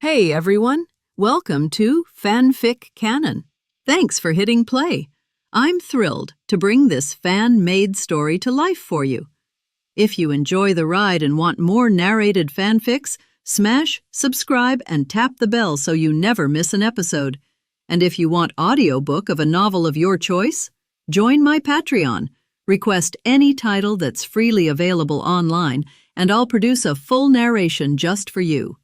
Hey everyone, welcome to FanFic Canon. Thanks for hitting play. I'm thrilled to bring this fan-made story to life for you. If you enjoy the ride and want more narrated fanfics, smash, subscribe, and tap the bell so you never miss an episode. And if you want audiobook of a novel of your choice, join my Patreon. Request any title that's freely available online, and I'll produce a full narration just for you.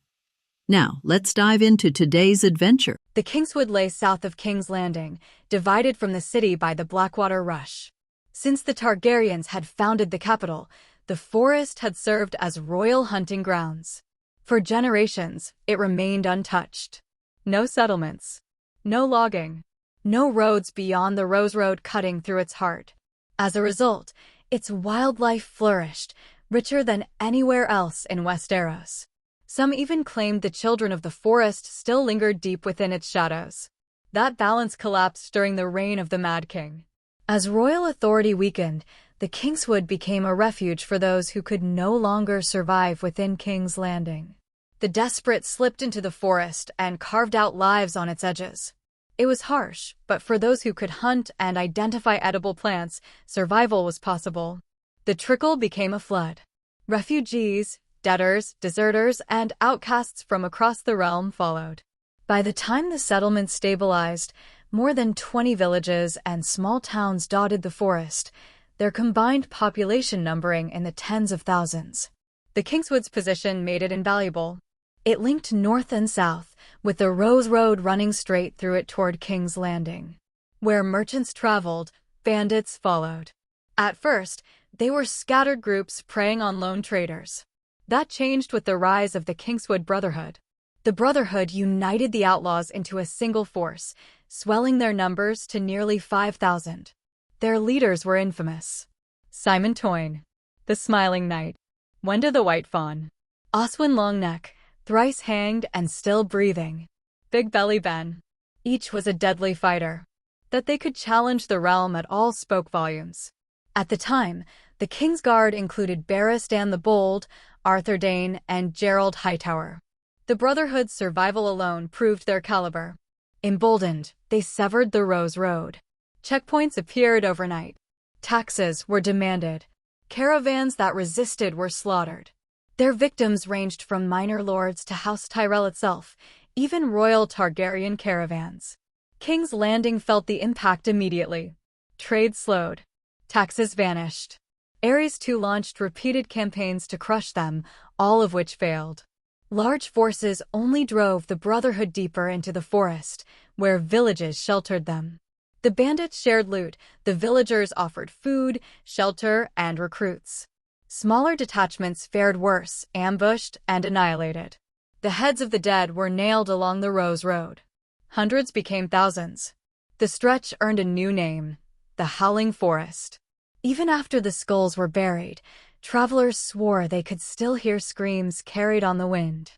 Now, let's dive into today's adventure. The Kingswood lay south of King's Landing, divided from the city by the Blackwater Rush. Since the Targaryens had founded the capital, the forest had served as royal hunting grounds. For generations, it remained untouched. No settlements, no logging, no roads beyond the Rose Road cutting through its heart. As a result, its wildlife flourished, richer than anywhere else in Westeros. Some even claimed the children of the forest still lingered deep within its shadows. That balance collapsed during the reign of the Mad King. As royal authority weakened, the Kingswood became a refuge for those who could no longer survive within King's Landing. The desperate slipped into the forest and carved out lives on its edges. It was harsh, but for those who could hunt and identify edible plants, survival was possible. The trickle became a flood. Refugees, debtors, deserters, and outcasts from across the realm followed. By the time the settlement stabilized, more than 20 villages and small towns dotted the forest, their combined population numbering in the tens of thousands. The Kingswood's position made it invaluable. It linked north and south, with the Rose Road running straight through it toward King's Landing. Where merchants traveled, bandits followed. At first, they were scattered groups preying on lone traders. That changed with the rise of the Kingswood Brotherhood. The Brotherhood united the outlaws into a single force, swelling their numbers to nearly 5,000. Their leaders were infamous. Simon Toyne, the Smiling Knight, Wenda the White Fawn, Oswin Longneck, thrice hanged and still breathing, Big Belly Ben. Each was a deadly fighter. That they could challenge the realm at all spoke volumes. At the time, the Kingsguard included Barristan the Bold, Arthur Dane, and Gerald Hightower. The Brotherhood's survival alone proved their caliber. Emboldened, they severed the Rose Road. Checkpoints appeared overnight. Taxes were demanded. Caravans that resisted were slaughtered. Their victims ranged from minor lords to House Tyrell itself, even royal Targaryen caravans. King's Landing felt the impact immediately. Trade slowed. Taxes vanished. Ares II launched repeated campaigns to crush them, all of which failed. Large forces only drove the Brotherhood deeper into the forest, where villages sheltered them. The bandits shared loot, the villagers offered food, shelter, and recruits. Smaller detachments fared worse, ambushed and annihilated. The heads of the dead were nailed along the Rose Road. Hundreds became thousands. The stretch earned a new name, the Howling Forest. Even after the skulls were buried, travelers swore they could still hear screams carried on the wind.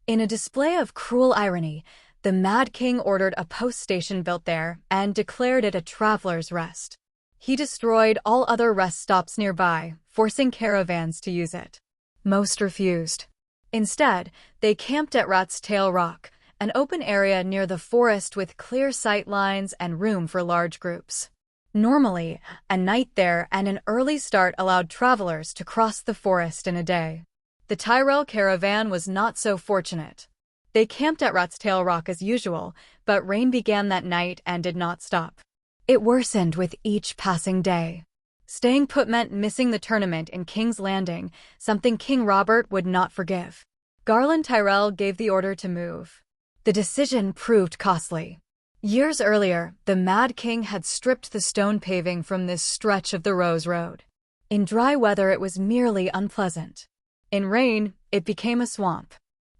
In a display of cruel irony, the Mad King ordered a post station built there and declared it a traveler's rest. He destroyed all other rest stops nearby, forcing caravans to use it. Most refused. Instead, they camped at Rat's Tail Rock, an open area near the forest with clear sight lines and room for large groups. Normally, a night there and an early start allowed travelers to cross the forest in a day. The Tyrell caravan was not so fortunate. They camped at Rat's Tail Rock as usual, but rain began that night and did not stop. It worsened with each passing day. Staying put meant missing the tournament in King's Landing, something King Robert would not forgive. Garland Tyrell gave the order to move. The decision proved costly. Years earlier, the Mad King had stripped the stone paving from this stretch of the Rose Road. In dry weather, it was merely unpleasant. In rain, it became a swamp.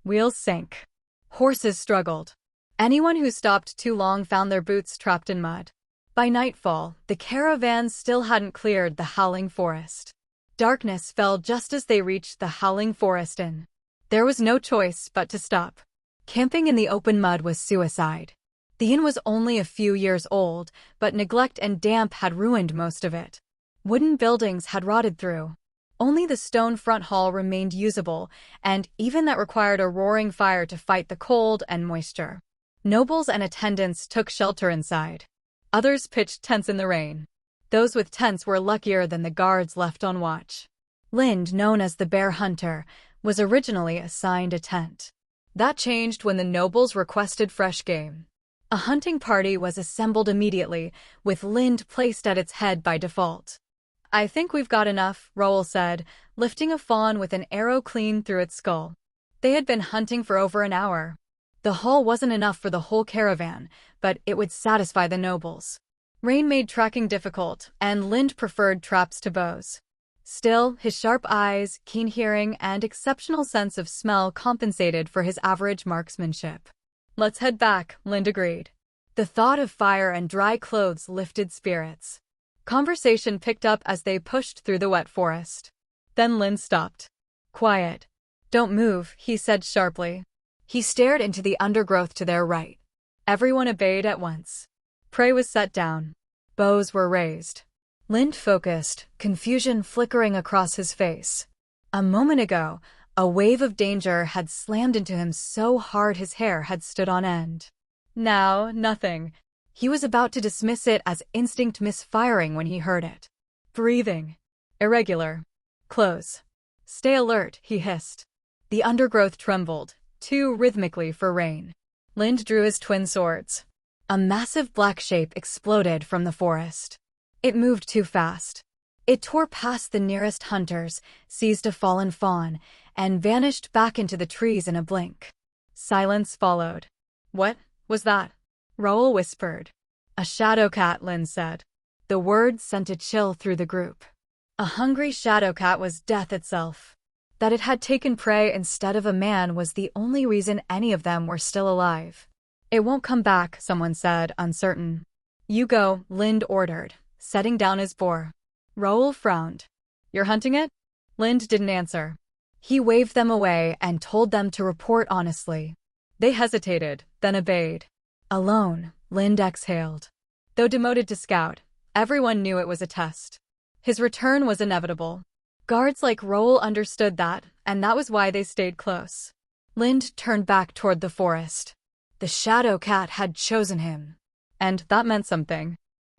Wheels sank. Horses struggled. Anyone who stopped too long found their boots trapped in mud. By nightfall, the caravans still hadn't cleared the Howling Forest. Darkness fell just as they reached the Howling Forest Inn. There was no choice but to stop. Camping in the open mud was suicide. The inn was only a few years old, but neglect and damp had ruined most of it. Wooden buildings had rotted through. Only the stone front hall remained usable, and even that required a roaring fire to fight the cold and moisture. Nobles and attendants took shelter inside. Others pitched tents in the rain. Those with tents were luckier than the guards left on watch. Lind, known as the Bear Hunter, was originally assigned a tent. That changed when the nobles requested fresh game. A hunting party was assembled immediately, with Lind placed at its head by default. "I think we've got enough," Raoul said, lifting a fawn with an arrow clean through its skull. They had been hunting for over an hour. The haul wasn't enough for the whole caravan, but it would satisfy the nobles. Rain made tracking difficult, and Lind preferred traps to bows. Still, his sharp eyes, keen hearing, and exceptional sense of smell compensated for his average marksmanship. "Let's head back," Lind agreed. The thought of fire and dry clothes lifted spirits. Conversation picked up as they pushed through the wet forest. Then Lind stopped. "Quiet. Don't move," he said sharply. He stared into the undergrowth to their right. Everyone obeyed at once. Prey was set down. Bows were raised. Lind focused, confusion flickering across his face. A moment ago, a wave of danger had slammed into him so hard his hair had stood on end. Now, nothing. He was about to dismiss it as instinct misfiring when he heard it. Breathing. Irregular. Close. "Stay alert," he hissed. The undergrowth trembled, too rhythmically for rain. Lind drew his twin swords. A massive black shape exploded from the forest. It moved too fast. It tore past the nearest hunters, seized a fallen fawn, and vanished back into the trees in a blink. Silence followed. "What was that?" Raoul whispered. "A shadow cat," Lind said. The word sent a chill through the group. A hungry shadow cat was death itself. That it had taken prey instead of a man was the only reason any of them were still alive. "It won't come back," someone said, uncertain. "You go," Lind ordered, setting down his boar. Raoul frowned. "You're hunting it?" Lind didn't answer. He waved them away and told them to report honestly. They hesitated, then obeyed. Alone, Lind exhaled. Though demoted to scout, everyone knew it was a test. His return was inevitable. Guards like Raoul understood that, and that was why they stayed close. Lind turned back toward the forest. The shadow cat had chosen him. And that meant something.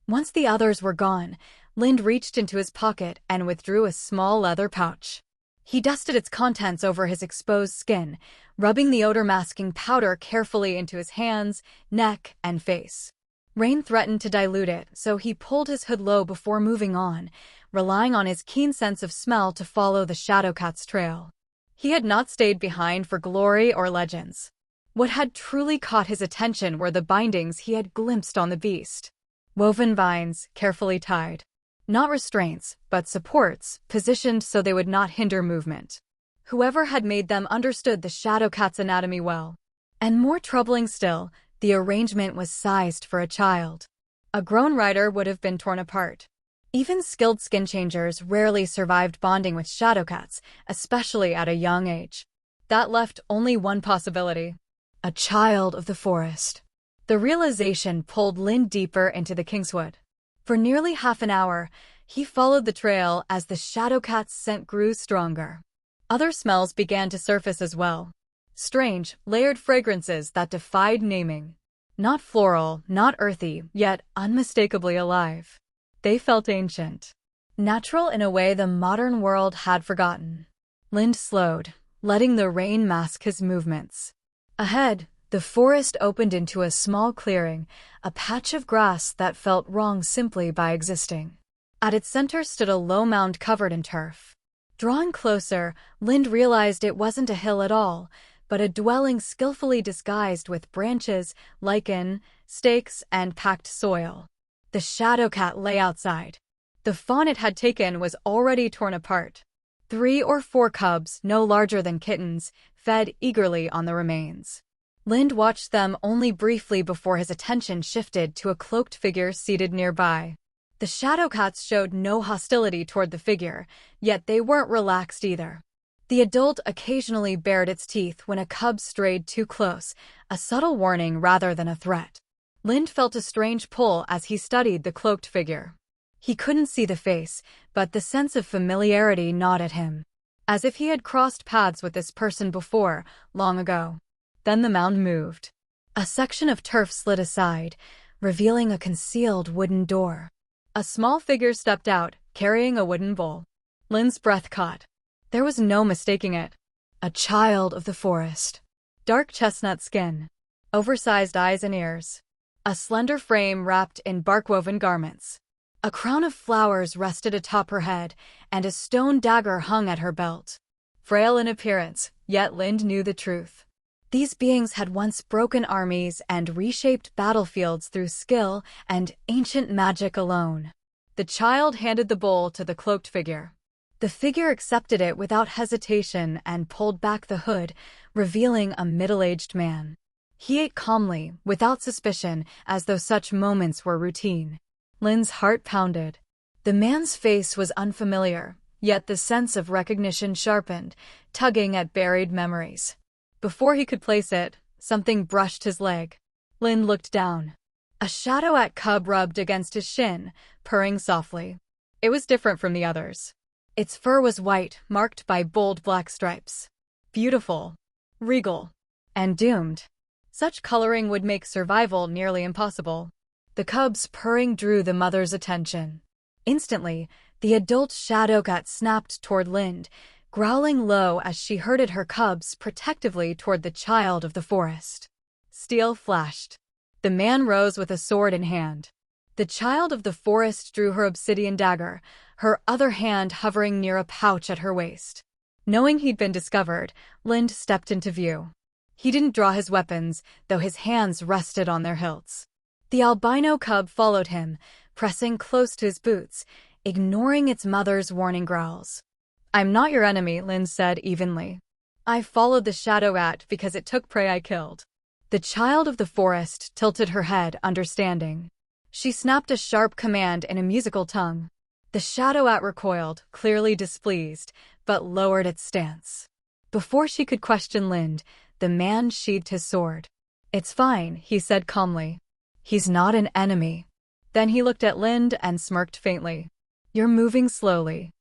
Once the others were gone, Lind reached into his pocket and withdrew a small leather pouch. He dusted its contents over his exposed skin, rubbing the odor-masking powder carefully into his hands, neck, and face. Rain threatened to dilute it, so he pulled his hood low before moving on, relying on his keen sense of smell to follow the shadow cat's trail. He had not stayed behind for glory or legends. What had truly caught his attention were the bindings he had glimpsed on the beast. Woven vines, carefully tied. Not restraints, but supports, positioned so they would not hinder movement. Whoever had made them understood the shadow cat's anatomy well. And more troubling still, the arrangement was sized for a child. A grown rider would have been torn apart. Even skilled skin changers rarely survived bonding with shadow cats, especially at a young age. That left only one possibility. A child of the forest. The realization pulled Lind deeper into the Kingswood. For nearly half an hour, he followed the trail as the shadow cat's scent grew stronger. Other smells began to surface as well. Strange, layered fragrances that defied naming. Not floral, not earthy, yet unmistakably alive. They felt ancient. Natural in a way the modern world had forgotten. Lind slowed, letting the rain mask his movements. Ahead, the forest opened into a small clearing, a patch of grass that felt wrong simply by existing. At its center stood a low mound covered in turf. Drawing closer, Lind realized it wasn't a hill at all, but a dwelling skillfully disguised with branches, lichen, stakes, and packed soil. The shadow cat lay outside. The fawn it had taken was already torn apart. 3 or 4 cubs, no larger than kittens, fed eagerly on the remains. Lind watched them only briefly before his attention shifted to a cloaked figure seated nearby. The shadow cats showed no hostility toward the figure, yet they weren't relaxed either. The adult occasionally bared its teeth when a cub strayed too close, a subtle warning rather than a threat. Lind felt a strange pull as he studied the cloaked figure. He couldn't see the face, but the sense of familiarity gnawed at him, as if he had crossed paths with this person before, long ago. Then the mound moved. A section of turf slid aside, revealing a concealed wooden door. A small figure stepped out, carrying a wooden bowl. Lynn's breath caught. There was no mistaking it. A child of the forest. Dark chestnut skin. Oversized eyes and ears. A slender frame wrapped in bark-woven garments. A crown of flowers rested atop her head, and a stone dagger hung at her belt. Frail in appearance, yet Lind knew the truth. These beings had once broken armies and reshaped battlefields through skill and ancient magic alone. The child handed the bowl to the cloaked figure. The figure accepted it without hesitation and pulled back the hood, revealing a middle-aged man. He ate calmly, without suspicion, as though such moments were routine. Lynn's heart pounded. The man's face was unfamiliar, yet the sense of recognition sharpened, tugging at buried memories. Before he could place it, something brushed his leg. Lynn looked down. A shadow-at cub rubbed against his shin, purring softly. It was different from the others. Its fur was white, marked by bold black stripes. Beautiful, regal, and doomed. Such coloring would make survival nearly impossible. The cub's purring drew the mother's attention. Instantly, the adult shadow cat snapped toward Lind, growling low as she herded her cubs protectively toward the child of the forest. Steel flashed. The man rose with a sword in hand. The child of the forest drew her obsidian dagger, her other hand hovering near a pouch at her waist. Knowing he'd been discovered, Lind stepped into view. He didn't draw his weapons, though his hands rested on their hilts. The albino cub followed him, pressing close to his boots, ignoring its mother's warning growls. "I'm not your enemy," Lind said evenly. "I followed the shadow-at because it took prey I killed." The child of the forest tilted her head, understanding. She snapped a sharp command in a musical tongue. The shadow-at recoiled, clearly displeased, but lowered its stance. Before she could question Lind, the man sheathed his sword. "It's fine," he said calmly. "He's not an enemy." Then he looked at Lind and smirked faintly. "You're moving slowly.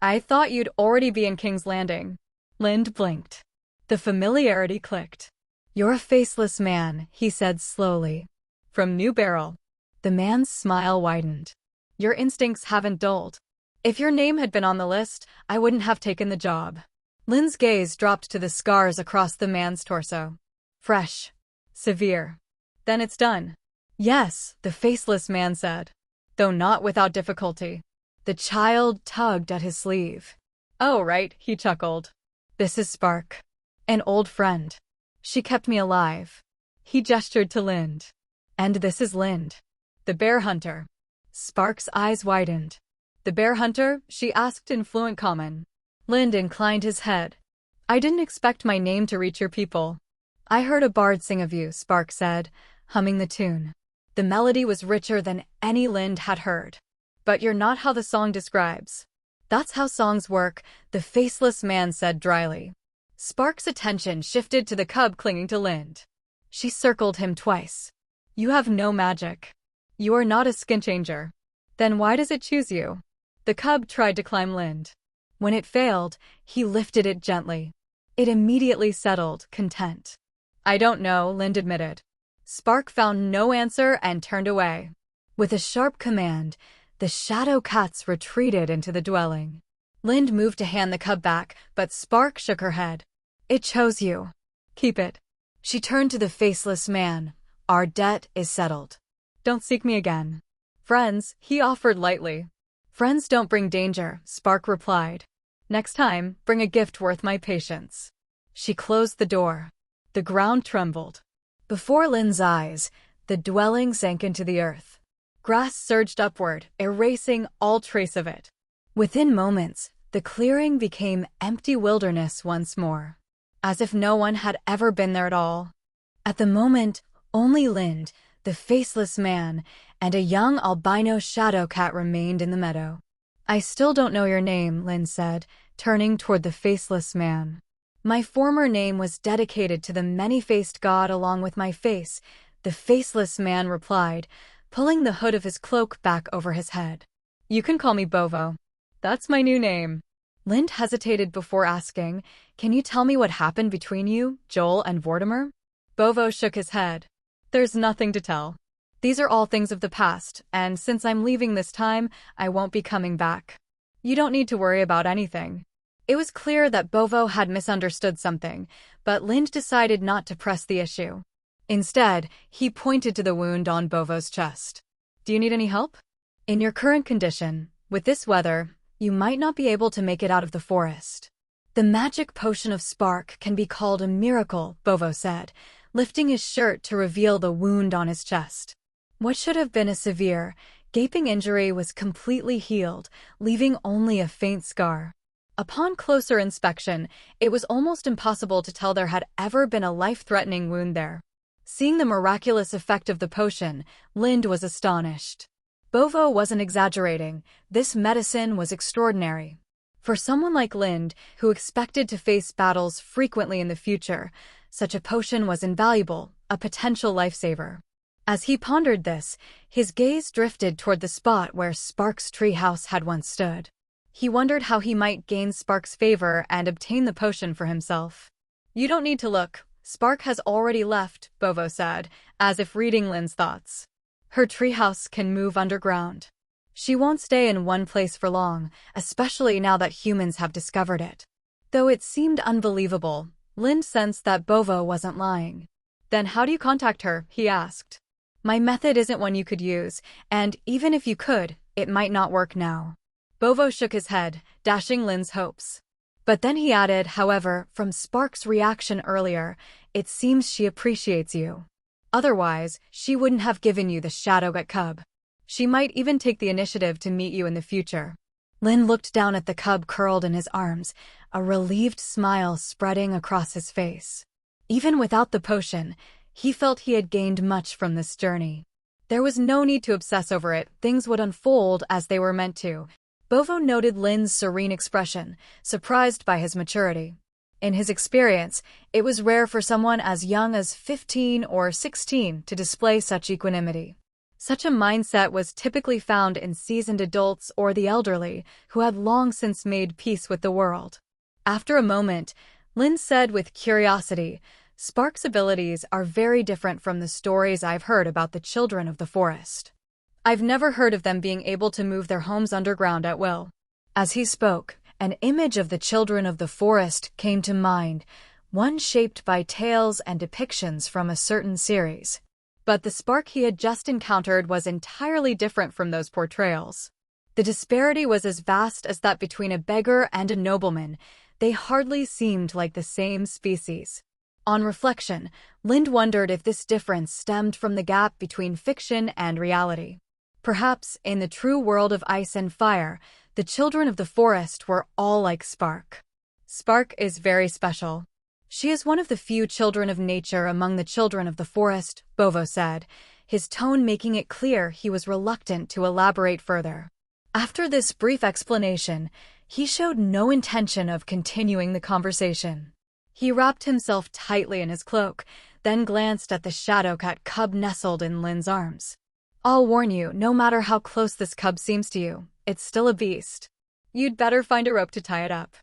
I thought you'd already be in King's Landing." Lind blinked. The familiarity clicked. "You're a faceless man," he said slowly. "From New Barrel." The man's smile widened. "Your instincts haven't dulled. If your name had been on the list, I wouldn't have taken the job." Lynn's gaze dropped to the scars across the man's torso. "Fresh. Severe. Then it's done." "Yes," the faceless man said, though not without difficulty. The child tugged at his sleeve. "Oh, right," he chuckled. "This is Spark. An old friend. She kept me alive." He gestured to Lind. "And this is Lind, the bear hunter." Spark's eyes widened. "The bear hunter?" she asked in fluent common. Lind inclined his head. "I didn't expect my name to reach your people." "I heard a bard sing of you," Spark said, humming the tune. The melody was richer than any Lind had heard. "But you're not how the song describes." "That's how songs work," the faceless man said dryly. Spark's attention shifted to the cub clinging to Lind. She circled him twice. "You have no magic. You are not a skin changer. Then why does it choose you?" The cub tried to climb Lind. When it failed, he lifted it gently. It immediately settled, content. "I don't know," Lind admitted. Spark found no answer and turned away. With a sharp command, the shadow cats retreated into the dwelling. Lind moved to hand the cub back, but Spark shook her head. "It chose you. Keep it." She turned to the faceless man. "Our debt is settled. Don't seek me again." "Friends," he offered lightly. "Friends don't bring danger," Spark replied. "Next time, bring a gift worth my patience." She closed the door. The ground trembled. Before Lind's eyes, the dwelling sank into the earth. Grass surged upward, erasing all trace of it. Within moments, the clearing became empty wilderness once more, as if no one had ever been there at all. At the moment, only Lind, the faceless man, and a young albino shadow cat remained in the meadow. "I still don't know your name," Lind said, turning toward the faceless man. "My former name was dedicated to the many-faced god along with my face," the faceless man replied, pulling the hood of his cloak back over his head. You can call me Bovo. That's my new name. Lind hesitated before asking, "Can you tell me what happened between you, Joel and Vortimer?" Bovo shook his head. "There's nothing to tell. These are all things of the past, and since I'm leaving this time, I won't be coming back. You don't need to worry about anything." It was clear that Bovo had misunderstood something, but Lind decided not to press the issue. Instead, he pointed to the wound on Bovo's chest. "Do you need any help? In your current condition, with this weather, you might not be able to make it out of the forest. The magic potion of spark can be called a miracle," Bovo said, lifting his shirt to reveal the wound on his chest. What should have been a severe, gaping injury was completely healed, leaving only a faint scar. Upon closer inspection, it was almost impossible to tell there had ever been a life-threatening wound there. Seeing the miraculous effect of the potion, Lind was astonished. Bovo wasn't exaggerating. This medicine was extraordinary. For someone like Lind, who expected to face battles frequently in the future, such a potion was invaluable, a potential lifesaver. As he pondered this, his gaze drifted toward the spot where Spark's treehouse had once stood. He wondered how he might gain Spark's favor and obtain the potion for himself. "You don't need to look. Spark has already left," Bovo said, as if reading Lind's thoughts. "Her treehouse can move underground. She won't stay in one place for long, especially now that humans have discovered it." Though it seemed unbelievable, Lind sensed that Bovo wasn't lying. "Then how do you contact her?" he asked. "My method isn't one you could use, and even if you could, it might not work now." Bovo shook his head, dashing Lind's hopes. But then he added, "However, from Spark's reaction earlier, it seems she appreciates you. Otherwise, she wouldn't have given you the Shadowgut cub. She might even take the initiative to meet you in the future." Lind looked down at the cub curled in his arms, a relieved smile spreading across his face. Even without the potion, he felt he had gained much from this journey. There was no need to obsess over it. Things would unfold as they were meant to. Bovo noted Lind's serene expression, surprised by his maturity. In his experience, it was rare for someone as young as 15 or 16 to display such equanimity. Such a mindset was typically found in seasoned adults or the elderly, who had long since made peace with the world. After a moment, Lind said with curiosity, "Spark's abilities are very different from the stories I've heard about the children of the forest. I've never heard of them being able to move their homes underground at will." As he spoke, an image of the children of the forest came to mind, one shaped by tales and depictions from a certain series. But the Spark he had just encountered was entirely different from those portrayals. The disparity was as vast as that between a beggar and a nobleman. They hardly seemed like the same species. On reflection, Lind wondered if this difference stemmed from the gap between fiction and reality. Perhaps, in the true world of ice and fire, the children of the forest were all like Spark. "Spark is very special. She is one of the few children of nature among the children of the forest," Bovo said, his tone making it clear he was reluctant to elaborate further. After this brief explanation, he showed no intention of continuing the conversation. He wrapped himself tightly in his cloak, then glanced at the Shadowcut cub nestled in Lind's arms. "I'll warn you, no matter how close this cub seems to you, it's still a beast. You'd better find a rope to tie it up.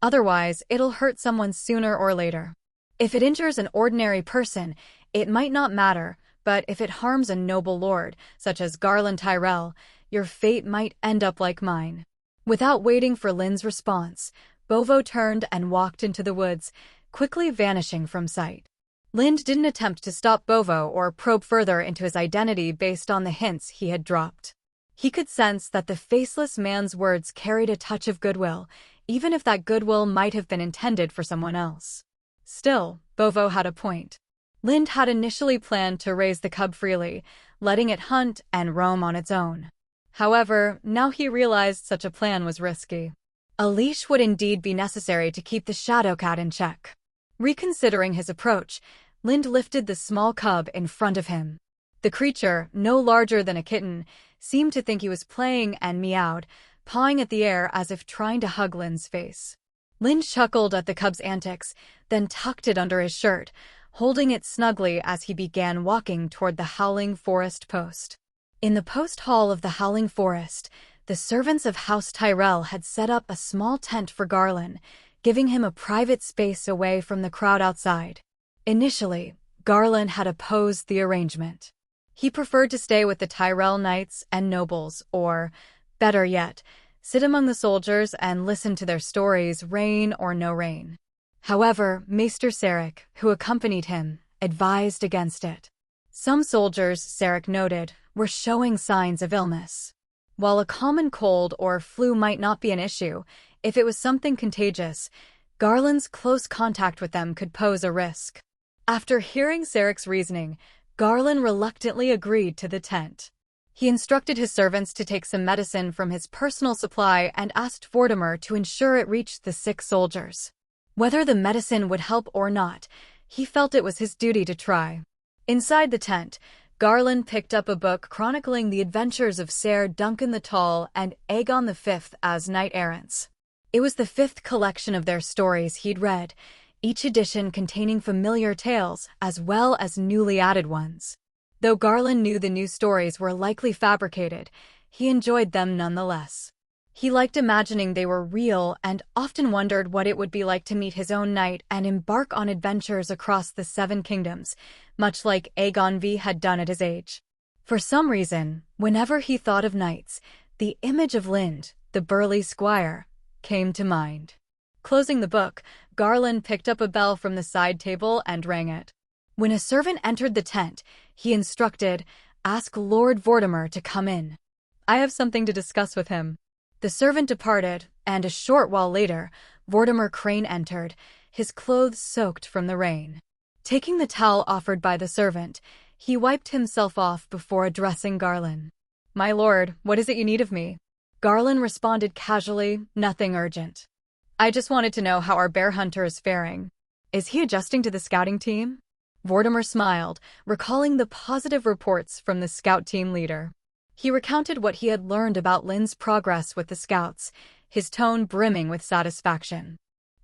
Otherwise, it'll hurt someone sooner or later. If it injures an ordinary person, it might not matter, but if it harms a noble lord, such as Garland Tyrell, your fate might end up like mine." Without waiting for Lind's response, Bovo turned and walked into the woods, quickly vanishing from sight. Lind didn't attempt to stop Bovo or probe further into his identity based on the hints he had dropped. He could sense that the faceless man's words carried a touch of goodwill, even if that goodwill might have been intended for someone else. Still, Bovo had a point. Lind had initially planned to raise the cub freely, letting it hunt and roam on its own. However, now he realized such a plan was risky. A leash would indeed be necessary to keep the Shadowcat in check. Reconsidering his approach, Lind lifted the small cub in front of him. The creature, no larger than a kitten, seemed to think he was playing and meowed, pawing at the air as if trying to hug Lind's face. Lind chuckled at the cub's antics, then tucked it under his shirt, holding it snugly as he began walking toward the Howling Forest post. In the post hall of the Howling Forest, The servants of House Tyrell had set up a small tent for Garland, giving him a private space away from the crowd outside. Initially, Garland had opposed the arrangement. He preferred to stay with the Tyrell knights and nobles, or, better yet, sit among the soldiers and listen to their stories, rain or no rain. However, Maester Sarek, who accompanied him, advised against it. Some soldiers, Sarek noted, were showing signs of illness. While a common cold or flu might not be an issue, if it was something contagious, Garland's close contact with them could pose a risk. After hearing Sarek's reasoning, Garland reluctantly agreed to the tent. He instructed his servants to take some medicine from his personal supply and asked Vortimer to ensure it reached the sick soldiers. Whether the medicine would help or not, he felt it was his duty to try. Inside the tent, Garland picked up a book chronicling the adventures of Ser Duncan the Tall and Aegon V as knight-errants. It was the 5th collection of their stories he'd read, each edition containing familiar tales as well as newly added ones. Though Garland knew the new stories were likely fabricated, he enjoyed them nonetheless. He liked imagining they were real and often wondered what it would be like to meet his own knight and embark on adventures across the 7 kingdoms, much like Aegon V had done at his age. For some reason, whenever he thought of knights, the image of Lind, the burly squire, came to mind. Closing the book, Garland picked up a bell from the side table and rang it. When a servant entered the tent, he instructed, "Ask Lord Vortimer to come in. I have something to discuss with him." The servant departed, and a short while later, Vortimer Crane entered, his clothes soaked from the rain. Taking the towel offered by the servant, he wiped himself off before addressing Garland. "My lord, what is it you need of me?" Garland responded casually, "Nothing urgent. I just wanted to know how our bear hunter is faring. Is he adjusting to the scouting team?" Vortimer smiled, recalling the positive reports from the scout team leader. He recounted what he had learned about Lind's progress with the scouts, his tone brimming with satisfaction.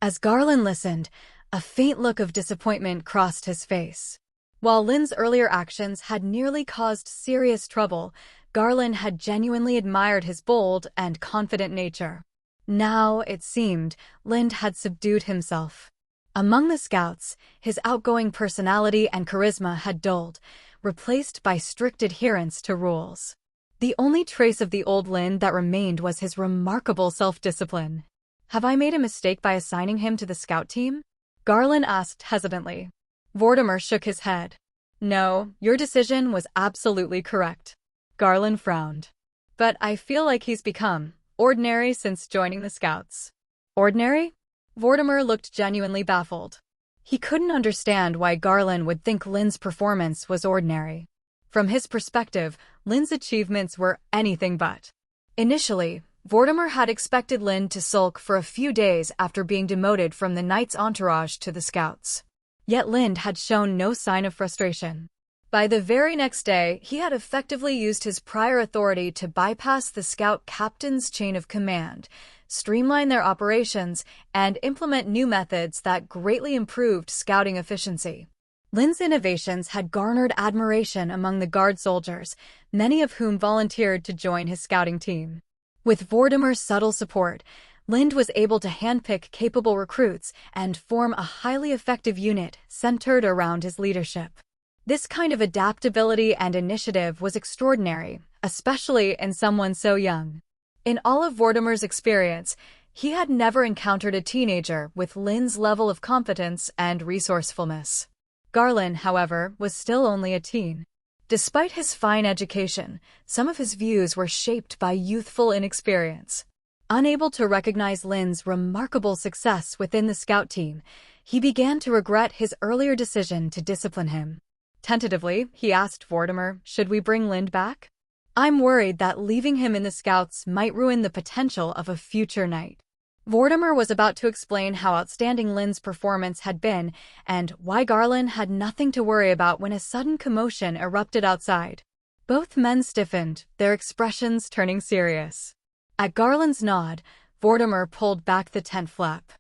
As Garland listened, a faint look of disappointment crossed his face. While Lind's earlier actions had nearly caused serious trouble, Garland had genuinely admired his bold and confident nature. Now, it seemed, Lind had subdued himself. Among the scouts, his outgoing personality and charisma had dulled, replaced by strict adherence to rules. The only trace of the old Lind that remained was his remarkable self-discipline. "Have I made a mistake by assigning him to the scout team?" Garland asked hesitantly. Vortimer shook his head. "No, your decision was absolutely correct." Garland frowned. "But I feel like he's become ordinary since joining the scouts." "Ordinary?" Vortimer looked genuinely baffled. He couldn't understand why Garland would think Lind's performance was ordinary. From his perspective, Lind's achievements were anything but. Initially, Vortimer had expected Lind to sulk for a few days after being demoted from the knight's entourage to the scouts. Yet Lind had shown no sign of frustration. By the very next day, he had effectively used his prior authority to bypass the scout captain's chain of command, streamline their operations, and implement new methods that greatly improved scouting efficiency. Lind's innovations had garnered admiration among the guard soldiers, many of whom volunteered to join his scouting team. With Vortimer's subtle support, Lind was able to handpick capable recruits and form a highly effective unit centered around his leadership. This kind of adaptability and initiative was extraordinary, especially in someone so young. In all of Vortimer's experience, he had never encountered a teenager with Lind's level of competence and resourcefulness. Garland, however, was still only a teen. Despite his fine education, some of his views were shaped by youthful inexperience. Unable to recognize Lind's remarkable success within the scout team, he began to regret his earlier decision to discipline him. Tentatively, he asked Vortimer, "Should we bring Lind back? I'm worried that leaving him in the scouts might ruin the potential of a future knight." Vortimer was about to explain how outstanding Lind's performance had been and why Garland had nothing to worry about when a sudden commotion erupted outside. Both men stiffened, their expressions turning serious. At Garland's nod, Vortimer pulled back the tent flap.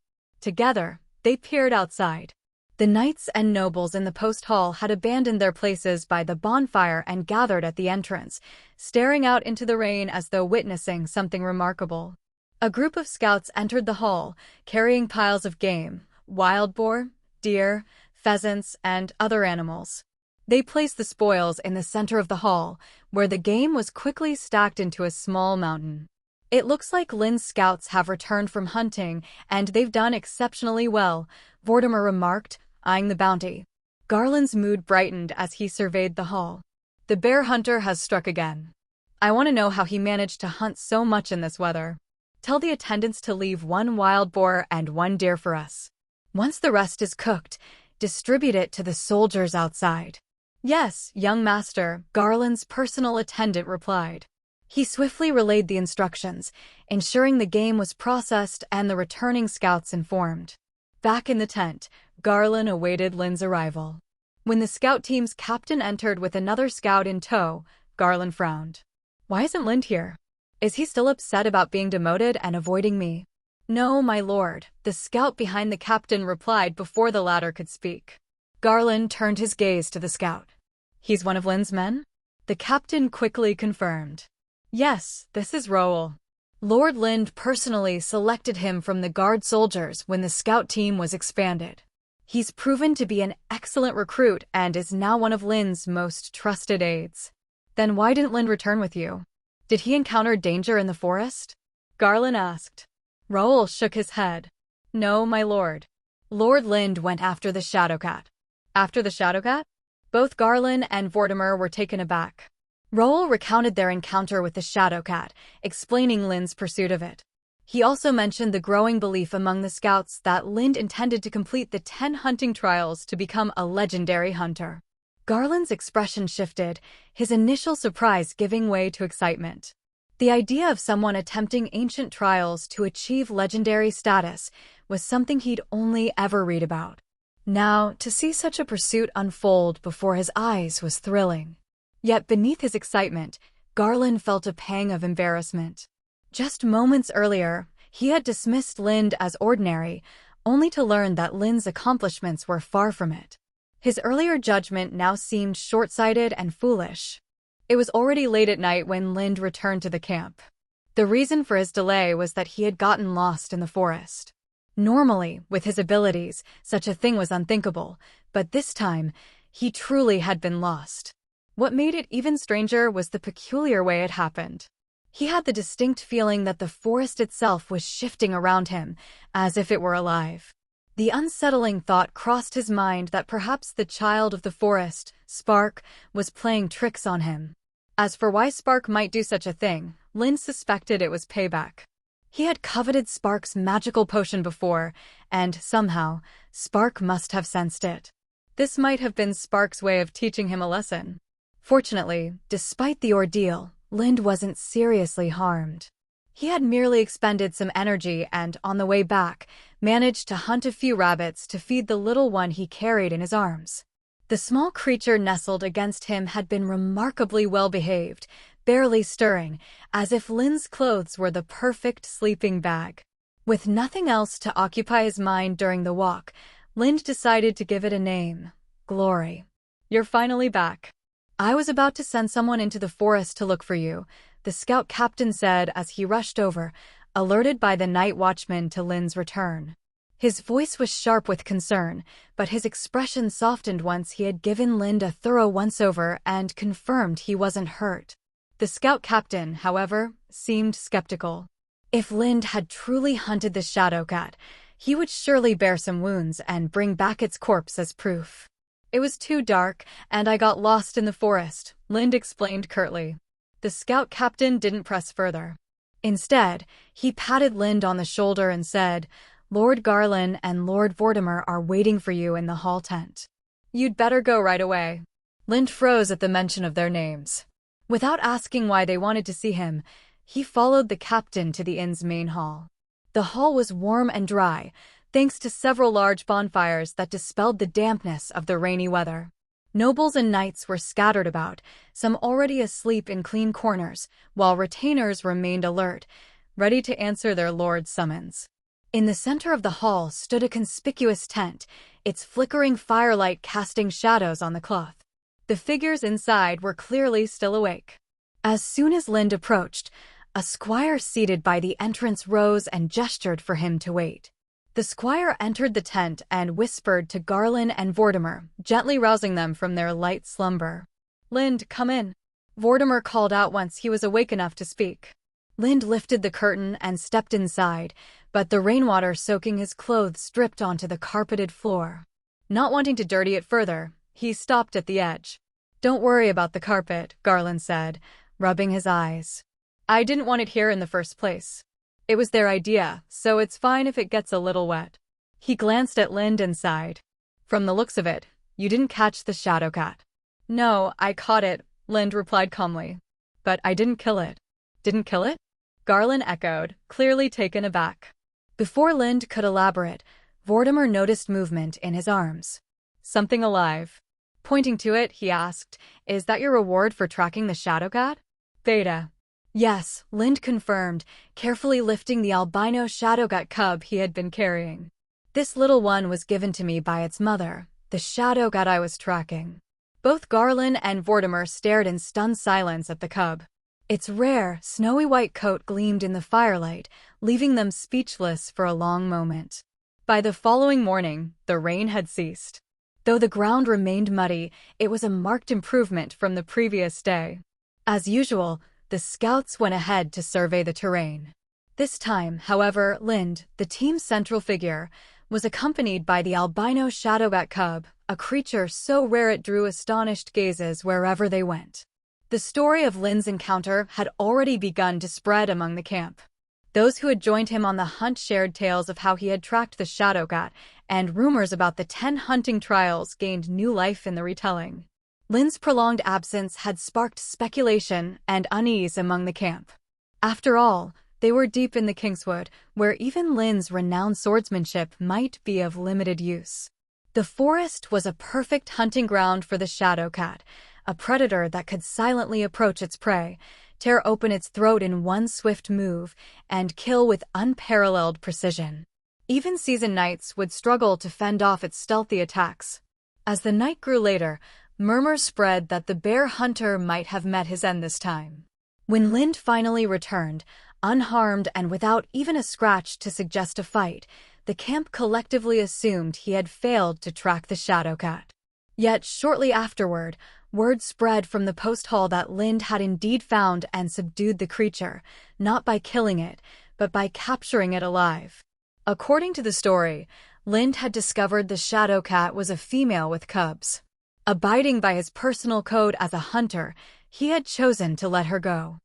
Together, they peered outside. The knights and nobles in the post hall had abandoned their places by the bonfire and gathered at the entrance, staring out into the rain as though witnessing something remarkable. A group of scouts entered the hall, carrying piles of game, wild boar, deer, pheasants, and other animals. They placed the spoils in the center of the hall, where the game was quickly stacked into a small mountain. It looks like Lynn's scouts have returned from hunting, and they've done exceptionally well, Vortimer remarked, eyeing the bounty. Garland's mood brightened as he surveyed the hall. The bear hunter has struck again. I want to know how he managed to hunt so much in this weather. Tell the attendants to leave 1 wild boar and 1 deer for us. Once the rest is cooked, distribute it to the soldiers outside. Yes, young master, Garland's personal attendant replied. He swiftly relayed the instructions, ensuring the game was processed and the returning scouts informed. Back in the tent, Garland awaited Lynn's arrival. When the scout team's captain entered with another scout in tow, Garland frowned. Why isn't Lynn here? Is he still upset about being demoted and avoiding me? No, my lord, the scout behind the captain replied before the latter could speak. Garland turned his gaze to the scout. He's one of Lynn's men? The captain quickly confirmed. Yes, this is Roel. Lord Lind personally selected him from the guard soldiers when the scout team was expanded. He's proven to be an excellent recruit and is now one of Lynn's most trusted aides. Then why didn't Lind return with you? Did he encounter danger in the forest? Garland asked. Roel shook his head. No, my lord. Lord Lind went after the Shadowcat. After the Shadowcat? Both Garland and Vortimer were taken aback. Roel recounted their encounter with the Shadowcat, explaining Lynn's pursuit of it. He also mentioned the growing belief among the scouts that Lind intended to complete the 10 hunting trials to become a legendary hunter. Garland's expression shifted, his initial surprise giving way to excitement. The idea of someone attempting ancient trials to achieve legendary status was something he'd only ever read about. Now, to see such a pursuit unfold before his eyes was thrilling. Yet beneath his excitement, Garland felt a pang of embarrassment. Just moments earlier, he had dismissed Lind as ordinary, only to learn that Lind's accomplishments were far from it. His earlier judgment now seemed short-sighted and foolish. It was already late at night when Lind returned to the camp. The reason for his delay was that he had gotten lost in the forest. Normally, with his abilities, such a thing was unthinkable, but this time, he truly had been lost. What made it even stranger was the peculiar way it happened. He had the distinct feeling that the forest itself was shifting around him, as if it were alive. The unsettling thought crossed his mind that perhaps the child of the forest, Spark, was playing tricks on him. As for why Spark might do such a thing, Lind suspected it was payback. He had coveted Spark's magical potion before, and, somehow, Spark must have sensed it. This might have been Spark's way of teaching him a lesson. Fortunately, despite the ordeal, Lind wasn't seriously harmed. He had merely expended some energy and, on the way back, managed to hunt a few rabbits to feed the little one he carried in his arms. The small creature nestled against him had been remarkably well-behaved, barely stirring, as if Lind's clothes were the perfect sleeping bag. With nothing else to occupy his mind during the walk, Lind decided to give it a name, Glory. You're finally back. I was about to send someone into the forest to look for you, the scout captain said as he rushed over, alerted by the night watchman to Lind's return. His voice was sharp with concern, but his expression softened once he had given Lind a thorough once-over and confirmed he wasn't hurt. The scout captain, however, seemed skeptical. If Lind had truly hunted the Shadowcat, he would surely bear some wounds and bring back its corpse as proof. It was too dark, and I got lost in the forest, Lind explained curtly. The scout captain didn't press further. Instead, he patted Lind on the shoulder and said, Lord Garland and Lord Vortimer are waiting for you in the hall tent. You'd better go right away. Lind froze at the mention of their names. Without asking why they wanted to see him, he followed the captain to the inn's main hall. The hall was warm and dry, thanks to several large bonfires that dispelled the dampness of the rainy weather. Nobles and knights were scattered about, some already asleep in clean corners, while retainers remained alert, ready to answer their lord's summons. In the center of the hall stood a conspicuous tent, its flickering firelight casting shadows on the cloth. The figures inside were clearly still awake. As soon as Lind approached, a squire seated by the entrance rose and gestured for him to wait. The squire entered the tent and whispered to Garland and Vortimer, gently rousing them from their light slumber. "Lind, come in," Vortimer called out once he was awake enough to speak. Lind lifted the curtain and stepped inside, but the rainwater soaking his clothes dripped onto the carpeted floor. Not wanting to dirty it further, he stopped at the edge. "Don't worry about the carpet," Garland said, rubbing his eyes. "I didn't want it here in the first place. It was their idea, so it's fine if it gets a little wet." He glanced at Lind and sighed. "From the looks of it, you didn't catch the shadow cat." "No, I caught it," Lind replied calmly. "But I didn't kill it." "Didn't kill it?" Garland echoed, clearly taken aback. Before Lind could elaborate, Vortimer noticed movement in his arms. "Something alive." Pointing to it, he asked, "Is that your reward for tracking the shadow cat?" "Beta." "Yes," Lind confirmed, carefully lifting the albino shadowcat cub he had been carrying. "This little one was given to me by its mother, the shadowcat I was tracking." Both Garland and Vortimer stared in stunned silence at the cub. Its rare, snowy white coat gleamed in the firelight, leaving them speechless for a long moment. By the following morning, the rain had ceased. Though the ground remained muddy, it was a marked improvement from the previous day. As usual, the scouts went ahead to survey the terrain. This time, however, Lind, the team's central figure, was accompanied by the albino shadowcat cub, a creature so rare it drew astonished gazes wherever they went. The story of Lind's encounter had already begun to spread among the camp. Those who had joined him on the hunt shared tales of how he had tracked the shadowcat, and rumors about the 10 hunting trials gained new life in the retelling. Lind's prolonged absence had sparked speculation and unease among the camp. After all, they were deep in the Kingswood, where even Lind's renowned swordsmanship might be of limited use. The forest was a perfect hunting ground for the shadowcat, a predator that could silently approach its prey, tear open its throat in one swift move, and kill with unparalleled precision. Even seasoned knights would struggle to fend off its stealthy attacks. As the night grew later, murmurs spread that the bear hunter might have met his end this time. When Lind finally returned, unharmed and without even a scratch to suggest a fight, the camp collectively assumed he had failed to track the shadowcat. Yet shortly afterward, word spread from the post hall that Lind had indeed found and subdued the creature, not by killing it, but by capturing it alive. According to the story, Lind had discovered the shadowcat was a female with cubs. Abiding by his personal code as a hunter, he had chosen to let her go.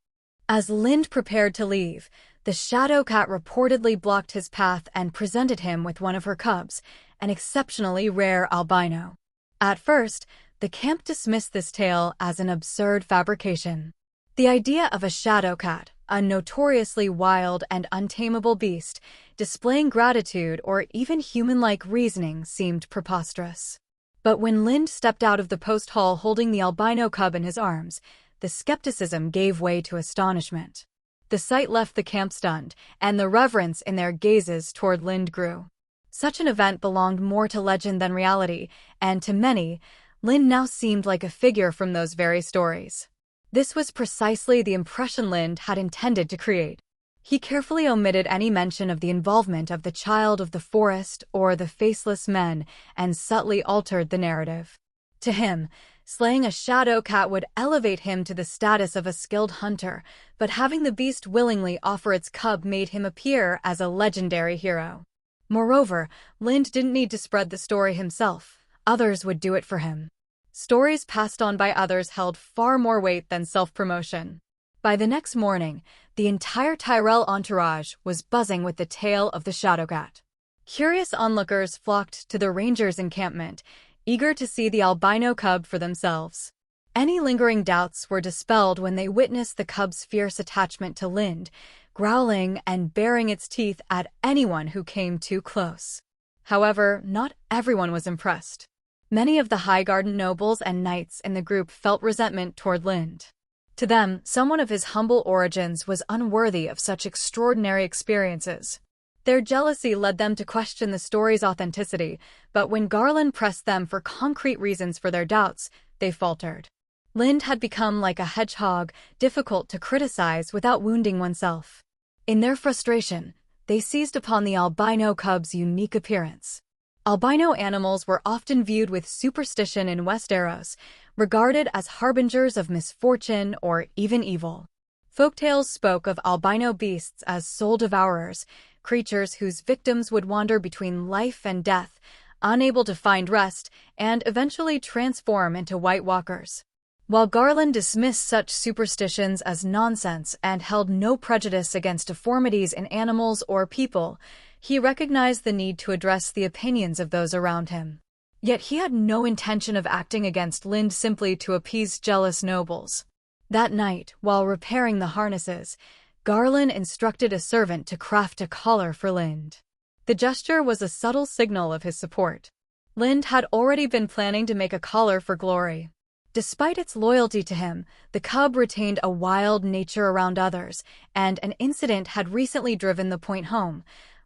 As Lind prepared to leave, the shadowcat reportedly blocked his path and presented him with one of her cubs, an exceptionally rare albino. At first, the camp dismissed this tale as an absurd fabrication. The idea of a shadowcat, a notoriously wild and untamable beast, displaying gratitude or even human-like reasoning seemed preposterous. But when Lind stepped out of the post hall holding the albino cub in his arms, the skepticism gave way to astonishment. The sight left the camp stunned, and the reverence in their gazes toward Lind grew. Such an event belonged more to legend than reality, and to many, Lind now seemed like a figure from those very stories. This was precisely the impression Lind had intended to create. He carefully omitted any mention of the involvement of the child of the forest or the faceless men, and subtly altered the narrative. To him, slaying a shadowcat would elevate him to the status of a skilled hunter, but having the beast willingly offer its cub made him appear as a legendary hero. Moreover, Lind didn't need to spread the story himself. Others would do it for him. Stories passed on by others held far more weight than self-promotion. By the next morning, the entire Tyrell entourage was buzzing with the tale of the shadowcat. Curious onlookers flocked to the rangers' encampment, eager to see the albino cub for themselves. Any lingering doubts were dispelled when they witnessed the cub's fierce attachment to Lind, growling and baring its teeth at anyone who came too close. However, not everyone was impressed. Many of the Highgarden nobles and knights in the group felt resentment toward Lind. To them, someone of his humble origins was unworthy of such extraordinary experiences. Their jealousy led them to question the story's authenticity, but when Garland pressed them for concrete reasons for their doubts, they faltered. Lind had become like a hedgehog, difficult to criticize without wounding oneself. In their frustration, they seized upon the albino cub's unique appearance. Albino animals were often viewed with superstition in Westeros, regarded as harbingers of misfortune or even evil. Folktales spoke of albino beasts as soul devourers, creatures whose victims would wander between life and death, unable to find rest, and eventually transform into White Walkers. While Garland dismissed such superstitions as nonsense and held no prejudice against deformities in animals or people, he recognized the need to address the opinions of those around him. Yet he had no intention of acting against Lind simply to appease jealous nobles. That night, while repairing the harnesses, Garland instructed a servant to craft a collar for Lind. The gesture was a subtle signal of his support. Lind had already been planning to make a collar for Glory. Despite its loyalty to him, the cub retained a wild nature around others, and an incident had recently driven the point home.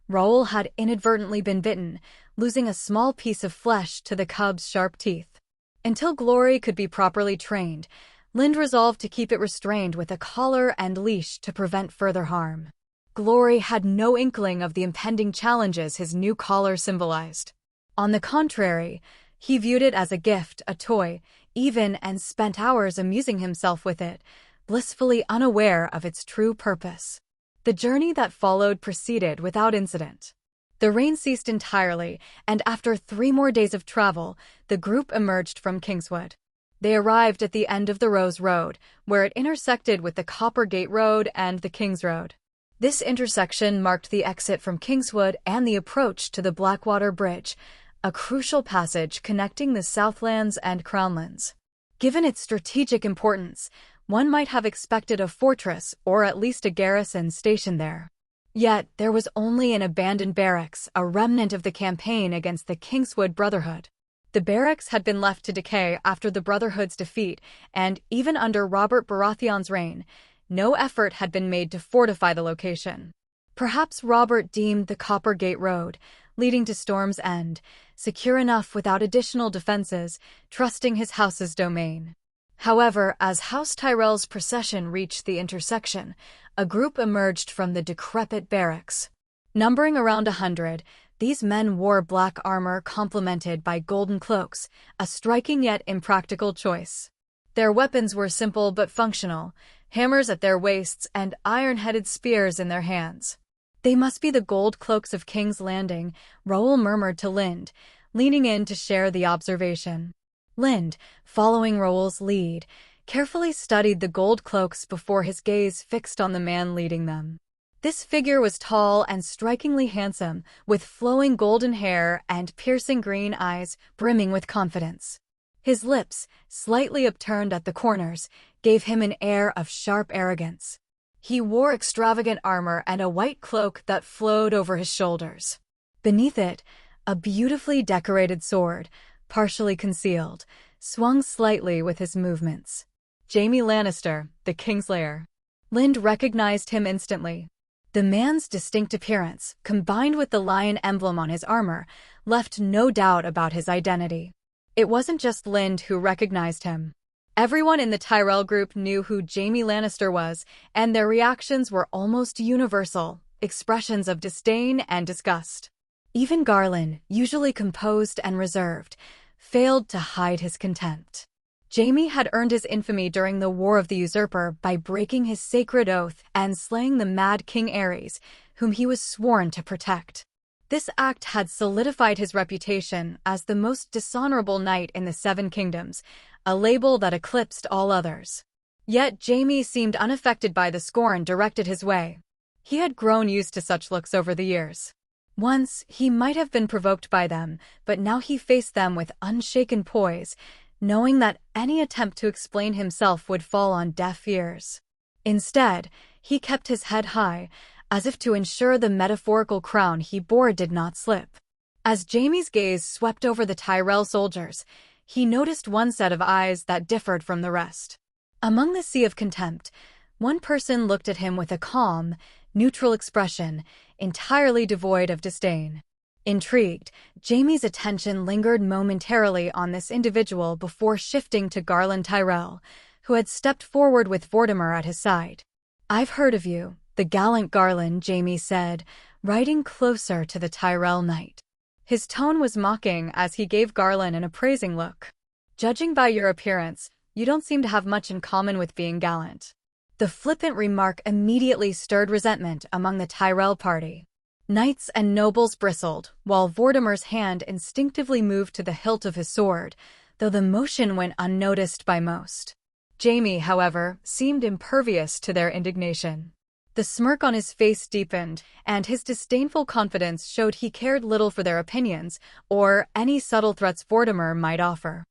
Raoul had inadvertently been bitten, losing a small piece of flesh to the cub's sharp teeth. Until Glory could be properly trained, Lind resolved to keep it restrained with a collar and leash to prevent further harm. Glory had no inkling of the impending challenges his new collar symbolized. On the contrary, he viewed it as a gift, a toy, even, and spent hours amusing himself with it, blissfully unaware of its true purpose. The journey that followed proceeded without incident. The rain ceased entirely, and after 3 more days of travel, the group emerged from Kingswood. They arrived at the end of the Rose Road, where it intersected with the Copper Gate Road and the Kings Road. This intersection marked the exit from Kingswood and the approach to the Blackwater Bridge, a crucial passage connecting the Southlands and Crownlands. Given its strategic importance, one might have expected a fortress or at least a garrison stationed there. Yet, there was only an abandoned barracks, a remnant of the campaign against the Kingswood Brotherhood. The barracks had been left to decay after the Brotherhood's defeat, and even under Robert Baratheon's reign, no effort had been made to fortify the location. Perhaps Robert deemed the Copper Gate Road, leading to Storm's End, secure enough without additional defenses, trusting his house's domain. However, as House Tyrell's procession reached the intersection, a group emerged from the decrepit barracks. Numbering around 100, these men wore black armor complemented by golden cloaks, a striking yet impractical choice. Their weapons were simple but functional, hammers at their waists and iron-headed spears in their hands. "They must be the gold cloaks of King's Landing," Raoul murmured to Lind, leaning in to share the observation. Lind, following Raoul's lead, carefully studied the gold cloaks before his gaze fixed on the man leading them. This figure was tall and strikingly handsome, with flowing golden hair and piercing green eyes brimming with confidence. His lips, slightly upturned at the corners, gave him an air of sharp arrogance. He wore extravagant armor and a white cloak that flowed over his shoulders. Beneath it, a beautifully decorated sword, partially concealed, swung slightly with his movements. Jaime Lannister, the Kingslayer. Lind recognized him instantly. The man's distinct appearance, combined with the lion emblem on his armor, left no doubt about his identity. It wasn't just Lind who recognized him. Everyone in the Tyrell group knew who Jaime Lannister was, and their reactions were almost universal, expressions of disdain and disgust. Even Garland, usually composed and reserved, failed to hide his contempt. Jaime had earned his infamy during the War of the Usurper by breaking his sacred oath and slaying the mad King Aerys, whom he was sworn to protect. This act had solidified his reputation as the most dishonorable knight in the Seven Kingdoms, a label that eclipsed all others. Yet Jaime seemed unaffected by the scorn directed his way. He had grown used to such looks over the years. Once, he might have been provoked by them, but now he faced them with unshaken poise, knowing that any attempt to explain himself would fall on deaf ears. Instead, he kept his head high, as if to ensure the metaphorical crown he bore did not slip. As Jaime's gaze swept over the Tyrell soldiers, he noticed one set of eyes that differed from the rest. Among the sea of contempt, one person looked at him with a calm, neutral expression, entirely devoid of disdain. Intrigued, Jaime's attention lingered momentarily on this individual before shifting to Garland Tyrell, who had stepped forward with Vortimer at his side. "I've heard of you," the gallant Garland, Jaime said, riding closer to the Tyrell knight. His tone was mocking as he gave Garland an appraising look. "Judging by your appearance, you don't seem to have much in common with being gallant." The flippant remark immediately stirred resentment among the Tyrell party. Knights and nobles bristled, while Vortimer's hand instinctively moved to the hilt of his sword, though the motion went unnoticed by most. Jaime, however, seemed impervious to their indignation. The smirk on his face deepened, and his disdainful confidence showed he cared little for their opinions or any subtle threats Vortimer might offer.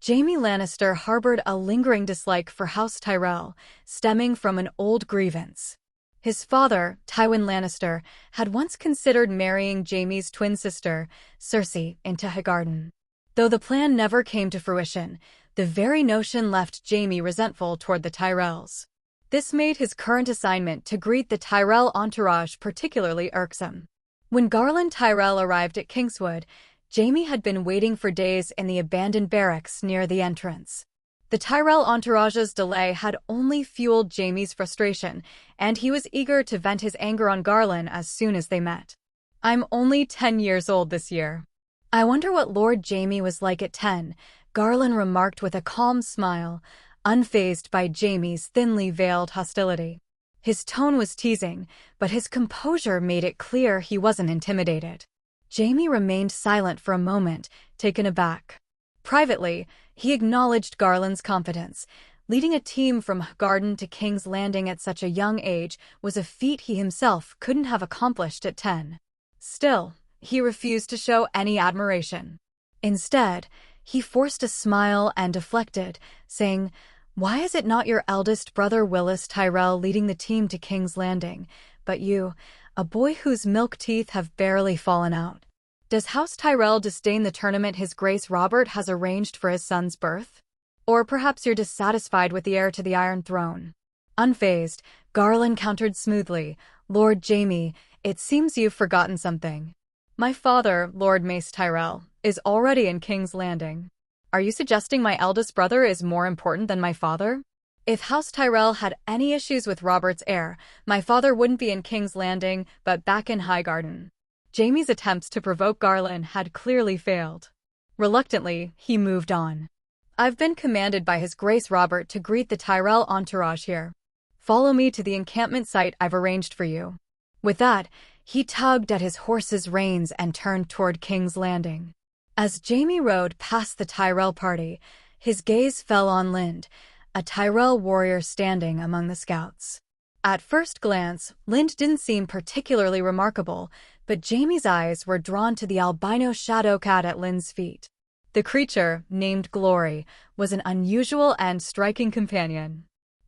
Jaime Lannister harbored a lingering dislike for House Tyrell, stemming from an old grievance. His father, Tywin Lannister, had once considered marrying Jaime's twin sister, Cersei, into Highgarden. Though the plan never came to fruition, the very notion left Jaime resentful toward the Tyrells. This made his current assignment to greet the Tyrell entourage particularly irksome. When Garland Tyrell arrived at Kingswood, Jaime had been waiting for days in the abandoned barracks near the entrance. The Tyrell entourage's delay had only fueled Jaime's frustration, and he was eager to vent his anger on Garland as soon as they met. "I'm only 10 years old this year." "I wonder what Lord Jaime was like at 10, Garland remarked with a calm smile, unfazed by Jaime's thinly veiled hostility. His tone was teasing, but his composure made it clear he wasn't intimidated. Jaime remained silent for a moment, taken aback. Privately, he acknowledged Garland's confidence. Leading a team from Garden to King's Landing at such a young age was a feat he himself couldn't have accomplished at 10. Still, he refused to show any admiration. Instead, he forced a smile and deflected, saying, "Why is it not your eldest brother Willis Tyrell leading the team to King's Landing, but you, a boy whose milk teeth have barely fallen out? Does House Tyrell disdain the tournament His Grace Robert has arranged for his son's birth? Or perhaps you're dissatisfied with the heir to the Iron Throne?" Unfazed, Garland countered smoothly, "Lord Jaime, it seems you've forgotten something. My father, Lord Mace Tyrell, is already in King's Landing. Are you suggesting my eldest brother is more important than my father? If House Tyrell had any issues with Robert's heir, my father wouldn't be in King's Landing, but back in Highgarden." Jaime's attempts to provoke Garland had clearly failed. Reluctantly, he moved on. "I've been commanded by His Grace Robert to greet the Tyrell entourage here. Follow me to the encampment site I've arranged for you." With that, he tugged at his horse's reins and turned toward King's Landing. As Jaime rode past the Tyrell party, his gaze fell on Lind, a Tyrell warrior standing among the scouts. At first glance, Lind didn't seem particularly remarkable, but Jaime's eyes were drawn to the albino shadow cat at Lind's feet. The creature, named Glory, was an unusual and striking companion.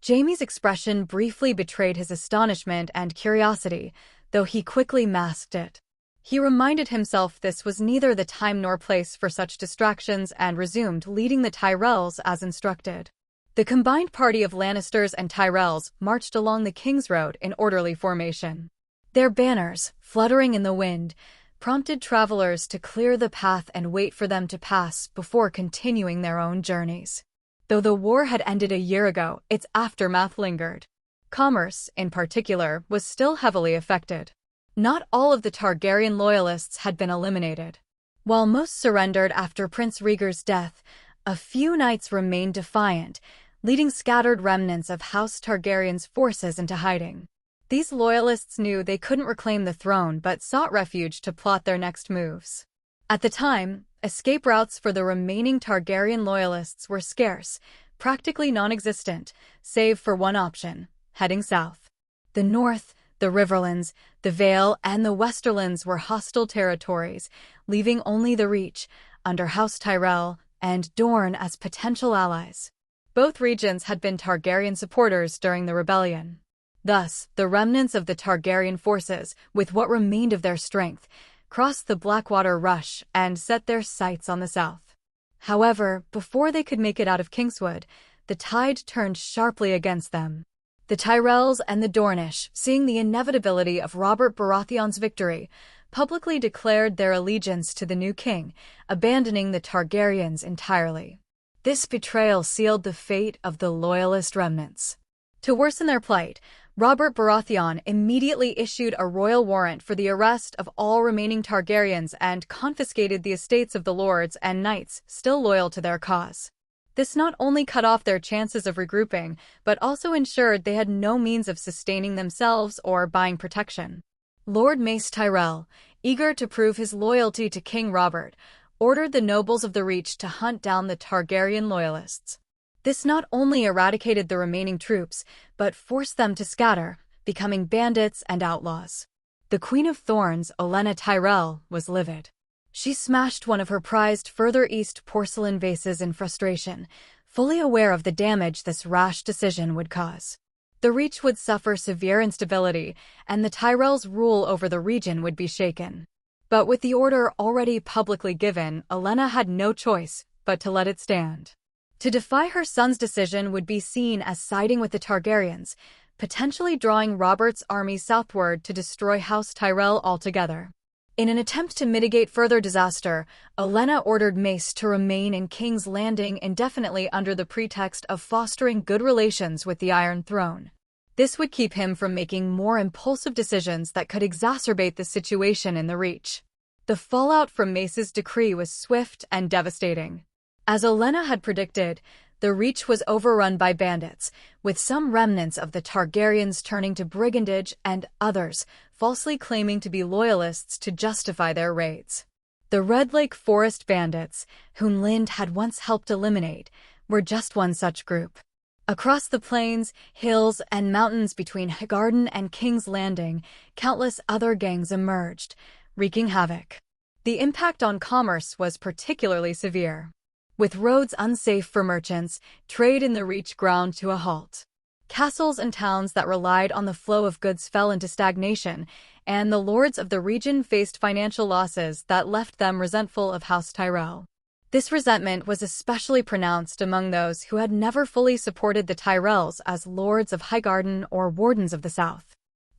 Jaime's expression briefly betrayed his astonishment and curiosity, though he quickly masked it. He reminded himself this was neither the time nor place for such distractions and resumed leading the Tyrells as instructed. The combined party of Lannisters and Tyrells marched along the King's Road in orderly formation. Their banners, fluttering in the wind, prompted travelers to clear the path and wait for them to pass before continuing their own journeys. Though the war had ended a year ago, its aftermath lingered. Commerce, in particular, was still heavily affected. Not all of the Targaryen loyalists had been eliminated. While most surrendered after Prince Rhaegar's death, a few knights remained defiant, leading scattered remnants of House Targaryen's forces into hiding. These loyalists knew they couldn't reclaim the throne but sought refuge to plot their next moves. At the time, escape routes for the remaining Targaryen loyalists were scarce, practically non-existent, save for one option: heading south. The north, the Riverlands, the Vale, and the Westerlands were hostile territories, leaving only the Reach, under House Tyrell, and Dorne as potential allies. Both regions had been Targaryen supporters during the rebellion. Thus, the remnants of the Targaryen forces, with what remained of their strength, crossed the Blackwater Rush and set their sights on the south. However, before they could make it out of Kingswood, the tide turned sharply against them. The Tyrells and the Dornish, seeing the inevitability of Robert Baratheon's victory, publicly declared their allegiance to the new king, abandoning the Targaryens entirely. This betrayal sealed the fate of the loyalist remnants. To worsen their plight, Robert Baratheon immediately issued a royal warrant for the arrest of all remaining Targaryens and confiscated the estates of the lords and knights still loyal to their cause. This not only cut off their chances of regrouping, but also ensured they had no means of sustaining themselves or buying protection. Lord Mace Tyrell, eager to prove his loyalty to King Robert, ordered the nobles of the Reach to hunt down the Targaryen loyalists. This not only eradicated the remaining troops, but forced them to scatter, becoming bandits and outlaws. The Queen of Thorns, Olenna Tyrell, was livid. She smashed one of her prized Further East porcelain vases in frustration, fully aware of the damage this rash decision would cause. The Reach would suffer severe instability, and the Tyrells' rule over the region would be shaken. But with the order already publicly given, Olenna had no choice but to let it stand. To defy her son's decision would be seen as siding with the Targaryens, potentially drawing Robert's army southward to destroy House Tyrell altogether. In an attempt to mitigate further disaster, Olenna ordered Mace to remain in King's Landing indefinitely under the pretext of fostering good relations with the Iron Throne. This would keep him from making more impulsive decisions that could exacerbate the situation in the Reach. The fallout from Mace's decree was swift and devastating. As Olenna had predicted, the Reach was overrun by bandits, with some remnants of the Targaryens turning to brigandage and others falsely claiming to be loyalists to justify their raids. The Red Lake Forest Bandits, whom Lind had once helped eliminate, were just one such group. Across the plains, hills, and mountains between Highgarden and King's Landing, countless other gangs emerged, wreaking havoc. The impact on commerce was particularly severe. With roads unsafe for merchants, trade in the Reach ground to a halt. Castles and towns that relied on the flow of goods fell into stagnation, and the lords of the region faced financial losses that left them resentful of House Tyrell. This resentment was especially pronounced among those who had never fully supported the Tyrells as lords of Highgarden or wardens of the South.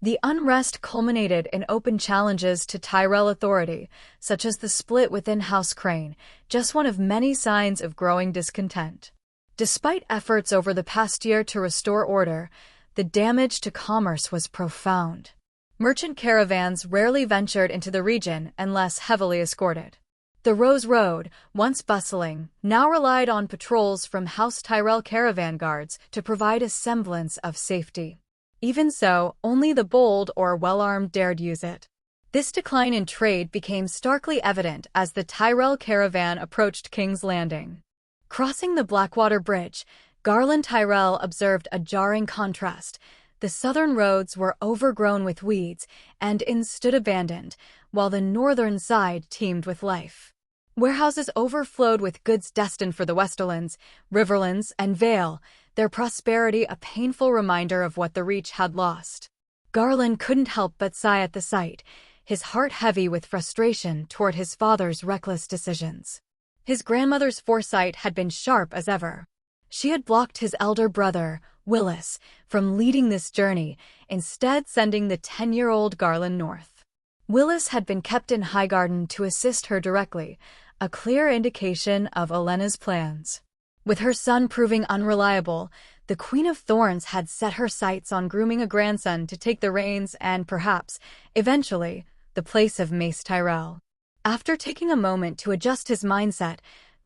The unrest culminated in open challenges to Tyrell authority, such as the split within House Crane, just one of many signs of growing discontent. Despite efforts over the past year to restore order, the damage to commerce was profound. Merchant caravans rarely ventured into the region unless heavily escorted. The Rose Road, once bustling, now relied on patrols from House Tyrell caravan guards to provide a semblance of safety. Even so, only the bold or well-armed dared use it. This decline in trade became starkly evident as the Tyrell caravan approached King's Landing. Crossing the Blackwater Bridge, Garland Tyrell observed a jarring contrast. The southern roads were overgrown with weeds and stood abandoned, while the northern side teemed with life. Warehouses overflowed with goods destined for the Westerlands, Riverlands, and Vale, their prosperity a painful reminder of what the Reach had lost. Garland couldn't help but sigh at the sight, his heart heavy with frustration toward his father's reckless decisions. His grandmother's foresight had been sharp as ever. She had blocked his elder brother, Willis, from leading this journey, instead sending the 10-year-old Garland north. Willis had been kept in Highgarden to assist her directly, a clear indication of Olenna's plans. With her son proving unreliable, the Queen of Thorns had set her sights on grooming a grandson to take the reins and perhaps, eventually, the place of Mace Tyrell. After taking a moment to adjust his mindset,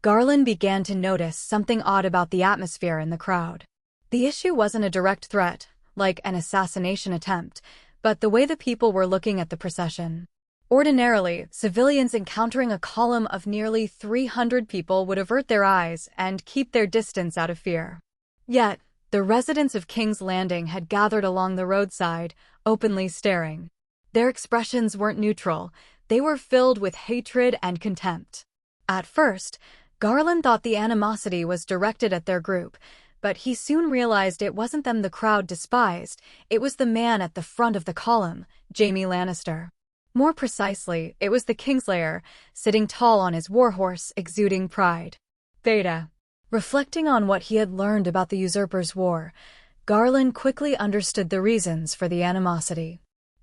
Garland began to notice something odd about the atmosphere in the crowd. The issue wasn't a direct threat, like an assassination attempt, but the way the people were looking at the procession. Ordinarily, civilians encountering a column of nearly 300 people would avert their eyes and keep their distance out of fear. Yet, the residents of King's Landing had gathered along the roadside, openly staring. Their expressions weren't neutral. They were filled with hatred and contempt. At first, Garland thought the animosity was directed at their group, but he soon realized it wasn't them the crowd despised, it was the man at the front of the column, Jaime Lannister. More precisely, it was the Kingslayer, sitting tall on his warhorse, exuding pride. Beta. Reflecting on what he had learned about the Usurper's War, Garland quickly understood the reasons for the animosity.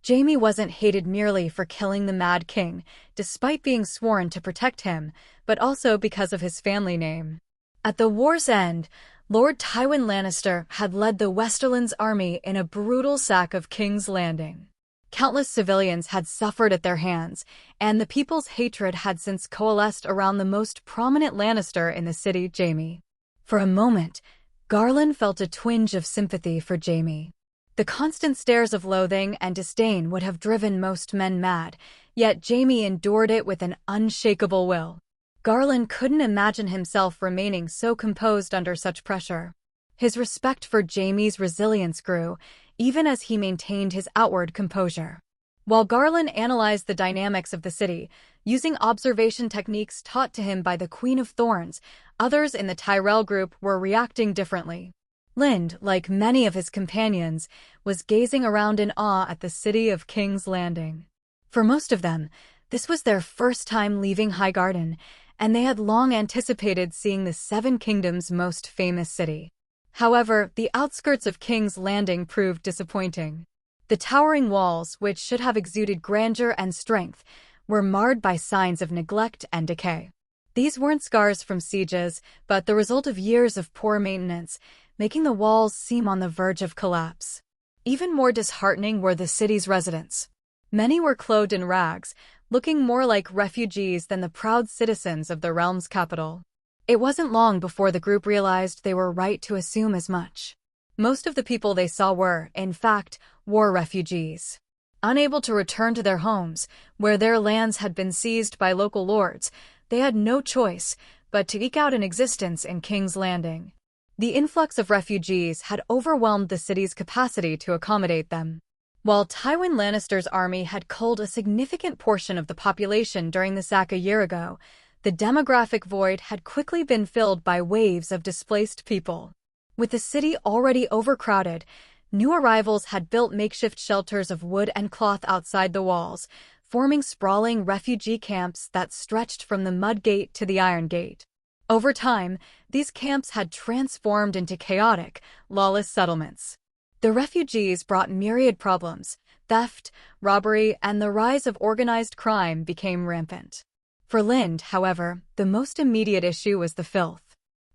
Jaime wasn't hated merely for killing the Mad King, despite being sworn to protect him, but also because of his family name. At the war's end, Lord Tywin Lannister had led the Westerland's army in a brutal sack of King's Landing. Countless civilians had suffered at their hands, and the people's hatred had since coalesced around the most prominent Lannister in the city, Jaime. For a moment, Garland felt a twinge of sympathy for Jaime. The constant stares of loathing and disdain would have driven most men mad, yet Jaime endured it with an unshakable will. Garland couldn't imagine himself remaining so composed under such pressure. His respect for Jaime's resilience grew, even as he maintained his outward composure. While Garland analyzed the dynamics of the city, using observation techniques taught to him by the Queen of Thorns, others in the Tyrell group were reacting differently. Lind, like many of his companions, was gazing around in awe at the city of King's Landing. For most of them, this was their first time leaving Highgarden, and they had long anticipated seeing the Seven Kingdoms' most famous city. However, the outskirts of King's Landing proved disappointing. The towering walls, which should have exuded grandeur and strength, were marred by signs of neglect and decay. These weren't scars from sieges, but the result of years of poor maintenance, making the walls seem on the verge of collapse. Even more disheartening were the city's residents. Many were clothed in rags, looking more like refugees than the proud citizens of the realm's capital. It wasn't long before the group realized they were right to assume as much. Most of the people they saw were, in fact, war refugees. Unable to return to their homes, where their lands had been seized by local lords, they had no choice but to eke out an existence in King's Landing. The influx of refugees had overwhelmed the city's capacity to accommodate them. While Tywin Lannister's army had culled a significant portion of the population during the sack a year ago, the demographic void had quickly been filled by waves of displaced people. With the city already overcrowded, new arrivals had built makeshift shelters of wood and cloth outside the walls, forming sprawling refugee camps that stretched from the Mud Gate to the Iron Gate. Over time, these camps had transformed into chaotic, lawless settlements. The refugees brought myriad problems. Theft, robbery, and the rise of organized crime became rampant. For Lind, however, the most immediate issue was the filth.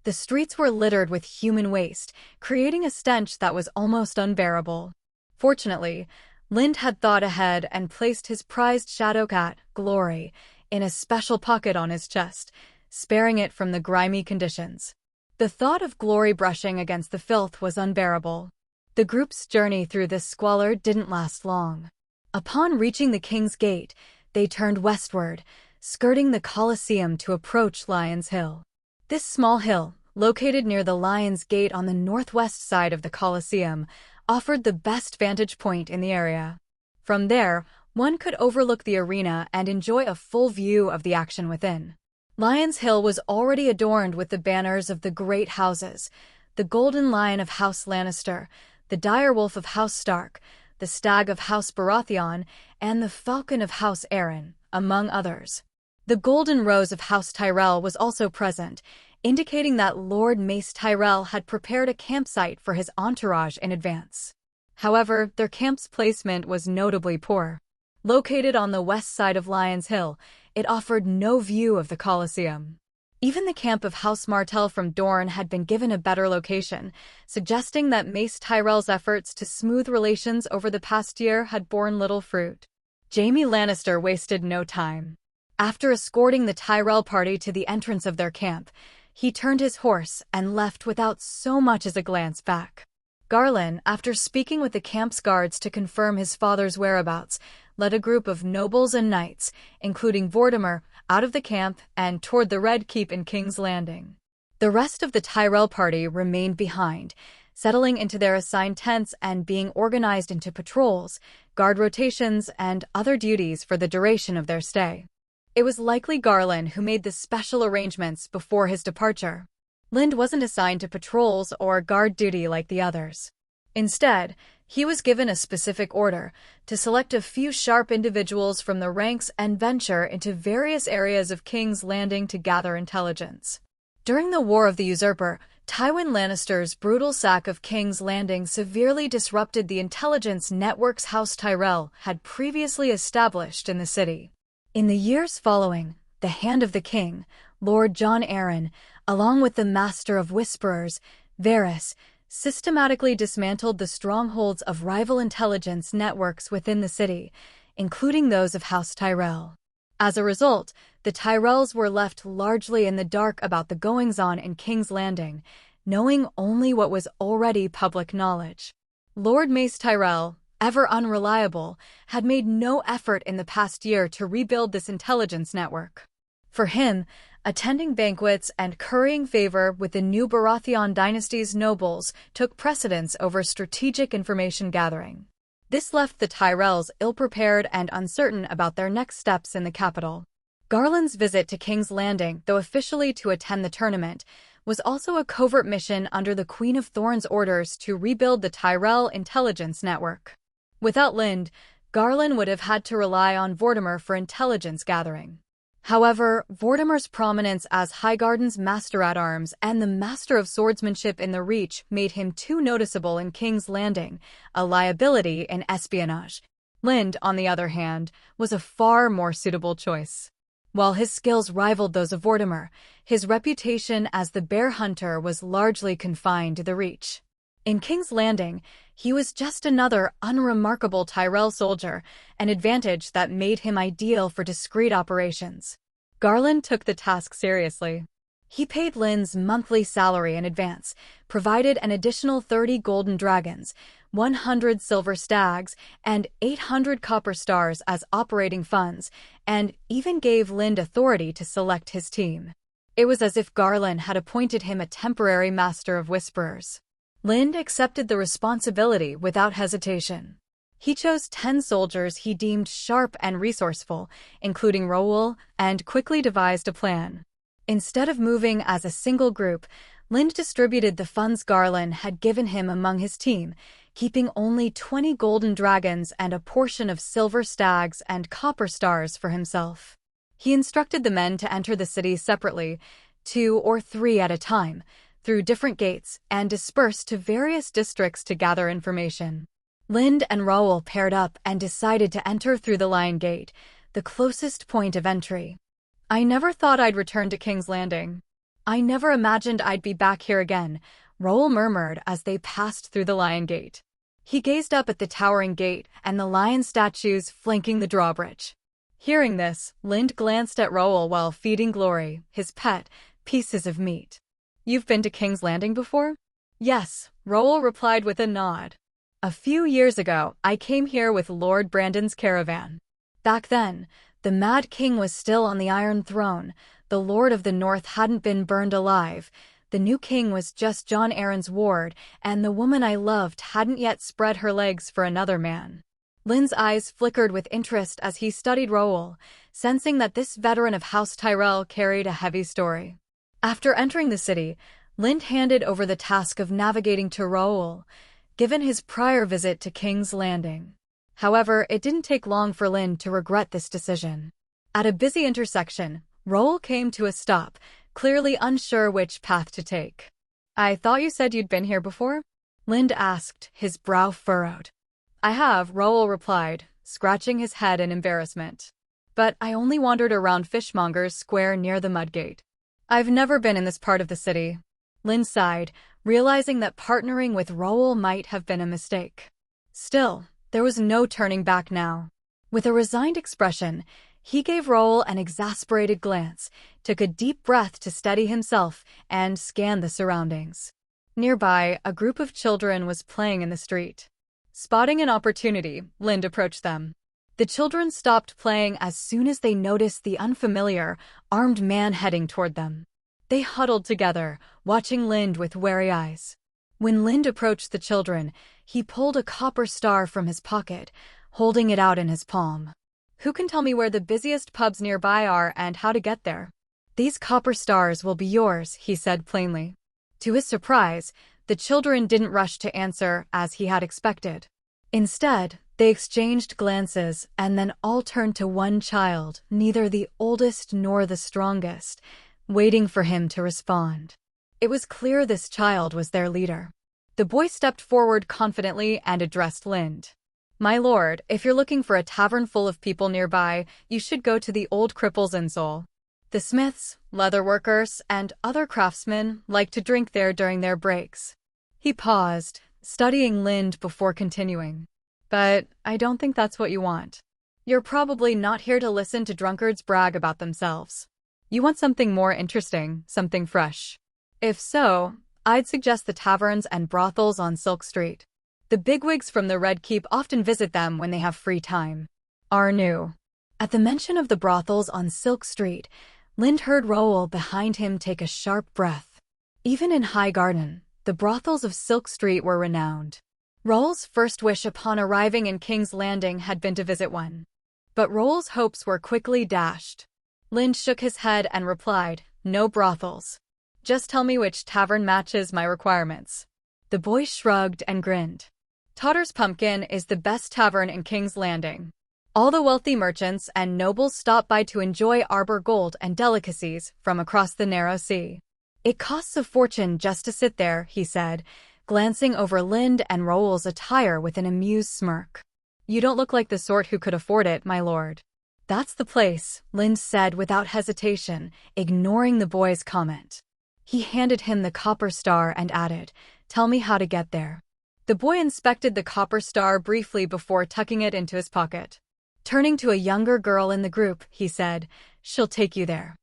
The streets were littered with human waste, creating a stench that was almost unbearable. Fortunately, Lind had thought ahead and placed his prized shadow cat, Glory, in a special pocket on his chest, sparing it from the grimy conditions. The thought of Glory brushing against the filth was unbearable. The group's journey through this squalor didn't last long. Upon reaching the King's Gate, they turned westward, skirting the Colosseum to approach Lion's Hill. This small hill, located near the Lion's Gate on the northwest side of the Colosseum, offered the best vantage point in the area. From there, one could overlook the arena and enjoy a full view of the action within. Lion's Hill was already adorned with the banners of the great houses, the Golden Lion of House Lannister, the Direwolf of House Stark, the Stag of House Baratheon, and the Falcon of House Arryn, among others. The Golden Rose of House Tyrell was also present, indicating that Lord Mace Tyrell had prepared a campsite for his entourage in advance. However, their camp's placement was notably poor. Located on the west side of Lion's Hill, it offered no view of the Colosseum. Even the camp of House Martell from Dorne had been given a better location, suggesting that Mace Tyrell's efforts to smooth relations over the past year had borne little fruit. Jaime Lannister wasted no time. After escorting the Tyrell party to the entrance of their camp, he turned his horse and left without so much as a glance back. Garland, after speaking with the camp's guards to confirm his father's whereabouts, led a group of nobles and knights, including Vortimer, out of the camp and toward the Red Keep in King's Landing. The rest of the Tyrell party remained behind, settling into their assigned tents and being organized into patrols, guard rotations, and other duties for the duration of their stay. It was likely Garland who made the special arrangements before his departure. Lind wasn't assigned to patrols or guard duty like the others. Instead, he was given a specific order to select a few sharp individuals from the ranks and venture into various areas of King's Landing to gather intelligence. During the War of the Usurper, Tywin Lannister's brutal sack of King's Landing severely disrupted the intelligence networks House Tyrell had previously established in the city. In the years following, the Hand of the King, Lord Jon Arryn, along with the Master of Whisperers, Varys, systematically dismantled the strongholds of rival intelligence networks within the city, including those of House Tyrell. As a result, the Tyrells were left largely in the dark about the goings-on in King's Landing, knowing only what was already public knowledge. Lord Mace Tyrell, ever unreliable, had made no effort in the past year to rebuild this intelligence network. For him, attending banquets and currying favor with the new Baratheon dynasty's nobles took precedence over strategic information gathering. This left the Tyrells ill-prepared and uncertain about their next steps in the capital. Garland's visit to King's Landing, though officially to attend the tournament, was also a covert mission under the Queen of Thorns' orders to rebuild the Tyrell intelligence network. Without Lynd, Garland would have had to rely on Vortimer for intelligence gathering. However, Vortimer's prominence as Highgarden's Master-at-Arms and the Master of Swordsmanship in the Reach made him too noticeable in King's Landing, a liability in espionage. Lynd, on the other hand, was a far more suitable choice. While his skills rivaled those of Vortimer, his reputation as the bear hunter was largely confined to the Reach. In King's Landing, he was just another unremarkable Tyrell soldier, an advantage that made him ideal for discreet operations. Garland took the task seriously. He paid Lynd's monthly salary in advance, provided an additional 30 golden dragons, 100 silver stags, and 800 copper stars as operating funds, and even gave Lynd authority to select his team. It was as if Garland had appointed him a temporary Master of Whisperers. Lynd accepted the responsibility without hesitation. He chose 10 soldiers he deemed sharp and resourceful, including Roel, and quickly devised a plan. Instead of moving as a single group, Lynd distributed the funds Garland had given him among his team, keeping only 20 golden dragons and a portion of silver stags and copper stars for himself. He instructed the men to enter the city separately, 2 or 3 at a time, through different gates, and disperse to various districts to gather information. Lynd and Roel paired up and decided to enter through the Lion Gate, the closest point of entry. "I never thought I'd return to King's Landing. I never imagined I'd be back here again," Roel murmured as they passed through the Lion Gate. He gazed up at the towering gate and the lion statues flanking the drawbridge. Hearing this, Lynd glanced at Roel while feeding Glory, his pet, pieces of meat. "You've been to King's Landing before?" "Yes," Roel replied with a nod. "A few years ago, I came here with Lord Brandon's caravan. Back then, the Mad King was still on the Iron Throne, the Lord of the North hadn't been burned alive, the new king was just Jon Arryn's ward, and the woman I loved hadn't yet spread her legs for another man." Lynd's eyes flickered with interest as he studied Roel, sensing that this veteran of House Tyrell carried a heavy story. After entering the city, Lynd handed over the task of navigating to Roel, given his prior visit to King's Landing. However, it didn't take long for Lynd to regret this decision. At a busy intersection, Roel came to a stop, clearly unsure which path to take. "I thought you said you'd been here before?" Lynd asked, his brow furrowed. "I have," Roel replied, scratching his head in embarrassment. "But I only wandered around Fishmonger's Square near the Mudgate. I've never been in this part of the city." Lynd sighed, realizing that partnering with Roel might have been a mistake. Still, there was no turning back now. With a resigned expression, he gave Roel an exasperated glance, took a deep breath to steady himself, and scanned the surroundings. Nearby, a group of children was playing in the street. Spotting an opportunity, Lynd approached them. The children stopped playing as soon as they noticed the unfamiliar, armed man heading toward them. They huddled together, watching Lynd with wary eyes. When Lynd approached the children, he pulled a copper star from his pocket, holding it out in his palm. "Who can tell me where the busiest pubs nearby are and how to get there? These copper stars will be yours," he said plainly. To his surprise, the children didn't rush to answer as he had expected. Instead, they exchanged glances and then all turned to one child, neither the oldest nor the strongest, waiting for him to respond. It was clear this child was their leader. The boy stepped forward confidently and addressed Lind. "My lord, if you're looking for a tavern full of people nearby, you should go to the Old Cripples Inn. The smiths, leatherworkers, and other craftsmen like to drink there during their breaks." He paused, studying Lind before continuing. "But I don't think that's what you want. You're probably not here to listen to drunkards brag about themselves. You want something more interesting, something fresh. If so, I'd suggest the taverns and brothels on Silk Street. The bigwigs from the Red Keep often visit them when they have free time." Arnu. At the mention of the brothels on Silk Street, Lind heard Roel behind him take a sharp breath. Even in High Garden, the brothels of Silk Street were renowned. Roel's first wish upon arriving in King's Landing had been to visit one. But Roel's hopes were quickly dashed. Lind shook his head and replied, "No brothels. Just tell me which tavern matches my requirements." The boy shrugged and grinned. "Totter's Pumpkin is the best tavern in King's Landing. All the wealthy merchants and nobles stop by to enjoy arbor gold and delicacies from across the narrow sea. It costs a fortune just to sit there," he said, glancing over Lind and Roel's attire with an amused smirk. "You don't look like the sort who could afford it, my lord." "That's the place," Lind said without hesitation, ignoring the boy's comment. He handed him the copper star and added, "Tell me how to get there." The boy inspected the copper star briefly before tucking it into his pocket. Turning to a younger girl in the group, he said, "She'll take you there.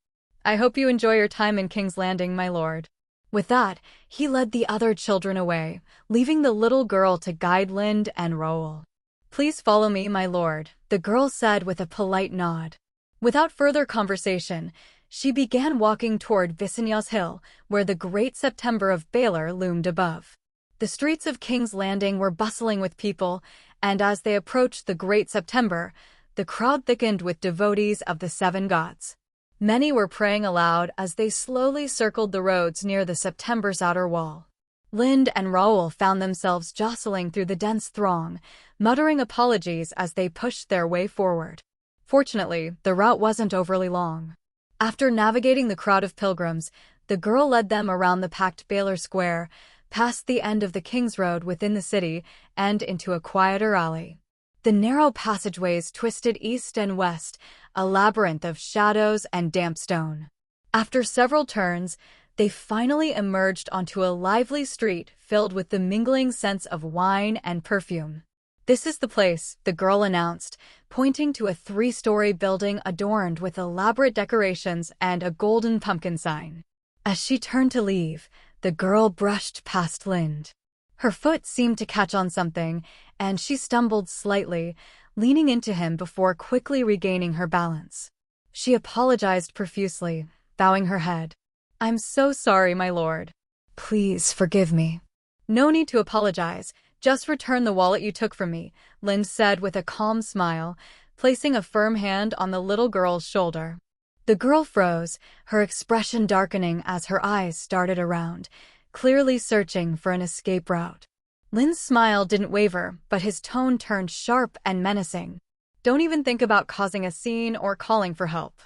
I hope you enjoy your time in King's Landing, my lord." With that, he led the other children away, leaving the little girl to guide Lind and Roel. "Please follow me, my lord," the girl said with a polite nod. Without further conversation, she began walking toward Visignas Hill, where the Great September of Baylor loomed above. The streets of King's Landing were bustling with people, and as they approached the Great September, the crowd thickened with devotees of the seven gods. Many were praying aloud as they slowly circled the roads near the September's outer wall. Lind and Roel found themselves jostling through the dense throng, muttering apologies as they pushed their way forward. Fortunately, the route wasn't overly long. After navigating the crowd of pilgrims, the girl led them around the packed Baylor Square, past the end of the King's Road within the city, and into a quieter alley. The narrow passageways twisted east and west, a labyrinth of shadows and damp stone. After several turns, they finally emerged onto a lively street filled with the mingling scents of wine and perfume. "This is the place," the girl announced, pointing to a 3-story building adorned with elaborate decorations and a golden pumpkin sign. As she turned to leave, the girl brushed past Lind. Her foot seemed to catch on something, and she stumbled slightly, leaning into him before quickly regaining her balance. She apologized profusely, bowing her head. "I'm so sorry, my lord. Please forgive me." "No need to apologize. Just return the wallet you took from me," Lind said with a calm smile, placing a firm hand on the little girl's shoulder. The girl froze, her expression darkening as her eyes started around, clearly searching for an escape route. Lind's smile didn't waver, but his tone turned sharp and menacing. "Don't even think about causing a scene or calling for help.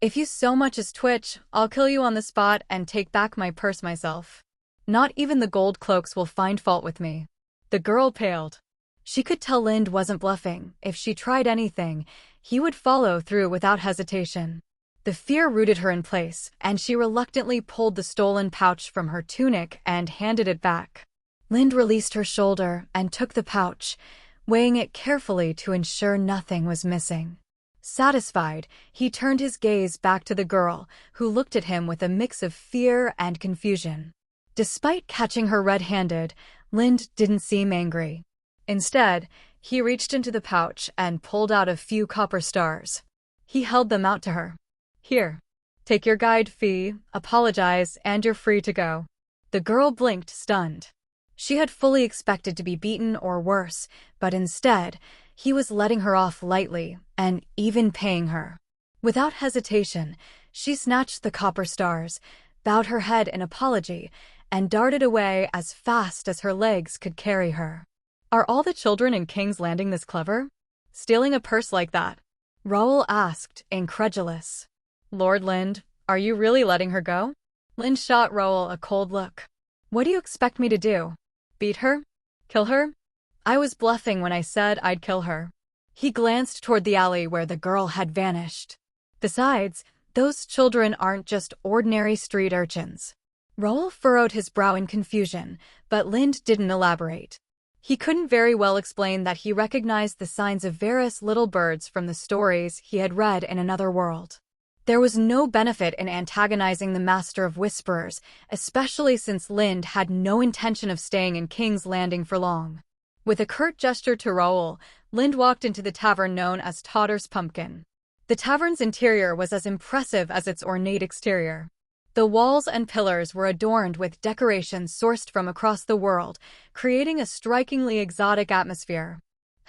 If you so much as twitch, I'll kill you on the spot and take back my purse myself. Not even the gold cloaks will find fault with me." The girl paled. She could tell Lind wasn't bluffing. If she tried anything, he would follow through without hesitation. The fear rooted her in place, and she reluctantly pulled the stolen pouch from her tunic and handed it back. Lind released her shoulder and took the pouch, weighing it carefully to ensure nothing was missing. Satisfied, he turned his gaze back to the girl, who looked at him with a mix of fear and confusion. Despite catching her red-handed, Lind didn't seem angry. Instead, he reached into the pouch and pulled out a few copper stars. He held them out to her. "Here. Take your guide fee, apologize, and you're free to go." The girl blinked, stunned. She had fully expected to be beaten or worse, but instead, he was letting her off lightly and even paying her. Without hesitation, she snatched the copper stars, bowed her head in apology, and darted away as fast as her legs could carry her. "Are all the children in King's Landing this clever? Stealing a purse like that?" Roel asked, incredulous. "Lord Lind, are you really letting her go?" Lind shot Roel a cold look. What do you expect me to do? Beat her? Kill her? I was bluffing when I said I'd kill her. He glanced toward the alley where the girl had vanished. Besides, those children aren't just ordinary street urchins. Roel furrowed his brow in confusion, but Lind didn't elaborate. He couldn't very well explain that he recognized the signs of various little birds from the stories he had read in another world. There was no benefit in antagonizing the Master of Whisperers, especially since Lind had no intention of staying in King's Landing for long. With a curt gesture to Roel, Lind walked into the tavern known as Totter's Pumpkin. The tavern's interior was as impressive as its ornate exterior. The walls and pillars were adorned with decorations sourced from across the world, creating a strikingly exotic atmosphere.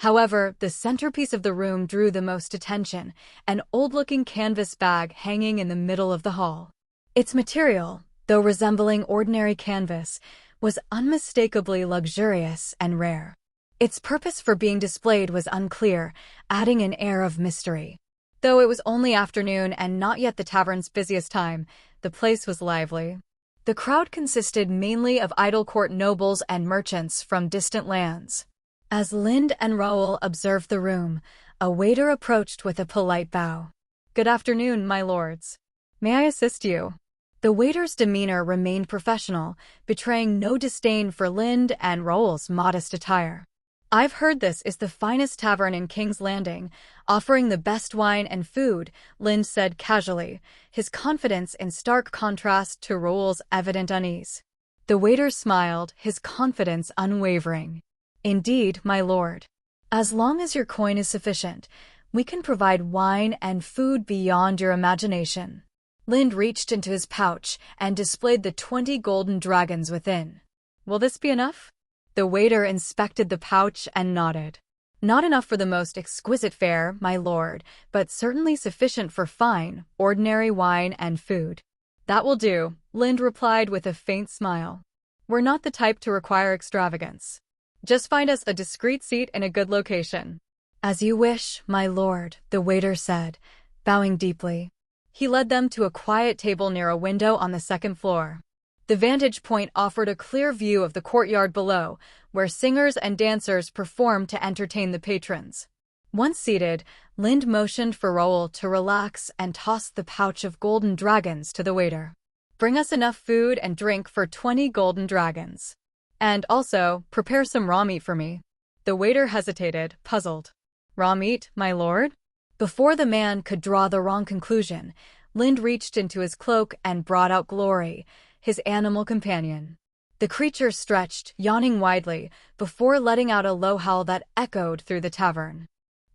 However, the centerpiece of the room drew the most attention, an old-looking canvas bag hanging in the middle of the hall. Its material, though resembling ordinary canvas, was unmistakably luxurious and rare. Its purpose for being displayed was unclear, adding an air of mystery. Though it was only afternoon and not yet the tavern's busiest time, the place was lively. The crowd consisted mainly of idle court nobles and merchants from distant lands. As Lind and Roel observed the room, a waiter approached with a polite bow. "Good afternoon, my lords. May I assist you?" The waiter's demeanor remained professional, betraying no disdain for Lind and Roel's modest attire. "I've heard this is the finest tavern in King's Landing, offering the best wine and food," Lind said casually, his confidence in stark contrast to Roel's evident unease. The waiter smiled, his confidence unwavering. "Indeed, my lord. As long as your coin is sufficient, we can provide wine and food beyond your imagination." Lind reached into his pouch and displayed the 20 golden dragons within. "Will this be enough?" The waiter inspected the pouch and nodded. "Not enough for the most exquisite fare, my lord, but certainly sufficient for fine, ordinary wine and food." "That will do," Lind replied with a faint smile. "We're not the type to require extravagance. Just find us a discreet seat in a good location." "As you wish, my lord," the waiter said, bowing deeply. He led them to a quiet table near a window on the second floor. The vantage point offered a clear view of the courtyard below, where singers and dancers performed to entertain the patrons. Once seated, Lind motioned for Roel to relax and tossed the pouch of golden dragons to the waiter. "Bring us enough food and drink for 20 golden dragons. And also, prepare some raw meat for me." The waiter hesitated, puzzled. "Raw meat, my lord?" Before the man could draw the wrong conclusion, Lind reached into his cloak and brought out Glory, his animal companion. The creature stretched, yawning widely, before letting out a low howl that echoed through the tavern.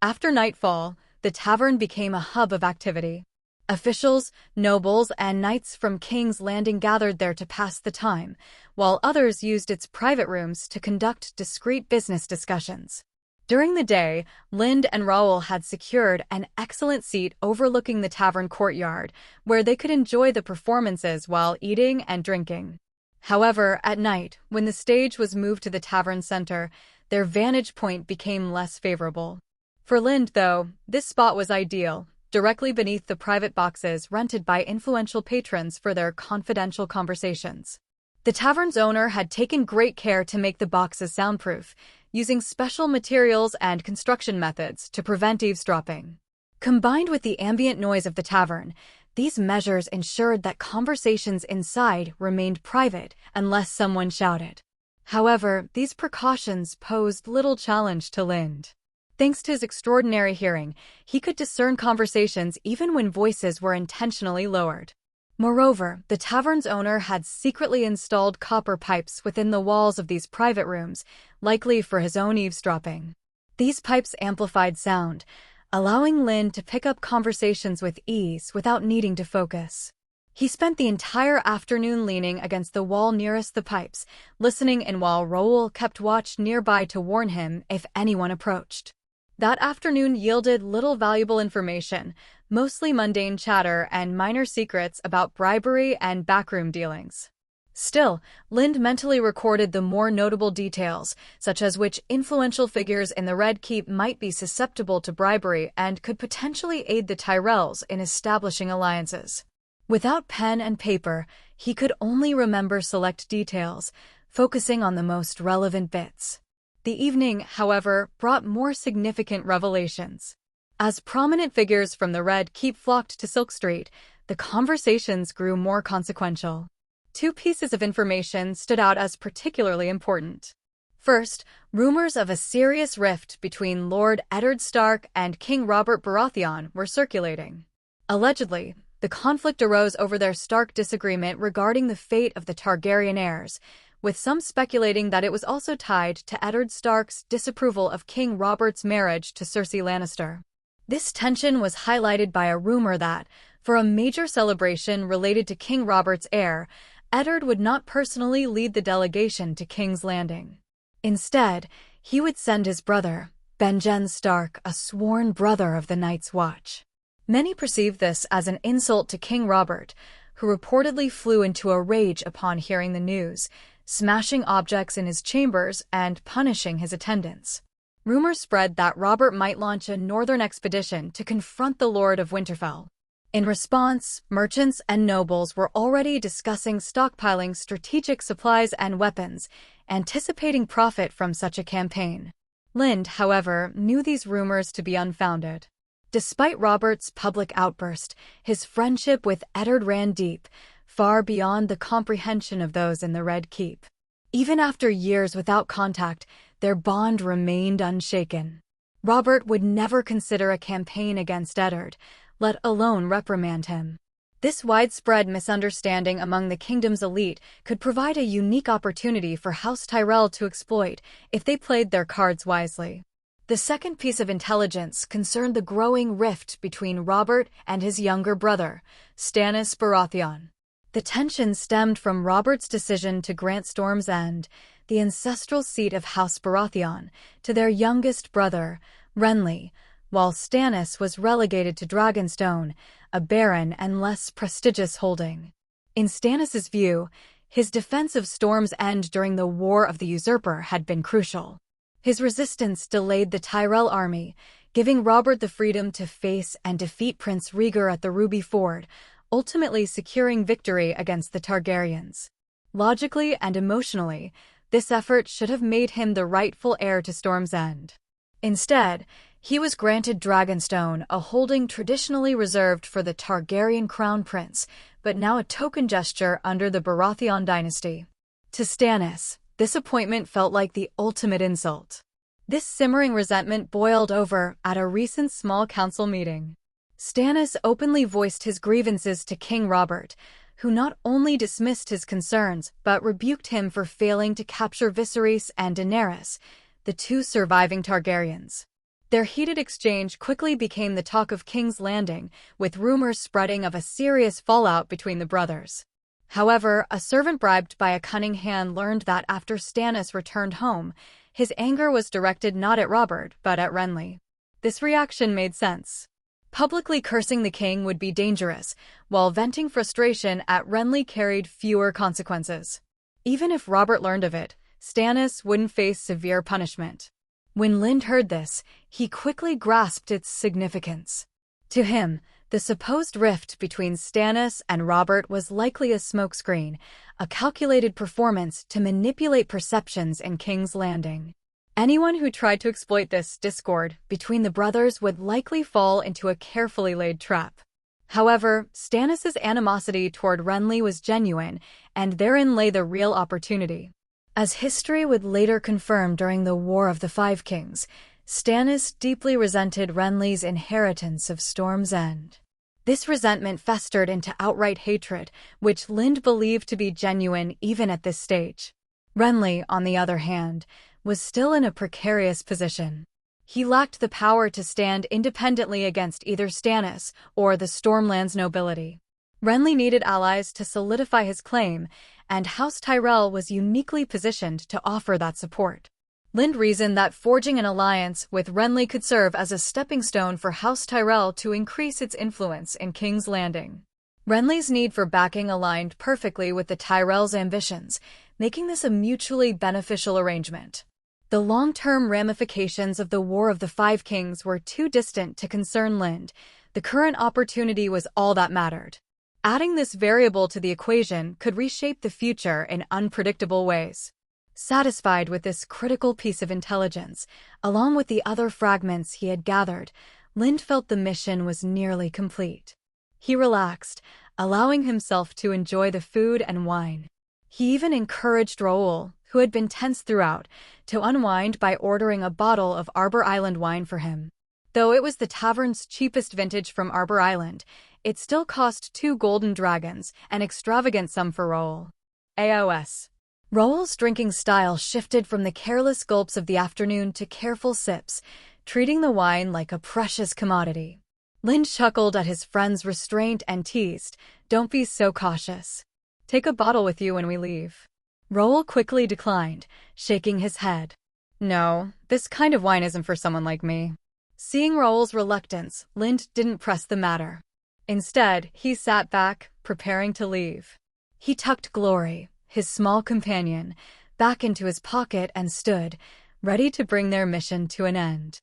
After nightfall, the tavern became a hub of activity. Officials, nobles, and knights from King's Landing gathered there to pass the time, while others used its private rooms to conduct discreet business discussions. During the day, Lind and Roel had secured an excellent seat overlooking the tavern courtyard, where they could enjoy the performances while eating and drinking. However, at night, when the stage was moved to the tavern center, their vantage point became less favorable. For Lind, though, this spot was ideal, directly beneath the private boxes rented by influential patrons for their confidential conversations. The tavern's owner had taken great care to make the boxes soundproof, using special materials and construction methods to prevent eavesdropping. Combined with the ambient noise of the tavern, these measures ensured that conversations inside remained private unless someone shouted. However, these precautions posed little challenge to Lind. Thanks to his extraordinary hearing, he could discern conversations even when voices were intentionally lowered. Moreover, the tavern's owner had secretly installed copper pipes within the walls of these private rooms, likely for his own eavesdropping. These pipes amplified sound, allowing Lind to pick up conversations with ease without needing to focus. He spent the entire afternoon leaning against the wall nearest the pipes, listening in while Roel kept watch nearby to warn him if anyone approached. That afternoon yielded little valuable information, mostly mundane chatter and minor secrets about bribery and backroom dealings. Still, Lind mentally recorded the more notable details, such as which influential figures in the Red Keep might be susceptible to bribery and could potentially aid the Tyrells in establishing alliances. Without pen and paper, He could only remember select details, focusing on the most relevant bits. The evening, however, brought more significant revelations. As prominent figures from the Red Keep flocked to Silk Street, the conversations grew more consequential. Two pieces of information stood out as particularly important. First, rumors of a serious rift between Lord Eddard Stark and King Robert Baratheon were circulating. Allegedly, the conflict arose over their Stark disagreement regarding the fate of the Targaryen heirs, with some speculating that it was also tied to Eddard Stark's disapproval of King Robert's marriage to Cersei Lannister. This tension was highlighted by a rumor that, for a major celebration related to King Robert's heir, Eddard would not personally lead the delegation to King's Landing. Instead, he would send his brother, Benjen Stark, a sworn brother of the Night's Watch. Many perceived this as an insult to King Robert, who reportedly flew into a rage upon hearing the news, smashing objects in his chambers and punishing his attendants. Rumors spread that Robert might launch a northern expedition to confront the Lord of Winterfell. In response, merchants and nobles were already discussing stockpiling strategic supplies and weapons, anticipating profit from such a campaign. Lind, however, knew these rumors to be unfounded. Despite Robert's public outburst, his friendship with Eddard ran deep, far beyond the comprehension of those in the Red Keep. Even after years without contact, their bond remained unshaken. Robert would never consider a campaign against Eddard, let alone reprimand him. This widespread misunderstanding among the kingdom's elite could provide a unique opportunity for House Tyrell to exploit if they played their cards wisely. The second piece of intelligence concerned the growing rift between Robert and his younger brother, Stannis Baratheon. The tension stemmed from Robert's decision to grant Storm's End, the ancestral seat of House Baratheon, to their youngest brother, Renly, while Stannis was relegated to Dragonstone, a barren and less prestigious holding. In Stannis's view, his defense of Storm's End during the War of the Usurper had been crucial. His resistance delayed the Tyrell army, giving Robert the freedom to face and defeat Prince Rhaegar at the Ruby Ford, ultimately securing victory against the Targaryens. Logically and emotionally, this effort should have made him the rightful heir to Storm's End. Instead, he was granted Dragonstone, a holding traditionally reserved for the Targaryen crown prince, but now a token gesture under the Baratheon dynasty. To Stannis, this appointment felt like the ultimate insult. This simmering resentment boiled over at a recent small council meeting. Stannis openly voiced his grievances to King Robert, who not only dismissed his concerns but rebuked him for failing to capture Viserys and Daenerys, the two surviving Targaryens. Their heated exchange quickly became the talk of King's Landing, with rumors spreading of a serious fallout between the brothers. However, a servant bribed by a cunning hand learned that after Stannis returned home, his anger was directed not at Robert but at Renly. This reaction made sense. Publicly cursing the king would be dangerous, while venting frustration at Renly carried fewer consequences. Even if Robert learned of it, Stannis wouldn't face severe punishment. When Lind heard this, he quickly grasped its significance. To him, the supposed rift between Stannis and Robert was likely a smokescreen, a calculated performance to manipulate perceptions in King's Landing. Anyone who tried to exploit this discord between the brothers would likely fall into a carefully laid trap. However, Stannis's animosity toward Renly was genuine, and therein lay the real opportunity. As history would later confirm during the War of the Five Kings, Stannis deeply resented Renly's inheritance of Storm's End. This resentment festered into outright hatred, which Lind believed to be genuine even at this stage. Renly, on the other hand, was still in a precarious position. He lacked the power to stand independently against either Stannis or the Stormlands nobility. Renly needed allies to solidify his claim, and House Tyrell was uniquely positioned to offer that support. Lind reasoned that forging an alliance with Renly could serve as a stepping stone for House Tyrell to increase its influence in King's Landing. Renly's need for backing aligned perfectly with the Tyrells' ambitions, making this a mutually beneficial arrangement. The long-term ramifications of the War of the Five Kings were too distant to concern Lind. The current opportunity was all that mattered. Adding this variable to the equation could reshape the future in unpredictable ways. Satisfied with this critical piece of intelligence, along with the other fragments he had gathered, Lind felt the mission was nearly complete. He relaxed, allowing himself to enjoy the food and wine. He even encouraged Raoul, who had been tense throughout, to unwind by ordering a bottle of Arbor Island wine for him. Though it was the tavern's cheapest vintage from Arbor Island, it still cost 2 golden dragons, an extravagant sum for Raoul. AOS. Raoul's drinking style shifted from the careless gulps of the afternoon to careful sips, treating the wine like a precious commodity. Lind chuckled at his friend's restraint and teased, "Don't be so cautious. Take a bottle with you when we leave." Raoul quickly declined, shaking his head. "No, this kind of wine isn't for someone like me." Seeing Raoul's reluctance, Lind didn't press the matter. Instead, he sat back, preparing to leave. He tucked Glory, his small companion, back into his pocket and stood, ready to bring their mission to an end.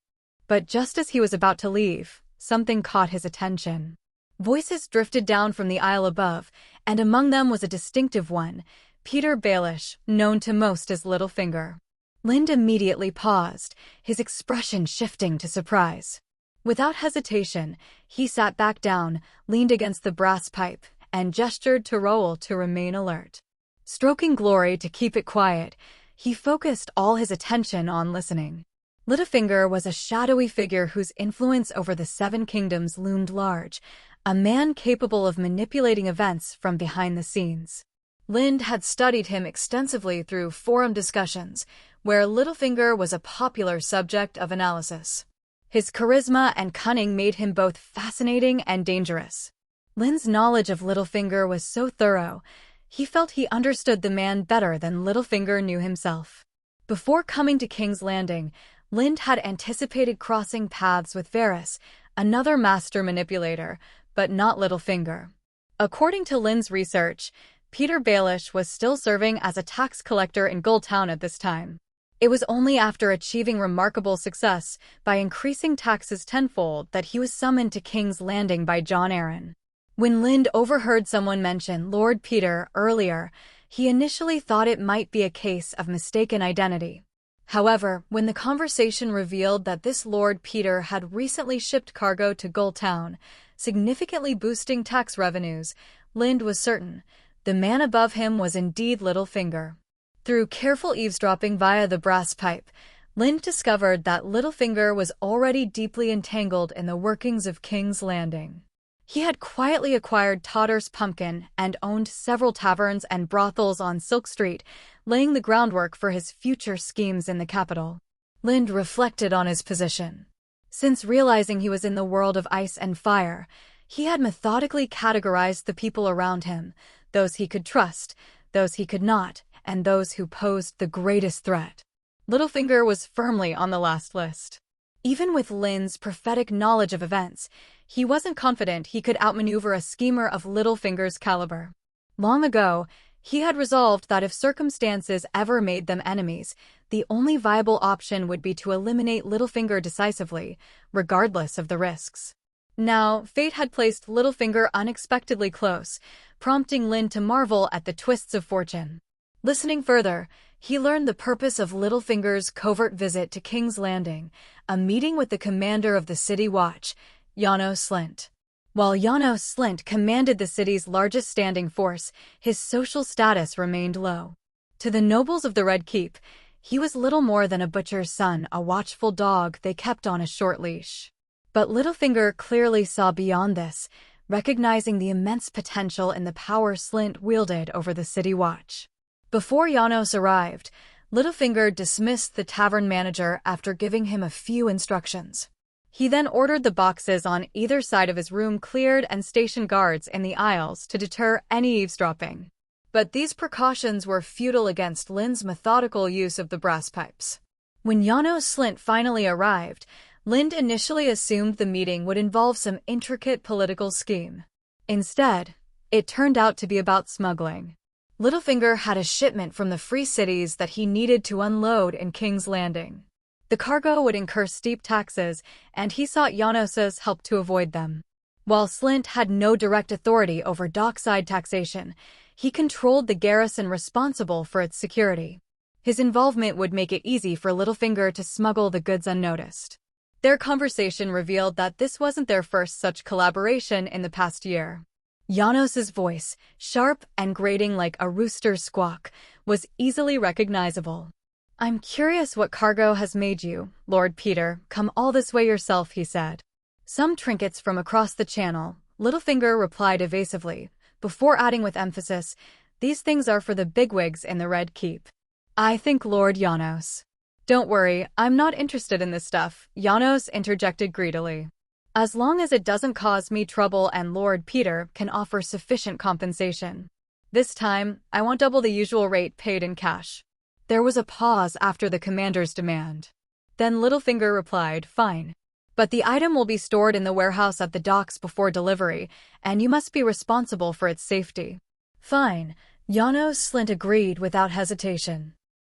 But just as he was about to leave, something caught his attention. Voices drifted down from the aisle above, and among them was a distinctive one, Peter Baelish, known to most as Littlefinger. Lind immediately paused, his expression shifting to surprise. Without hesitation, he sat back down, leaned against the brass pipe, and gestured to Raoul to remain alert. Stroking Glory to keep it quiet, he focused all his attention on listening. Littlefinger was a shadowy figure whose influence over the 7 kingdoms loomed large, a man capable of manipulating events from behind the scenes. Lind had studied him extensively through forum discussions, where Littlefinger was a popular subject of analysis. His charisma and cunning made him both fascinating and dangerous. Lind's knowledge of Littlefinger was so thorough, he felt he understood the man better than Littlefinger knew himself. Before coming to King's Landing, Lind had anticipated crossing paths with Varys, another master manipulator, but not Littlefinger. According to Lind's research, Peter Baelish was still serving as a tax collector in Goldtown at this time. It was only after achieving remarkable success by increasing taxes tenfold that he was summoned to King's Landing by Jon Arryn. When Lind overheard someone mention Lord Peter earlier, he initially thought it might be a case of mistaken identity. However, when the conversation revealed that this Lord Peter had recently shipped cargo to Goldtown, significantly boosting tax revenues, Lind was certain the man above him was indeed Littlefinger. Through careful eavesdropping via the brass pipe, Lind discovered that Littlefinger was already deeply entangled in the workings of King's Landing. He had quietly acquired Totter's Pumpkin and owned several taverns and brothels on Silk Street, laying the groundwork for his future schemes in the capital. Lind reflected on his position. Since realizing he was in the world of ice and fire, he had methodically categorized the people around him, those he could trust, those he could not, and those who posed the greatest threat. Littlefinger was firmly on the last list. Even with Lind's prophetic knowledge of events, he wasn't confident he could outmaneuver a schemer of Littlefinger's caliber. Long ago, he had resolved that if circumstances ever made them enemies, the only viable option would be to eliminate Littlefinger decisively, regardless of the risks. Now, fate had placed Littlefinger unexpectedly close, prompting Lind to marvel at the twists of fortune. Listening further, he learned the purpose of Littlefinger's covert visit to King's Landing, a meeting with the commander of the City Watch, Janos Slynt. While Janos Slynt commanded the city's largest standing force, his social status remained low. To the nobles of the Red Keep, he was little more than a butcher's son, a watchful dog they kept on a short leash. But Littlefinger clearly saw beyond this, recognizing the immense potential in the power Slynt wielded over the City Watch. Before Janos arrived, Littlefinger dismissed the tavern manager after giving him a few instructions. He then ordered the boxes on either side of his room cleared and stationed guards in the aisles to deter any eavesdropping. But these precautions were futile against Lind's methodical use of the brass pipes. When Janos Slynt finally arrived, Lind initially assumed the meeting would involve some intricate political scheme. Instead, it turned out to be about smuggling. Littlefinger had a shipment from the Free Cities that he needed to unload in King's Landing. The cargo would incur steep taxes, and he sought Janos's help to avoid them. While Slint had no direct authority over dockside taxation, he controlled the garrison responsible for its security. His involvement would make it easy for Littlefinger to smuggle the goods unnoticed. Their conversation revealed that this wasn't their first such collaboration in the past year. Janos's voice, sharp and grating like a rooster's squawk, was easily recognizable. "I'm curious what cargo has made you, Lord Peter, come all this way yourself," he said. "Some trinkets from across the channel," Littlefinger replied evasively, before adding with emphasis, "These things are for the bigwigs in the Red Keep." "I think Lord Janos." "Don't worry, I'm not interested in this stuff," Janos interjected greedily. "As long as it doesn't cause me trouble and Lord Peter can offer sufficient compensation. This time, I want double the usual rate paid in cash." There was a pause after the commander's demand. Then Littlefinger replied, "Fine. But the item will be stored in the warehouse at the docks before delivery, and you must be responsible for its safety." "Fine," Janos Slint agreed without hesitation.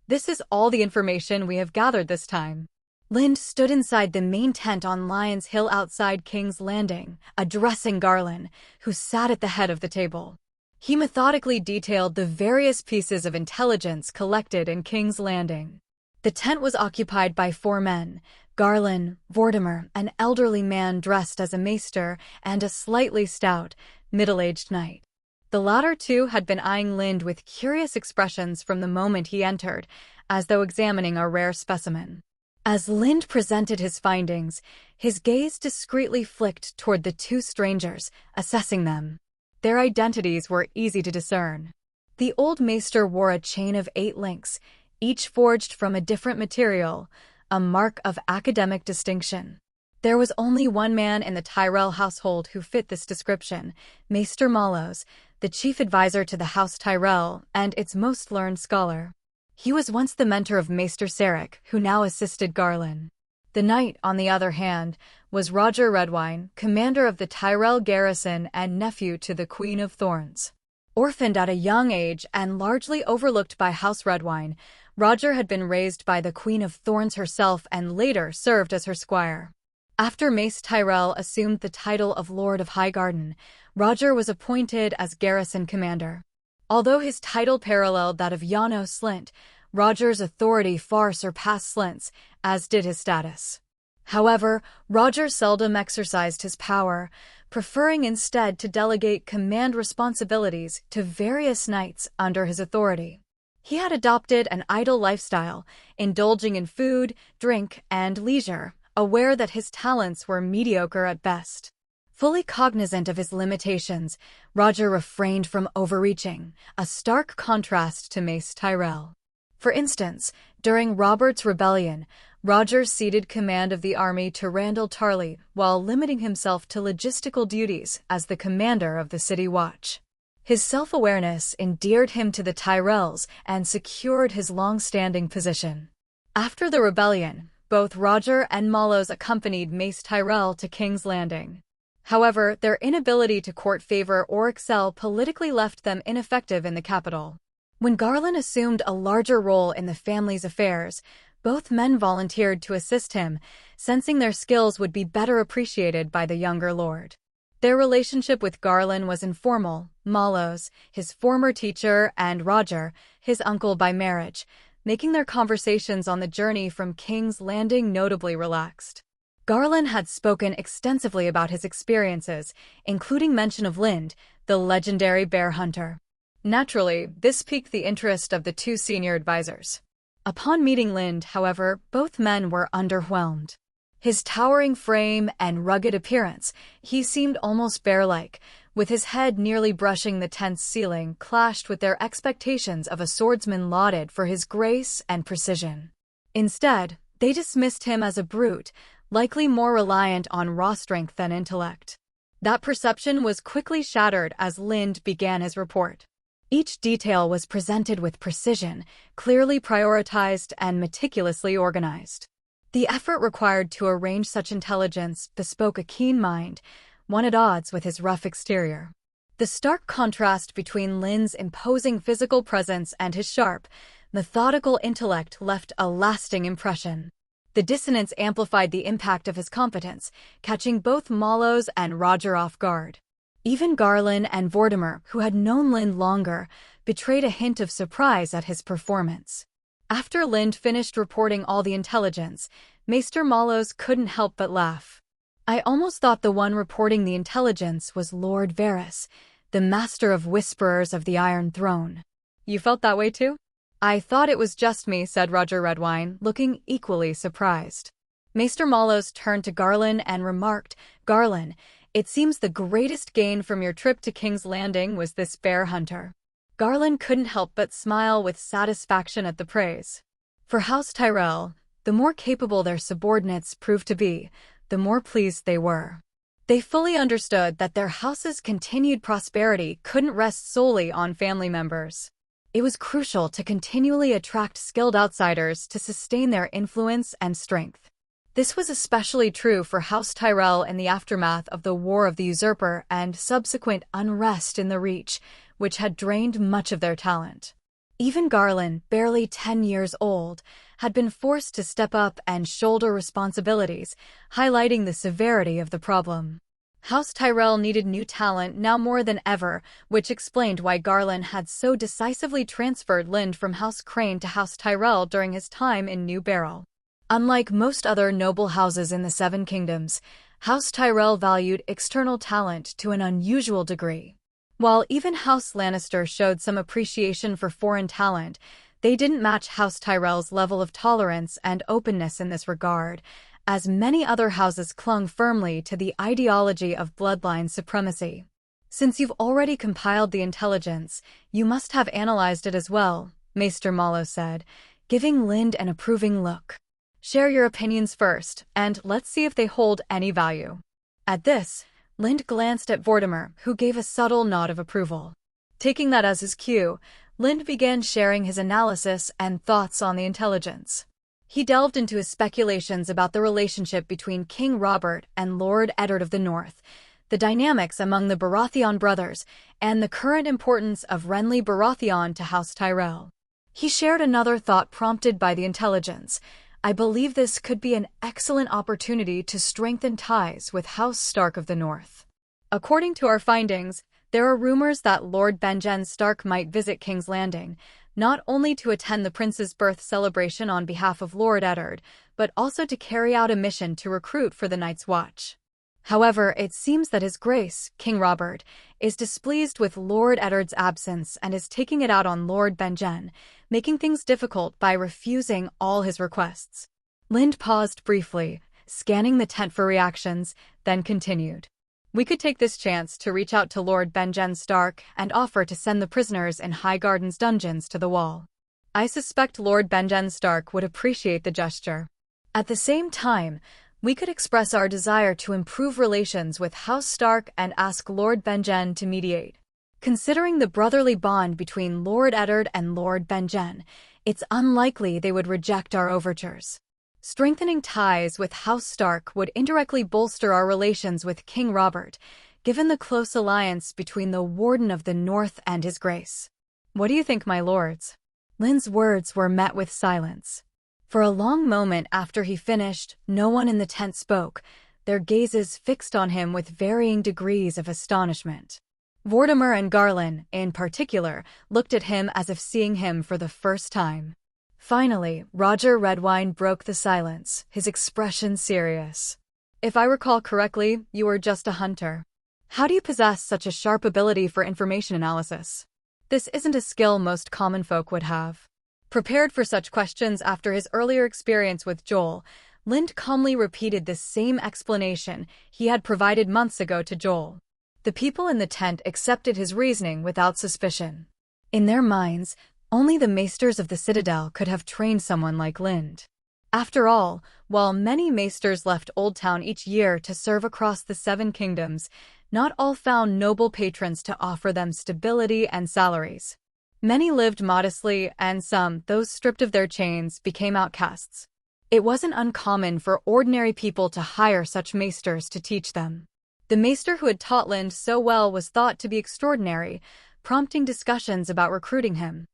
"This is all the information we have gathered this time." Lind stood inside the main tent on Lion's Hill outside King's Landing, addressing Garland, who sat at the head of the table. He methodically detailed the various pieces of intelligence collected in King's Landing. The tent was occupied by 4 men, Garland, Vortimer, an elderly man dressed as a maester, and a slightly stout, middle-aged knight. The latter two had been eyeing Lind with curious expressions from the moment he entered, as though examining a rare specimen. As Lind presented his findings, his gaze discreetly flicked toward the 2 strangers, assessing them. Their identities were easy to discern. The old maester wore a chain of 8 links, each forged from a different material, a mark of academic distinction. There was only one man in the Tyrell household who fit this description, Maester Mallows, the chief advisor to the House Tyrell and its most learned scholar. He was once the mentor of Maester Sarek, who now assisted Garland. The knight, on the other hand, was Roger Redwine, commander of the Tyrell garrison and nephew to the Queen of Thorns. Orphaned at a young age and largely overlooked by House Redwine, Roger had been raised by the Queen of Thorns herself and later served as her squire. After Mace Tyrell assumed the title of Lord of Highgarden, Roger was appointed as garrison commander. Although his title paralleled that of Janos Slint, Roger's authority far surpassed Slint's, as did his status. However, Roger seldom exercised his power, preferring instead to delegate command responsibilities to various knights under his authority. He had adopted an idle lifestyle, indulging in food, drink, and leisure, aware that his talents were mediocre at best. Fully cognizant of his limitations, Roger refrained from overreaching, a stark contrast to Mace Tyrell. For instance, during Robert's Rebellion, Roger ceded command of the army to Randall Tarley while limiting himself to logistical duties as the commander of the City Watch. His self-awareness endeared him to the Tyrells and secured his long-standing position. After the rebellion, both Roger and Mallows accompanied Mace Tyrell to King's Landing. However, their inability to court favor or excel politically left them ineffective in the capital. When Garland assumed a larger role in the family's affairs, both men volunteered to assist him, sensing their skills would be better appreciated by the younger lord. Their relationship with Garland was informal, Mallows, his former teacher, and Roger, his uncle by marriage, making their conversations on the journey from King's Landing notably relaxed. Garland had spoken extensively about his experiences, including mention of Lind, the legendary bear hunter. Naturally, this piqued the interest of the 2 senior advisors. Upon meeting Lind, however, both men were underwhelmed. His towering frame and rugged appearance, he seemed almost bear-like, with his head nearly brushing the tent's ceiling, clashed with their expectations of a swordsman lauded for his grace and precision. Instead, they dismissed him as a brute, likely more reliant on raw strength than intellect. That perception was quickly shattered as Lind began his report. Each detail was presented with precision, clearly prioritized and meticulously organized. The effort required to arrange such intelligence bespoke a keen mind, one at odds with his rough exterior. The stark contrast between Lind's imposing physical presence and his sharp, methodical intellect left a lasting impression. The dissonance amplified the impact of his competence, catching both Mallows and Roger off guard. Even Garland and Vortimer, who had known Lind longer, betrayed a hint of surprise at his performance. After Lind finished reporting all the intelligence, Maester Mallows couldn't help but laugh. "I almost thought the one reporting the intelligence was Lord Varys, the master of whisperers of the Iron Throne." "You felt that way too?" "I thought it was just me," said Roger Redwine, looking equally surprised. Maester Mallows turned to Garland and remarked, "Garland, it seems the greatest gain from your trip to King's Landing was this bear hunter." Garland couldn't help but smile with satisfaction at the praise. For House Tyrell, the more capable their subordinates proved to be, the more pleased they were. They fully understood that their house's continued prosperity couldn't rest solely on family members. It was crucial to continually attract skilled outsiders to sustain their influence and strength. This was especially true for House Tyrell in the aftermath of the War of the Usurper and subsequent unrest in the Reach, which had drained much of their talent. Even Garland, barely 10 years old, had been forced to step up and shoulder responsibilities, highlighting the severity of the problem. House Tyrell needed new talent now more than ever, which explained why Garland had so decisively transferred Lind from House Crane to House Tyrell during his time in New Barrel. Unlike most other noble houses in the Seven Kingdoms, House Tyrell valued external talent to an unusual degree. While even House Lannister showed some appreciation for foreign talent, they didn't match House Tyrell's level of tolerance and openness in this regard, as many other houses clung firmly to the ideology of bloodline supremacy. "Since you've already compiled the intelligence, you must have analyzed it as well," Maester Mallows said, giving Lind an approving look. "Share your opinions first, and let's see if they hold any value." At this, Lind glanced at Vortimer, who gave a subtle nod of approval. Taking that as his cue, Lind began sharing his analysis and thoughts on the intelligence. He delved into his speculations about the relationship between King Robert and Lord Eddard of the North, the dynamics among the Baratheon brothers, and the current importance of Renly Baratheon to House Tyrell. He shared another thought prompted by the intelligence. "I believe this could be an excellent opportunity to strengthen ties with House Stark of the North. According to our findings, there are rumors that Lord Benjen Stark might visit King's Landing, not only to attend the prince's birth celebration on behalf of Lord Eddard, but also to carry out a mission to recruit for the Night's Watch. However, it seems that His Grace, King Robert, is displeased with Lord Eddard's absence and is taking it out on Lord Benjen, making things difficult by refusing all his requests." Lind paused briefly, scanning the tent for reactions, then continued. "We could take this chance to reach out to Lord Benjen Stark and offer to send the prisoners in Highgarden's dungeons to the Wall. I suspect Lord Benjen Stark would appreciate the gesture. At the same time, we could express our desire to improve relations with House Stark and ask Lord Benjen to mediate. Considering the brotherly bond between Lord Eddard and Lord Benjen, it's unlikely they would reject our overtures. Strengthening ties with House Stark would indirectly bolster our relations with King Robert, given the close alliance between the Warden of the North and His Grace. What do you think, my lords?" Lind's words were met with silence. For a long moment after he finished, no one in the tent spoke, their gazes fixed on him with varying degrees of astonishment. Vortimer and Garland, in particular, looked at him as if seeing him for the first time. Finally, Roger Redwine broke the silence, his expression serious. "If I recall correctly, you are just a hunter. How do you possess such a sharp ability for information analysis? This isn't a skill most common folk would have." Prepared for such questions after his earlier experience with Joel, Lind calmly repeated the same explanation he had provided months ago to Joel. The people in the tent accepted his reasoning without suspicion. In their minds, only the maesters of the Citadel could have trained someone like Lind. After all, while many maesters left Old Town each year to serve across the Seven Kingdoms, not all found noble patrons to offer them stability and salaries. Many lived modestly, and some, those stripped of their chains, became outcasts. It wasn't uncommon for ordinary people to hire such maesters to teach them. The maester who had taught Lind so well was thought to be extraordinary, prompting discussions about recruiting him.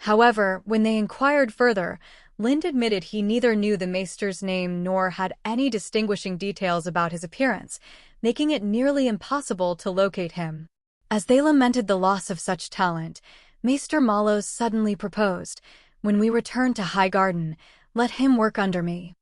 However, when they inquired further, Lind admitted he neither knew the maester's name nor had any distinguishing details about his appearance, making it nearly impossible to locate him. As they lamented the loss of such talent, Maester Mallows suddenly proposed, "When we return to High Garden, let him work under me.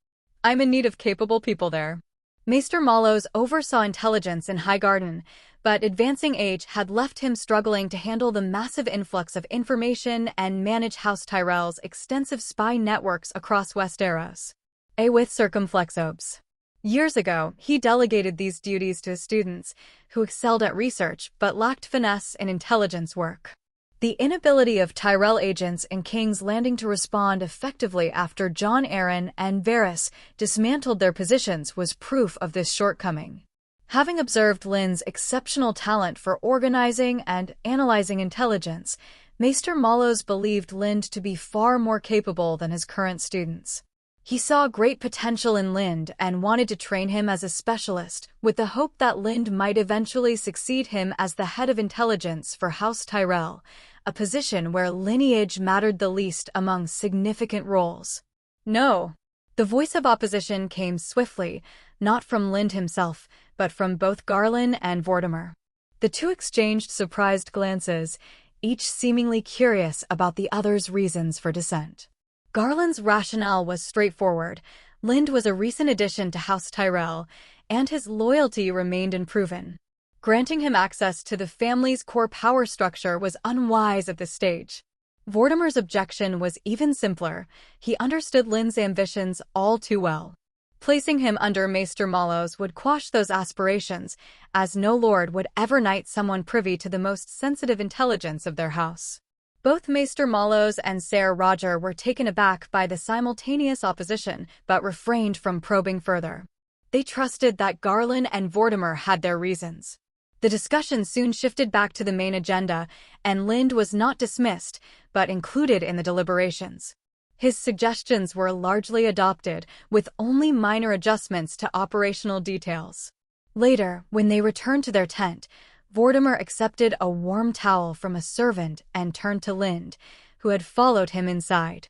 I'm in need of capable people there." Maester Mallows oversaw intelligence in High Garden, but advancing age had left him struggling to handle the massive influx of information and manage House Tyrell's extensive spy networks across Westeros. With circumflexobes. Years ago, he delegated these duties to his students, who excelled at research but lacked finesse in intelligence work. The inability of Tyrell agents in King's Landing to respond effectively after Jon Arryn and Varys dismantled their positions was proof of this shortcoming. Having observed Lind's exceptional talent for organizing and analyzing intelligence, Maester Mallows believed Lind to be far more capable than his current students. He saw great potential in Lind and wanted to train him as a specialist, with the hope that Lind might eventually succeed him as the head of intelligence for House Tyrell, a position where lineage mattered the least among significant roles. No. The voice of opposition came swiftly, not from Lind himself, but from both Garland and Vortimer. The two exchanged surprised glances, each seemingly curious about the other's reasons for dissent. Garland's rationale was straightforward. Lind was a recent addition to House Tyrell, and his loyalty remained unproven. Granting him access to the family's core power structure was unwise at this stage. Vortimer's objection was even simpler. He understood Lind's ambitions all too well. Placing him under Maester Mallows would quash those aspirations, as no lord would ever knight someone privy to the most sensitive intelligence of their house. Both Maester Mallows and Ser Roger were taken aback by the simultaneous opposition, but refrained from probing further. They trusted that Garland and Vortimer had their reasons. The discussion soon shifted back to the main agenda, and Lind was not dismissed, but included in the deliberations. His suggestions were largely adopted, with only minor adjustments to operational details. Later, when they returned to their tent, Vortimer accepted a warm towel from a servant and turned to Lind, who had followed him inside.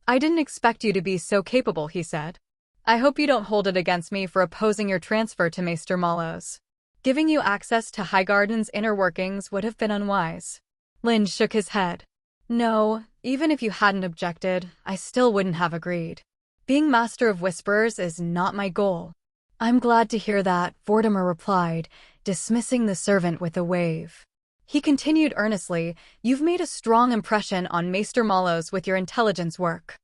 "I didn't expect you to be so capable," he said. "I hope you don't hold it against me for opposing your transfer to Maester Mallows. Giving you access to Highgarden's inner workings would have been unwise." Lind shook his head. "No, even if you hadn't objected, I still wouldn't have agreed. Being Master of Whisperers is not my goal." "I'm glad to hear that," Vortimer replied, dismissing the servant with a wave. He continued earnestly, "You've made a strong impression on Maester Mallows with your intelligence work.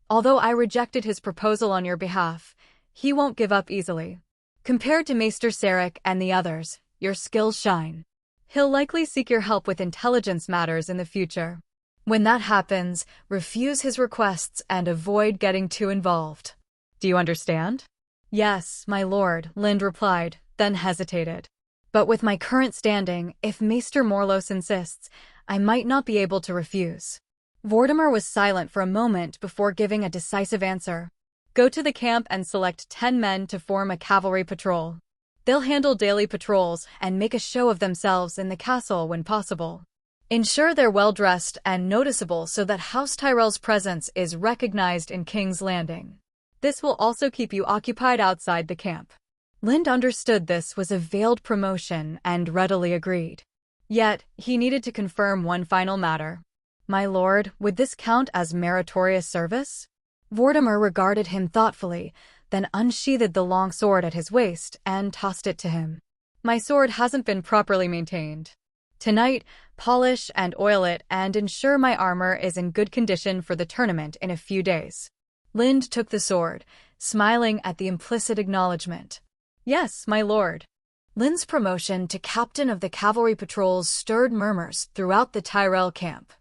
Although I rejected his proposal on your behalf, he won't give up easily. Compared to Maester Sarek and the others, your skills shine. He'll likely seek your help with intelligence matters in the future. When that happens, refuse his requests and avoid getting too involved. Do you understand?" "Yes, my lord," Lind replied, then hesitated. "But with my current standing, if Maester Morlos insists, I might not be able to refuse." Vortimer was silent for a moment before giving a decisive answer. "Go to the camp and select 10 men to form a cavalry patrol. They'll handle daily patrols and make a show of themselves in the castle when possible. Ensure they're well-dressed and noticeable so that House Tyrell's presence is recognized in King's Landing. This will also keep you occupied outside the camp." Lind understood this was a veiled promotion and readily agreed. Yet, he needed to confirm one final matter. "My lord, would this count as meritorious service?" Vortimer regarded him thoughtfully, then unsheathed the long sword at his waist and tossed it to him. "My sword hasn't been properly maintained. Tonight, polish and oil it and ensure my armor is in good condition for the tournament in a few days." Lind took the sword, smiling at the implicit acknowledgement. "Yes, my lord." Lind's promotion to captain of the cavalry patrols stirred murmurs throughout the Tyrell camp.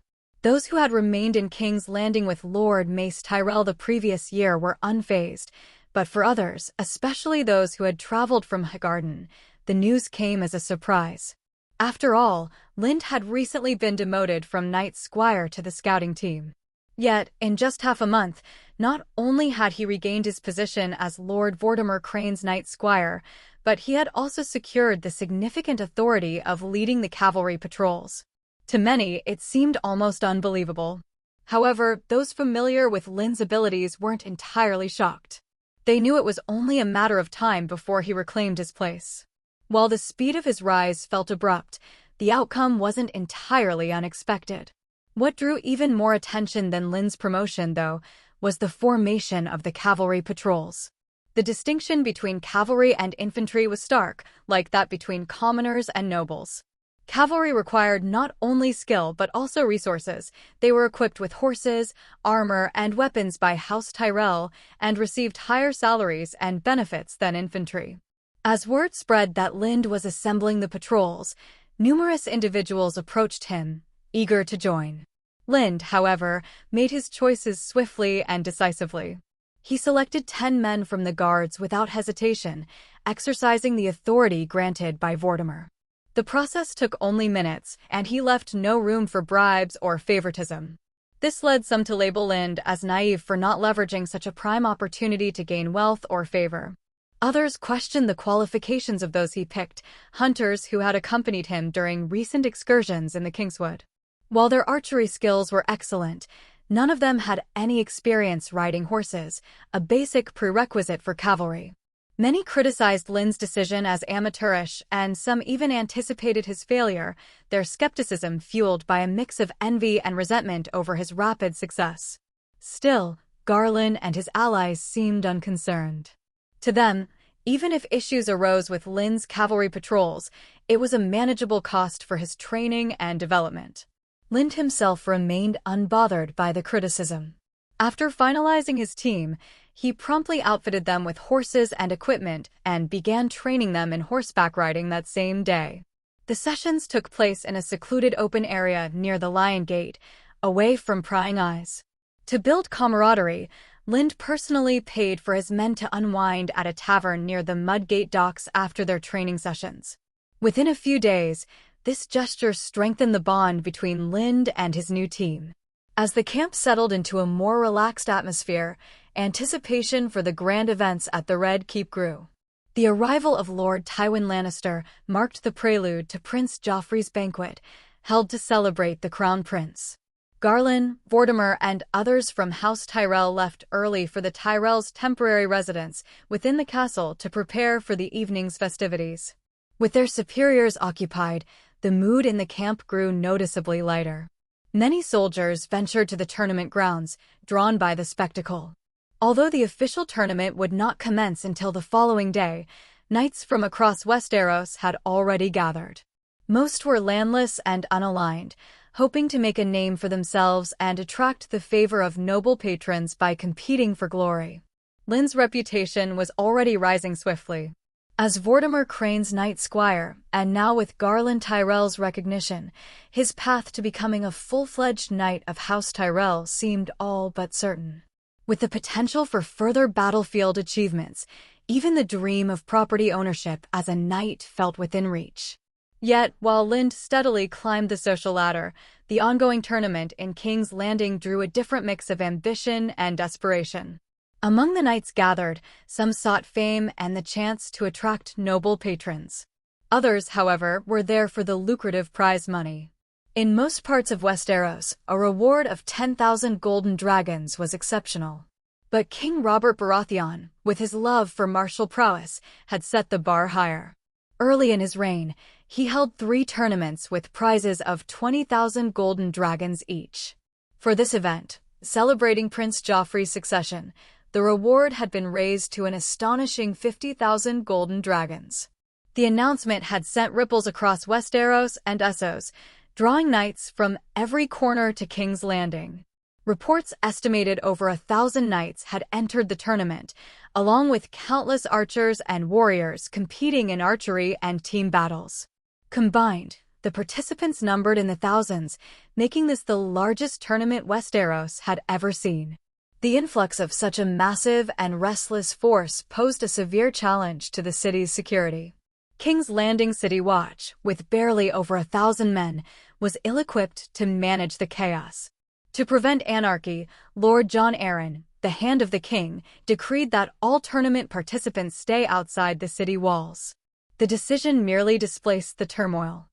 Those who had remained in King's Landing with Lord Mace Tyrell the previous year were unfazed, but for others, especially those who had traveled from Highgarden, the news came as a surprise. After all, Lind had recently been demoted from Knight Squire to the scouting team. Yet, in just half a month, not only had he regained his position as Lord Vortimer Crane's Knight Squire, but he had also secured the significant authority of leading the cavalry patrols. To many, it seemed almost unbelievable. However, those familiar with Lin's abilities weren't entirely shocked. They knew it was only a matter of time before he reclaimed his place. While the speed of his rise felt abrupt, the outcome wasn't entirely unexpected. What drew even more attention than Lin's promotion, though, was the formation of the cavalry patrols. The distinction between cavalry and infantry was stark, like that between commoners and nobles. Cavalry required not only skill but also resources. They were equipped with horses, armor, and weapons by House Tyrell and received higher salaries and benefits than infantry. As word spread that Lind was assembling the patrols, numerous individuals approached him, eager to join. Lind, however, made his choices swiftly and decisively. He selected 10 men from the guards without hesitation, exercising the authority granted by Vortimer. The process took only minutes, and he left no room for bribes or favoritism. This led some to label Lind as naive for not leveraging such a prime opportunity to gain wealth or favor. Others questioned the qualifications of those he picked, hunters who had accompanied him during recent excursions in the Kingswood. While their archery skills were excellent, none of them had any experience riding horses, a basic prerequisite for cavalry. Many criticized Lind's decision as amateurish, and some even anticipated his failure, their skepticism fueled by a mix of envy and resentment over his rapid success. Still, Garland and his allies seemed unconcerned. To them, even if issues arose with Lind's cavalry patrols, it was a manageable cost for his training and development. Lind himself remained unbothered by the criticism. After finalizing his team, he promptly outfitted them with horses and equipment and began training them in horseback riding that same day. The sessions took place in a secluded open area near the Lion Gate, away from prying eyes. To build camaraderie, Lind personally paid for his men to unwind at a tavern near the Mudgate docks after their training sessions. Within a few days, this gesture strengthened the bond between Lind and his new team. As the camp settled into a more relaxed atmosphere, anticipation for the grand events at the Red Keep grew. The arrival of Lord Tywin Lannister marked the prelude to Prince Joffrey's banquet, held to celebrate the Crown Prince. Garland, Vortimer, and others from House Tyrell left early for the Tyrells' temporary residence within the castle to prepare for the evening's festivities. With their superiors occupied, the mood in the camp grew noticeably lighter. Many soldiers ventured to the tournament grounds, drawn by the spectacle. Although the official tournament would not commence until the following day, knights from across Westeros had already gathered. Most were landless and unaligned, hoping to make a name for themselves and attract the favor of noble patrons by competing for glory. Lind's reputation was already rising swiftly. As Vortimer Crane's Knight Squire, and now with Garland Tyrell's recognition, his path to becoming a full-fledged knight of House Tyrell seemed all but certain. With the potential for further battlefield achievements, even the dream of property ownership as a knight felt within reach. Yet, while Lind steadily climbed the social ladder, the ongoing tournament in King's Landing drew a different mix of ambition and desperation. Among the knights gathered, some sought fame and the chance to attract noble patrons. Others, however, were there for the lucrative prize money. In most parts of Westeros, a reward of 10,000 golden dragons was exceptional. But King Robert Baratheon, with his love for martial prowess, had set the bar higher. Early in his reign, he held 3 tournaments with prizes of 20,000 golden dragons each. For this event, celebrating Prince Joffrey's succession, the reward had been raised to an astonishing 50,000 golden dragons. The announcement had sent ripples across Westeros and Essos, drawing knights from every corner to King's Landing. Reports estimated over 1,000 knights had entered the tournament, along with countless archers and warriors competing in archery and team battles. Combined, the participants numbered in the thousands, making this the largest tournament Westeros had ever seen. The influx of such a massive and restless force posed a severe challenge to the city's security. King's Landing City Watch, with barely over 1,000 men, was ill-equipped to manage the chaos. To prevent anarchy, Lord John Arryn, the Hand of the King, decreed that all tournament participants stay outside the city walls. The decision merely displaced the turmoil.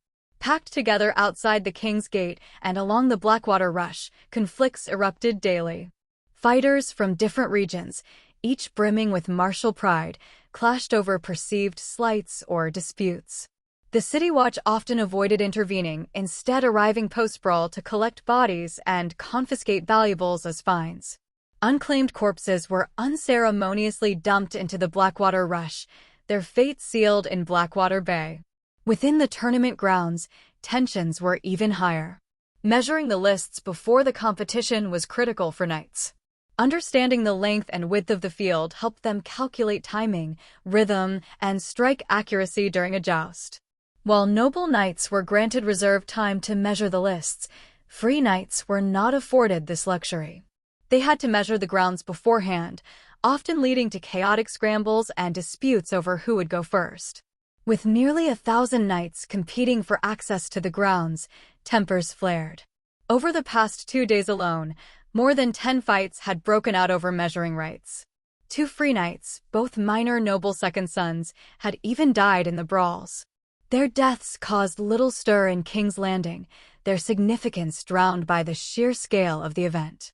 Packed together outside the King's Gate and along the Blackwater Rush, conflicts erupted daily. Fighters from different regions, each brimming with martial pride, clashed over perceived slights or disputes. The City Watch often avoided intervening, instead arriving post-brawl to collect bodies and confiscate valuables as fines. Unclaimed corpses were unceremoniously dumped into the Blackwater Rush, their fate sealed in Blackwater Bay. Within the tournament grounds, tensions were even higher. Measuring the lists before the competition was critical for knights. Understanding the length and width of the field helped them calculate timing, rhythm, and strike accuracy during a joust. While noble knights were granted reserved time to measure the lists, free knights were not afforded this luxury. They had to measure the grounds beforehand, often leading to chaotic scrambles and disputes over who would go first. With nearly 1,000 knights competing for access to the grounds, tempers flared. Over the past 2 days alone, more than 10 fights had broken out over measuring rights. 2 free knights, both minor noble second sons, had even died in the brawls. Their deaths caused little stir in King's Landing, their significance drowned by the sheer scale of the event.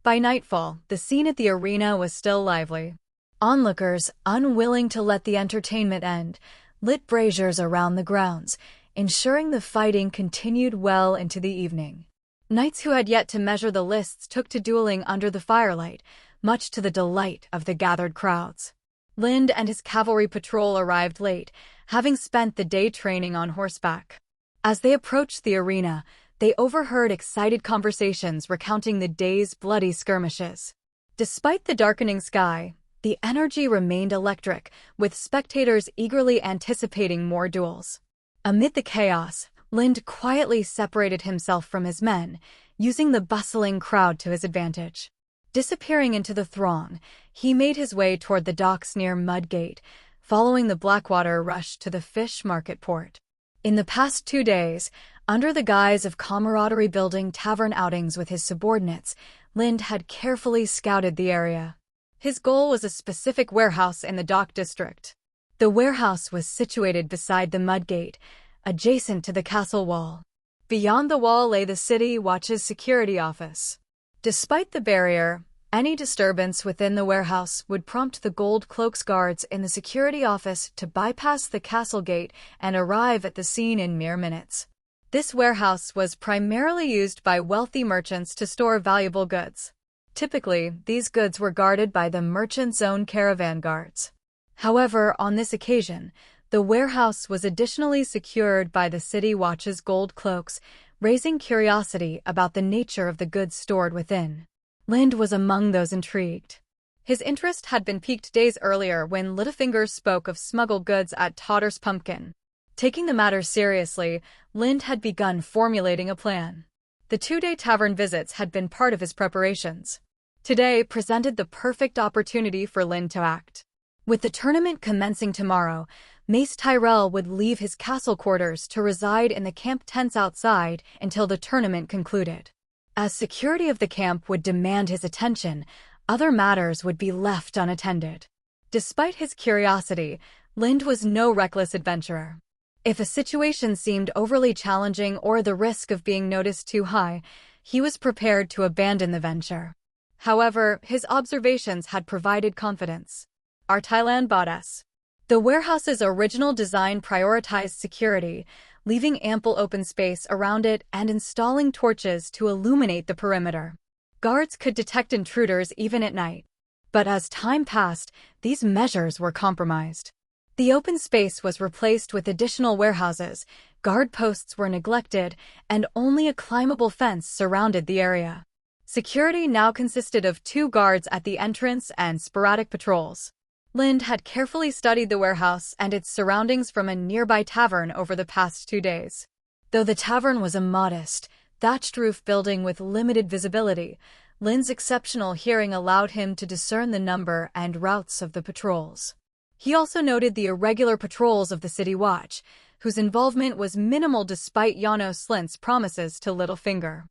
By nightfall, the scene at the arena was still lively. Onlookers, unwilling to let the entertainment end, lit braziers around the grounds, ensuring the fighting continued well into the evening. Knights who had yet to measure the lists took to dueling under the firelight, much to the delight of the gathered crowds. Lind and his cavalry patrol arrived late, having spent the day training on horseback. As they approached the arena, they overheard excited conversations recounting the day's bloody skirmishes. Despite the darkening sky, the energy remained electric, with spectators eagerly anticipating more duels. Amid the chaos, Lind quietly separated himself from his men, using the bustling crowd to his advantage. Disappearing into the throng, he made his way toward the docks near Mudgate, following the Blackwater Rush to the fish market port. In the past 2 days, under the guise of camaraderie building tavern outings with his subordinates, Lind had carefully scouted the area. His goal was a specific warehouse in the dock district. The warehouse was situated beside the Mudgate, adjacent to the castle wall. Beyond the wall lay the City Watch's security office. Despite the barrier, any disturbance within the warehouse would prompt the Gold Cloaks guards in the security office to bypass the castle gate and arrive at the scene in mere minutes. This warehouse was primarily used by wealthy merchants to store valuable goods. Typically, these goods were guarded by the merchants' own caravan guards. However, on this occasion, the warehouse was additionally secured by the City Watch's gold cloaks, raising curiosity about the nature of the goods stored within. Lind was among those intrigued. His interest had been piqued days earlier when Littlefinger spoke of smuggled goods at Totter's Pumpkin. Taking the matter seriously, Lind had begun formulating a plan. The 2-day tavern visits had been part of his preparations. Today presented the perfect opportunity for Lind to act. With the tournament commencing tomorrow, Mace Tyrell would leave his castle quarters to reside in the camp tents outside until the tournament concluded. As security of the camp would demand his attention, other matters would be left unattended. Despite his curiosity, Lind was no reckless adventurer. If a situation seemed overly challenging or the risk of being noticed too high, he was prepared to abandon the venture. However, his observations had provided confidence. Artyland Bodice. The warehouse's original design prioritized security, leaving ample open space around it and installing torches to illuminate the perimeter. Guards could detect intruders even at night. But as time passed, these measures were compromised. The open space was replaced with additional warehouses, guard posts were neglected, and only a climbable fence surrounded the area. Security now consisted of 2 guards at the entrance and sporadic patrols. Lind had carefully studied the warehouse and its surroundings from a nearby tavern over the past 2 days. Though the tavern was a modest, thatched roof building with limited visibility, Lind's exceptional hearing allowed him to discern the number and routes of the patrols. He also noted the irregular patrols of the City Watch, whose involvement was minimal despite Janos Slint's promises to Littlefinger.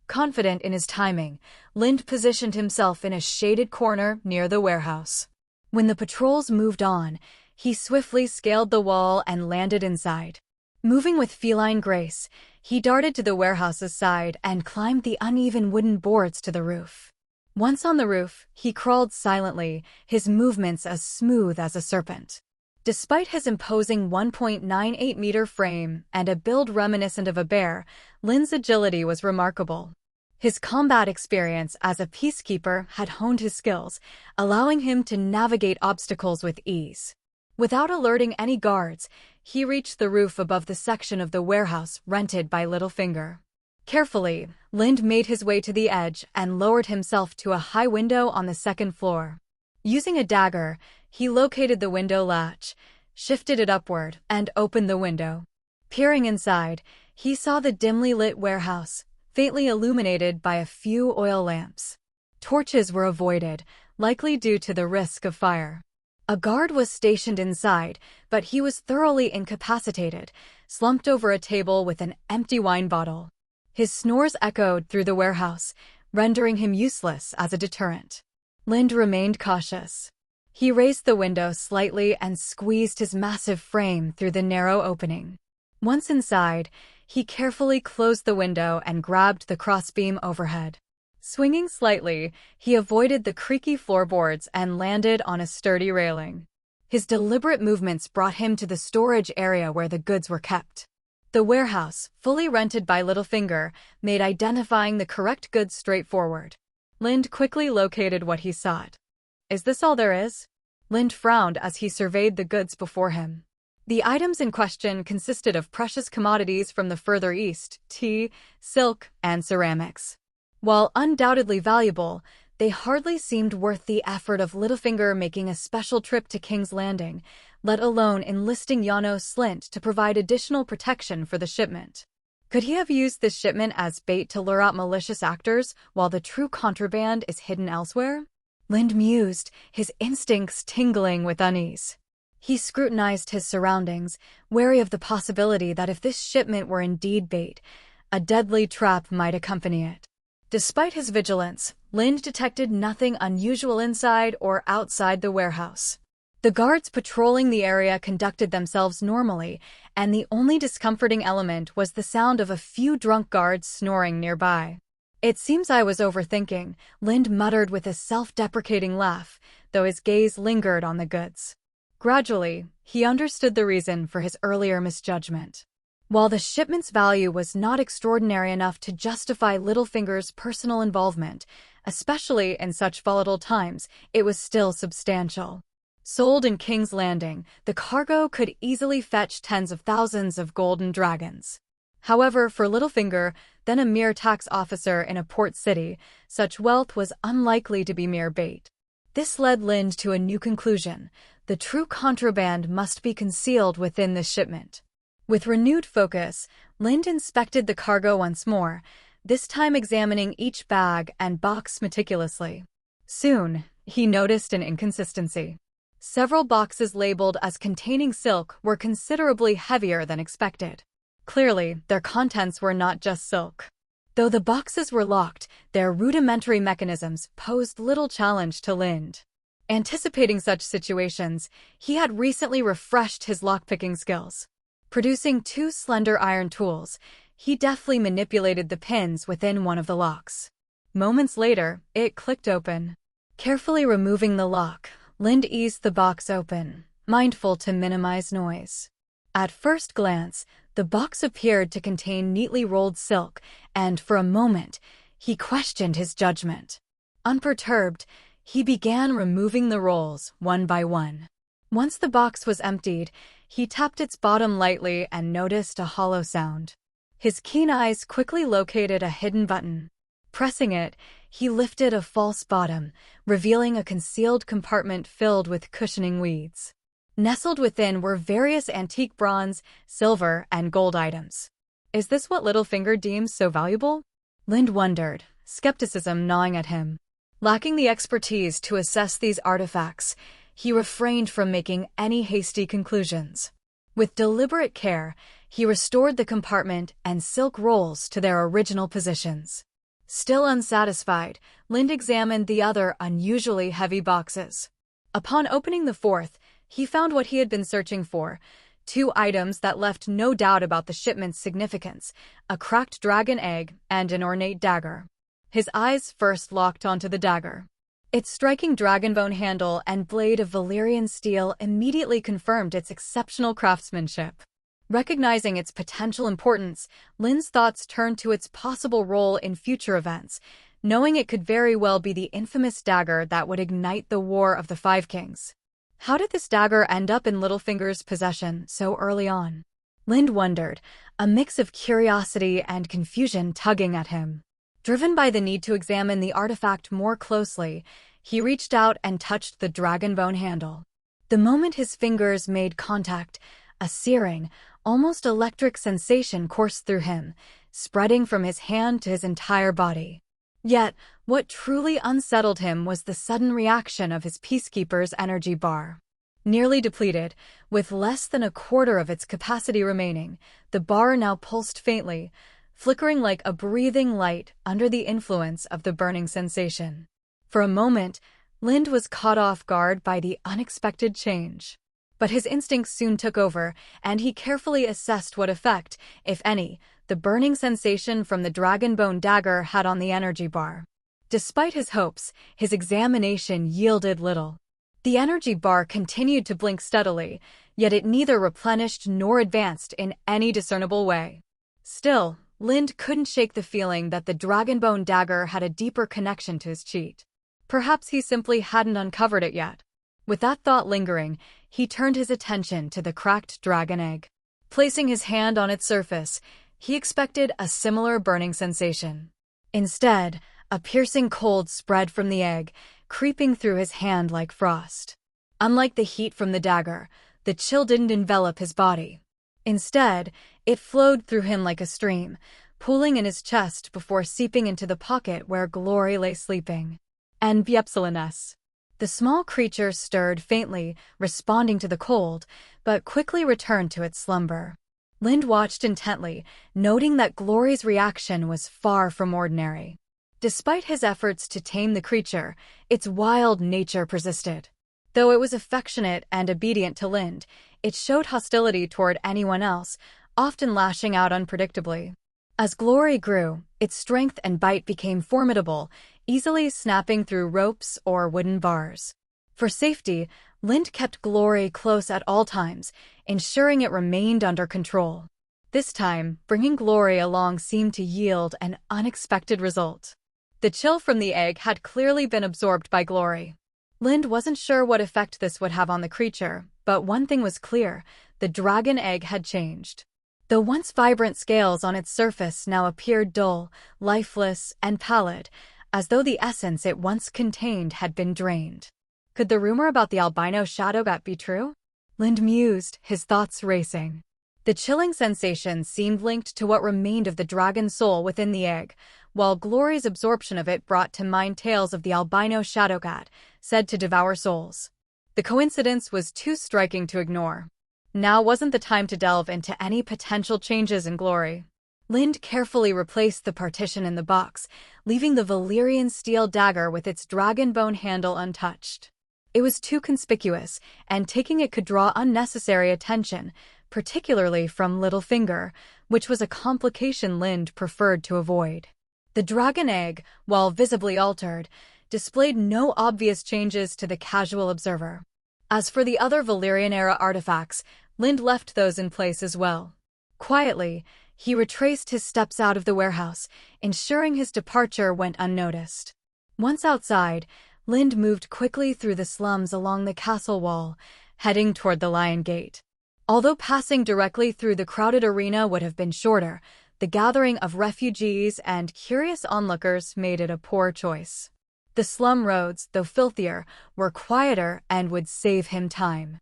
Confident in his timing, Lind positioned himself in a shaded corner near the warehouse. When the patrols moved on, he swiftly scaled the wall and landed inside. Moving with feline grace, he darted to the warehouse's side and climbed the uneven wooden boards to the roof. Once on the roof, he crawled silently, his movements as smooth as a serpent. Despite his imposing 1.98-meter frame and a build reminiscent of a bear, Lin's agility was remarkable. His combat experience as a peacekeeper had honed his skills, allowing him to navigate obstacles with ease. Without alerting any guards, he reached the roof above the section of the warehouse rented by Littlefinger. Carefully, Lind made his way to the edge and lowered himself to a high window on the second floor. Using a dagger, he located the window latch, shifted it upward, and opened the window. Peering inside, he saw the dimly lit warehouse, faintly illuminated by a few oil lamps. Torches were avoided, likely due to the risk of fire. A guard was stationed inside, but he was thoroughly incapacitated, slumped over a table with an empty wine bottle. His snores echoed through the warehouse, rendering him useless as a deterrent. Lind remained cautious. He raised the window slightly and squeezed his massive frame through the narrow opening. Once inside, he carefully closed the window and grabbed the crossbeam overhead. Swinging slightly, he avoided the creaky floorboards and landed on a sturdy railing. His deliberate movements brought him to the storage area where the goods were kept. The warehouse, fully rented by Littlefinger, made identifying the correct goods straightforward. Lind quickly located what he sought. "Is this all there is?" Lind frowned as he surveyed the goods before him. The items in question consisted of precious commodities from the further east, tea, silk, and ceramics. While undoubtedly valuable, they hardly seemed worth the effort of Littlefinger making a special trip to King's Landing, let alone enlisting Yano Slint to provide additional protection for the shipment. Could he have used this shipment as bait to lure out malicious actors while the true contraband is hidden elsewhere? Lind mused, his instincts tingling with unease. He scrutinized his surroundings, wary of the possibility that if this shipment were indeed bait, a deadly trap might accompany it. Despite his vigilance, Lind detected nothing unusual inside or outside the warehouse. The guards patrolling the area conducted themselves normally, and the only discomforting element was the sound of a few drunk guards snoring nearby. "It seems I was overthinking," Lind muttered with a self-deprecating laugh, though his gaze lingered on the goods. Gradually, he understood the reason for his earlier misjudgment. While the shipment's value was not extraordinary enough to justify Littlefinger's personal involvement, especially in such volatile times, it was still substantial. Sold in King's Landing, the cargo could easily fetch tens of thousands of golden dragons. However, for Littlefinger, then a mere tax officer in a port city, such wealth was unlikely to be mere bait. This led Lind to a new conclusion: the true contraband must be concealed within the shipment. With renewed focus, Lind inspected the cargo once more, this time examining each bag and box meticulously. Soon, he noticed an inconsistency. Several boxes labeled as containing silk were considerably heavier than expected. Clearly, their contents were not just silk. Though the boxes were locked, their rudimentary mechanisms posed little challenge to Lind. Anticipating such situations, he had recently refreshed his lockpicking skills. Producing two slender iron tools, he deftly manipulated the pins within one of the locks. Moments later, it clicked open. Carefully removing the lock, Lind eased the box open, mindful to minimize noise. At first glance, the box appeared to contain neatly rolled silk, and for a moment, he questioned his judgment. Unperturbed, he began removing the rolls one by one. Once the box was emptied, he tapped its bottom lightly and noticed a hollow sound. His keen eyes quickly located a hidden button. Pressing it, he lifted a false bottom, revealing a concealed compartment filled with cushioning weeds. Nestled within were various antique bronze, silver, and gold items. Is this what Littlefinger deems so valuable? Lind wondered, skepticism gnawing at him. Lacking the expertise to assess these artifacts, he refrained from making any hasty conclusions. With deliberate care, he restored the compartment and silk rolls to their original positions. Still unsatisfied, Lind examined the other unusually heavy boxes. Upon opening the fourth, he found what he had been searching for: two items that left no doubt about the shipment's significance: a cracked dragon egg and an ornate dagger. His eyes first locked onto the dagger. Its striking dragonbone handle and blade of Valyrian steel immediately confirmed its exceptional craftsmanship. Recognizing its potential importance, Lynn's thoughts turned to its possible role in future events, knowing it could very well be the infamous dagger that would ignite the War of the Five Kings. How did this dagger end up in Littlefinger's possession so early on? Lynn wondered, a mix of curiosity and confusion tugging at him. Driven by the need to examine the artifact more closely, he reached out and touched the dragonbone handle. The moment his fingers made contact, a searing, almost electric sensation coursed through him, spreading from his hand to his entire body. Yet, what truly unsettled him was the sudden reaction of his Peacekeeper's energy bar. Nearly depleted, with less than a quarter of its capacity remaining, the bar now pulsed faintly, flickering like a breathing light under the influence of the burning sensation. For a moment, Lind was caught off guard by the unexpected change. But his instincts soon took over, and he carefully assessed what effect, if any, the burning sensation from the dragonbone dagger had on the energy bar. Despite his hopes, his examination yielded little. The energy bar continued to blink steadily, yet it neither replenished nor advanced in any discernible way. Still, Lind couldn't shake the feeling that the dragonbone dagger had a deeper connection to his cheat. Perhaps he simply hadn't uncovered it yet. With that thought lingering, he turned his attention to the cracked dragon egg. Placing his hand on its surface, he expected a similar burning sensation. Instead, a piercing cold spread from the egg, creeping through his hand like frost. Unlike the heat from the dagger, the chill didn't envelop his body. Instead, it flowed through him like a stream, pooling in his chest before seeping into the pocket where Glory lay sleeping. And Biepsiloness. The small creature stirred faintly, responding to the cold, but quickly returned to its slumber. Lind watched intently, noting that Glory's reaction was far from ordinary. Despite his efforts to tame the creature, its wild nature persisted. Though it was affectionate and obedient to Lind, it showed hostility toward anyone else, often lashing out unpredictably. As Glory grew, its strength and bite became formidable, easily snapping through ropes or wooden bars. For safety, Lind kept Glory close at all times, ensuring it remained under control. This time, bringing Glory along seemed to yield an unexpected result. The chill from the egg had clearly been absorbed by Glory. Lind wasn't sure what effect this would have on the creature, but one thing was clear: the dragon egg had changed. The once vibrant scales on its surface now appeared dull, lifeless, and pallid, as though the essence it once contained had been drained. Could the rumor about the albino shadowgat be true? Lind mused, his thoughts racing. The chilling sensation seemed linked to what remained of the dragon's soul within the egg, while Glory's absorption of it brought to mind tales of the albino shadowcat, said to devour souls. The coincidence was too striking to ignore. Now wasn't the time to delve into any potential changes in Glory. Lind carefully replaced the partition in the box, leaving the Valyrian steel dagger with its dragonbone handle untouched. It was too conspicuous, and taking it could draw unnecessary attention, particularly from Littlefinger, which was a complication Lind preferred to avoid. The dragon egg, while visibly altered, displayed no obvious changes to the casual observer. As for the other Valyrian-era artifacts, Lind left those in place as well. Quietly, he retraced his steps out of the warehouse, ensuring his departure went unnoticed. Once outside, Lind moved quickly through the slums along the castle wall, heading toward the Lion Gate. Although passing directly through the crowded arena would have been shorter, the gathering of refugees and curious onlookers made it a poor choice. The slum roads, though filthier, were quieter and would save him time.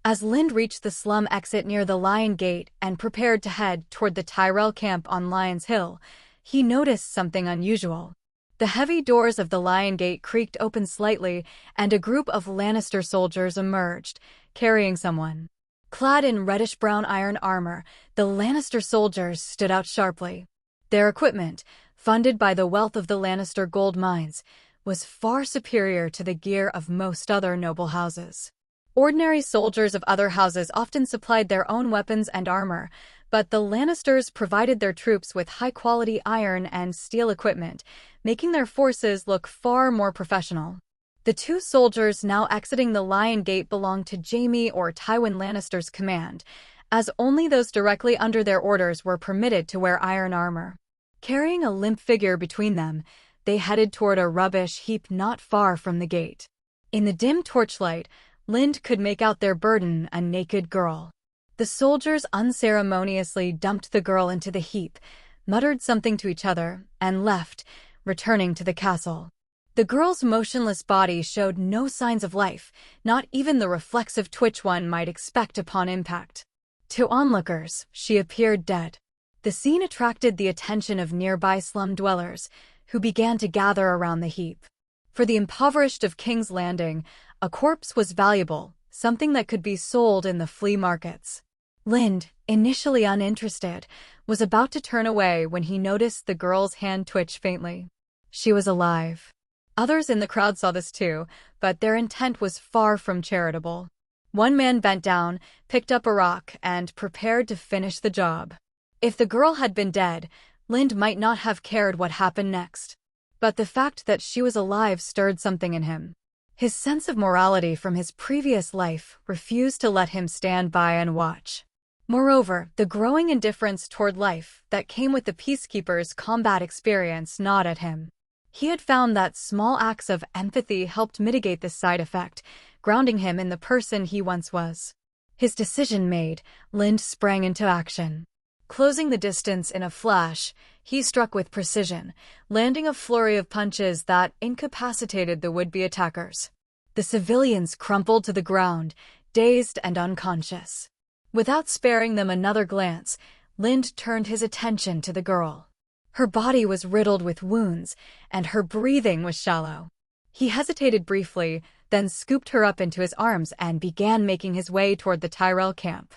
As Lind reached the slum exit near the Lion Gate and prepared to head toward the Tyrell camp on Lion's Hill, he noticed something unusual. The heavy doors of the Lion Gate creaked open slightly, and a group of Lannister soldiers emerged, carrying someone. Clad in reddish-brown iron armor, the Lannister soldiers stood out sharply. Their equipment, funded by the wealth of the Lannister gold mines, was far superior to the gear of most other noble houses. Ordinary soldiers of other houses often supplied their own weapons and armor, but the Lannisters provided their troops with high-quality iron and steel equipment, making their forces look far more professional. The two soldiers now exiting the Lion Gate belonged to Jaime or Tywin Lannister's command, as only those directly under their orders were permitted to wear iron armor. Carrying a limp figure between them, they headed toward a rubbish heap not far from the gate. In the dim torchlight, Lind could make out their burden, a naked girl. The soldiers unceremoniously dumped the girl into the heap, muttered something to each other, and left, returning to the castle. The girl's motionless body showed no signs of life, not even the reflexive twitch one might expect upon impact. To onlookers, she appeared dead. The scene attracted the attention of nearby slum dwellers, who began to gather around the heap. For the impoverished of King's Landing, a corpse was valuable, something that could be sold in the flea markets. Lind, initially uninterested, was about to turn away when he noticed the girl's hand twitch faintly. She was alive. Others in the crowd saw this too, but their intent was far from charitable. One man bent down, picked up a rock, and prepared to finish the job. If the girl had been dead, Lind might not have cared what happened next. But the fact that she was alive stirred something in him. His sense of morality from his previous life refused to let him stand by and watch. Moreover, the growing indifference toward life that came with the Peacekeeper's combat experience gnawed at him. He had found that small acts of empathy helped mitigate this side effect, grounding him in the person he once was. His decision made, Lind sprang into action. Closing the distance in a flash, he struck with precision, landing a flurry of punches that incapacitated the would-be attackers. The civilians crumpled to the ground, dazed and unconscious. Without sparing them another glance, Lind turned his attention to the girl. Her body was riddled with wounds, and her breathing was shallow. He hesitated briefly, then scooped her up into his arms and began making his way toward the Tyrell camp.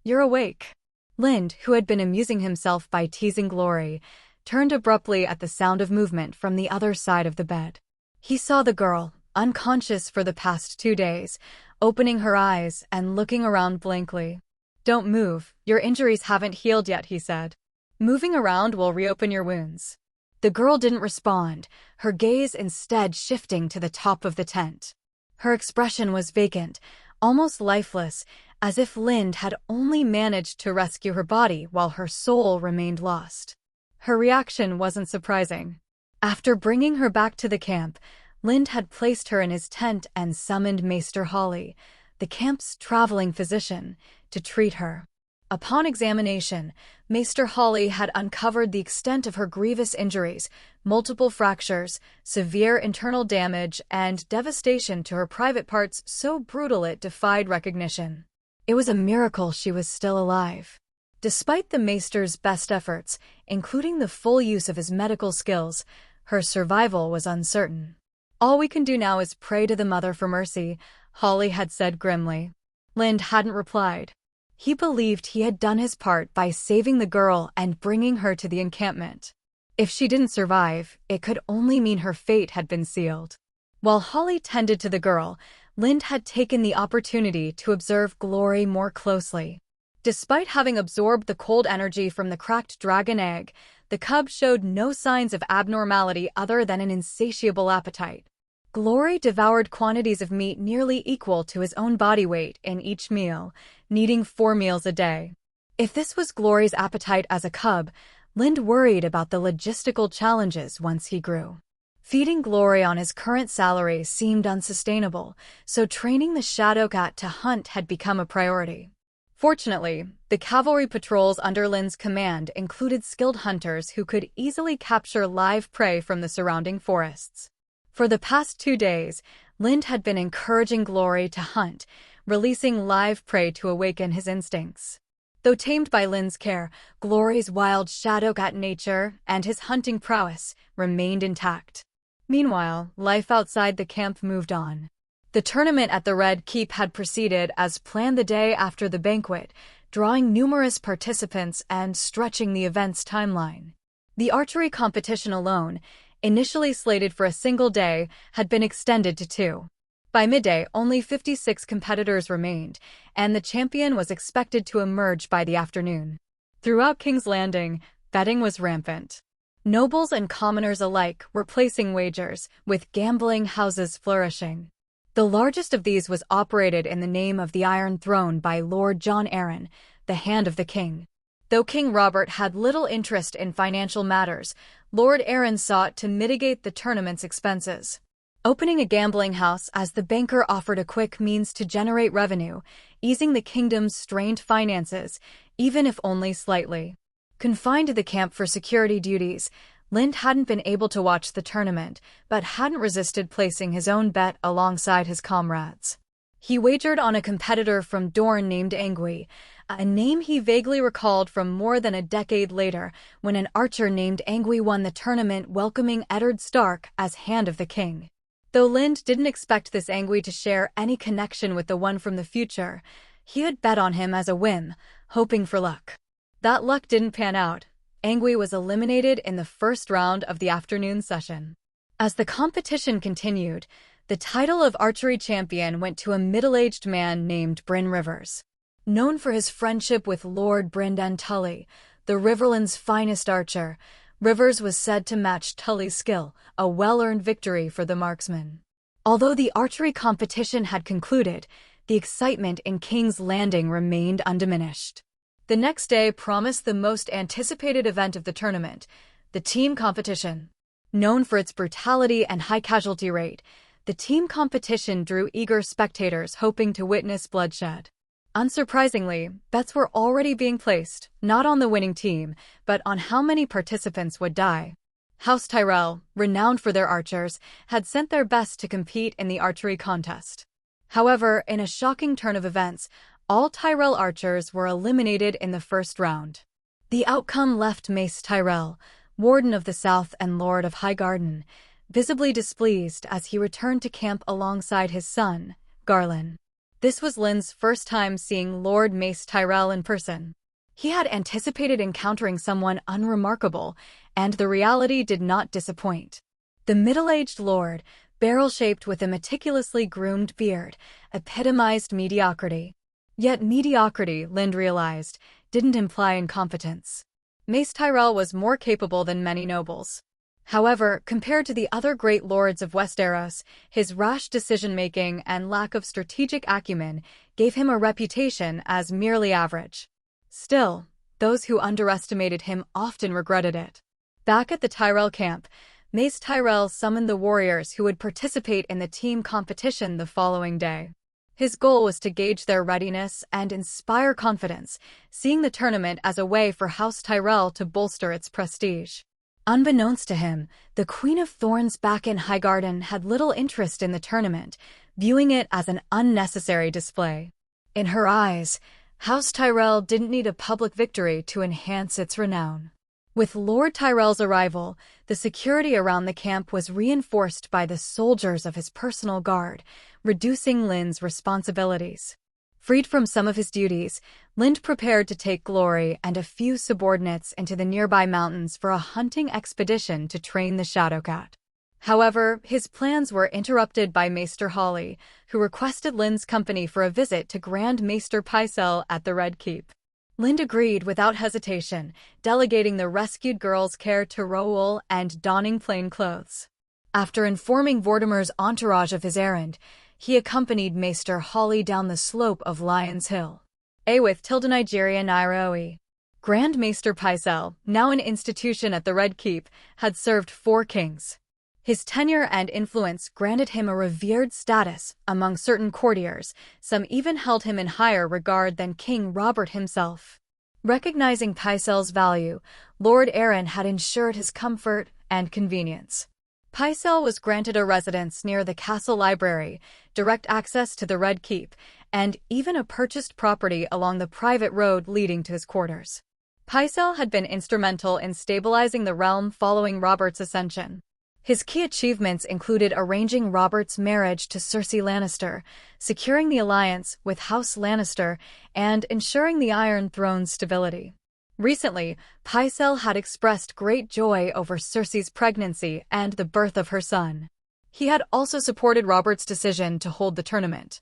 "You're awake." Lind, who had been amusing himself by teasing Glory, turned abruptly at the sound of movement from the other side of the bed. He saw the girl, unconscious for the past 2 days, opening her eyes and looking around blankly. "Don't move, your injuries haven't healed yet," he said. "Moving around will reopen your wounds." The girl didn't respond, her gaze instead shifting to the top of the tent. Her expression was vacant, almost lifeless, as if Lind had only managed to rescue her body while her soul remained lost. Her reaction wasn't surprising. After bringing her back to the camp, Lind had placed her in his tent and summoned Maester Hawley, the camp's traveling physician, to treat her. Upon examination, Maester Hawley had uncovered the extent of her grievous injuries, multiple fractures, severe internal damage, and devastation to her private parts so brutal it defied recognition. It was a miracle she was still alive. Despite the Maester's best efforts, including the full use of his medical skills, her survival was uncertain. "All we can do now is pray to the Mother for mercy," Hawley had said grimly. Lind hadn't replied. He believed he had done his part by saving the girl and bringing her to the encampment. If she didn't survive, it could only mean her fate had been sealed. While Hawley tended to the girl, Lind had taken the opportunity to observe Glory more closely. Despite having absorbed the cold energy from the cracked dragon egg, the cub showed no signs of abnormality other than an insatiable appetite. Glory devoured quantities of meat nearly equal to his own body weight in each meal, needing 4 meals a day. If this was Glory's appetite as a cub, Lind worried about the logistical challenges once he grew. Feeding Glory on his current salary seemed unsustainable, so training the Shadowcat to hunt had become a priority. Fortunately, the cavalry patrols under Lind's command included skilled hunters who could easily capture live prey from the surrounding forests. For the past 2 days, Lind had been encouraging Glory to hunt, releasing live prey to awaken his instincts. Though tamed by Lind's care, Glory's wild Shadowcat nature and his hunting prowess remained intact. Meanwhile, life outside the camp moved on. The tournament at the Red Keep had proceeded as planned the day after the banquet, drawing numerous participants and stretching the event's timeline. The archery competition alone, initially slated for a single day, had been extended to 2. By midday, only 56 competitors remained, and the champion was expected to emerge by the afternoon. Throughout King's Landing, betting was rampant. Nobles and commoners alike were placing wagers, with gambling houses flourishing. The largest of these was operated in the name of the Iron Throne by Lord John Arryn, the Hand of the King. Though King Robert had little interest in financial matters, Lord Arryn sought to mitigate the tournament's expenses. Opening a gambling house as the banker offered a quick means to generate revenue, easing the kingdom's strained finances, even if only slightly. Confined to the camp for security duties, Lind hadn't been able to watch the tournament, but hadn't resisted placing his own bet alongside his comrades. He wagered on a competitor from Dorne named Angui, a name he vaguely recalled from more than a decade later when an archer named Angui won the tournament welcoming Eddard Stark as Hand of the King. Though Lind didn't expect this Angui to share any connection with the one from the future, he had bet on him as a whim, hoping for luck. That luck didn't pan out. Angui was eliminated in the first round of the afternoon session. As the competition continued, the title of archery champion went to a middle-aged man named Bryn Rivers. Known for his friendship with Lord Brynden Tully, the Riverland's finest archer, Rivers was said to match Tully's skill, a well-earned victory for the marksman. Although the archery competition had concluded, the excitement in King's Landing remained undiminished. The next day promised the most anticipated event of the tournament, the team competition. Known for its brutality and high casualty rate, the team competition drew eager spectators hoping to witness bloodshed. Unsurprisingly, bets were already being placed, not on the winning team, but on how many participants would die. House Tyrell, renowned for their archers, had sent their best to compete in the archery contest. However, in a shocking turn of events, all Tyrell archers were eliminated in the first round. The outcome left Mace Tyrell, Warden of the South and Lord of Highgarden, visibly displeased as he returned to camp alongside his son, Garland. This was Lind's first time seeing Lord Mace Tyrell in person. He had anticipated encountering someone unremarkable, and the reality did not disappoint. The middle-aged lord, barrel-shaped with a meticulously groomed beard, epitomized mediocrity. Yet mediocrity, Lind realized, didn't imply incompetence. Mace Tyrell was more capable than many nobles. However, compared to the other great lords of Westeros, his rash decision-making and lack of strategic acumen gave him a reputation as merely average. Still, those who underestimated him often regretted it. Back at the Tyrell camp, Mace Tyrell summoned the warriors who would participate in the team competition the following day. His goal was to gauge their readiness and inspire confidence, seeing the tournament as a way for House Tyrell to bolster its prestige. Unbeknownst to him, the Queen of Thorns back in Highgarden had little interest in the tournament, viewing it as an unnecessary display. In her eyes, House Tyrell didn't need a public victory to enhance its renown. With Lord Tyrell's arrival, the security around the camp was reinforced by the soldiers of his personal guard, reducing Lind's responsibilities. Freed from some of his duties, Lind prepared to take Glory and a few subordinates into the nearby mountains for a hunting expedition to train the Shadowcat. However, his plans were interrupted by Maester Hawley, who requested Lind's company for a visit to Grand Maester Pycelle at the Red Keep. Lind agreed without hesitation, delegating the rescued girl's care to Roel and donning plain clothes. After informing Vortimer's entourage of his errand, he accompanied Maester Hawley down the slope of Lion's Hill. With Tilda Nigeria Nairobi. Grand Maester Pycelle, now an institution at the Red Keep, had served 4 kings. His tenure and influence granted him a revered status among certain courtiers, some even held him in higher regard than King Robert himself. Recognizing Pycelle's value, Lord Arryn had ensured his comfort and convenience. Pycelle was granted a residence near the castle library, direct access to the Red Keep, and even a purchased property along the private road leading to his quarters. Pycelle had been instrumental in stabilizing the realm following Robert's ascension. His key achievements included arranging Robert's marriage to Cersei Lannister, securing the alliance with House Lannister, and ensuring the Iron Throne's stability. Recently, Pycelle had expressed great joy over Cersei's pregnancy and the birth of her son. He had also supported Robert's decision to hold the tournament.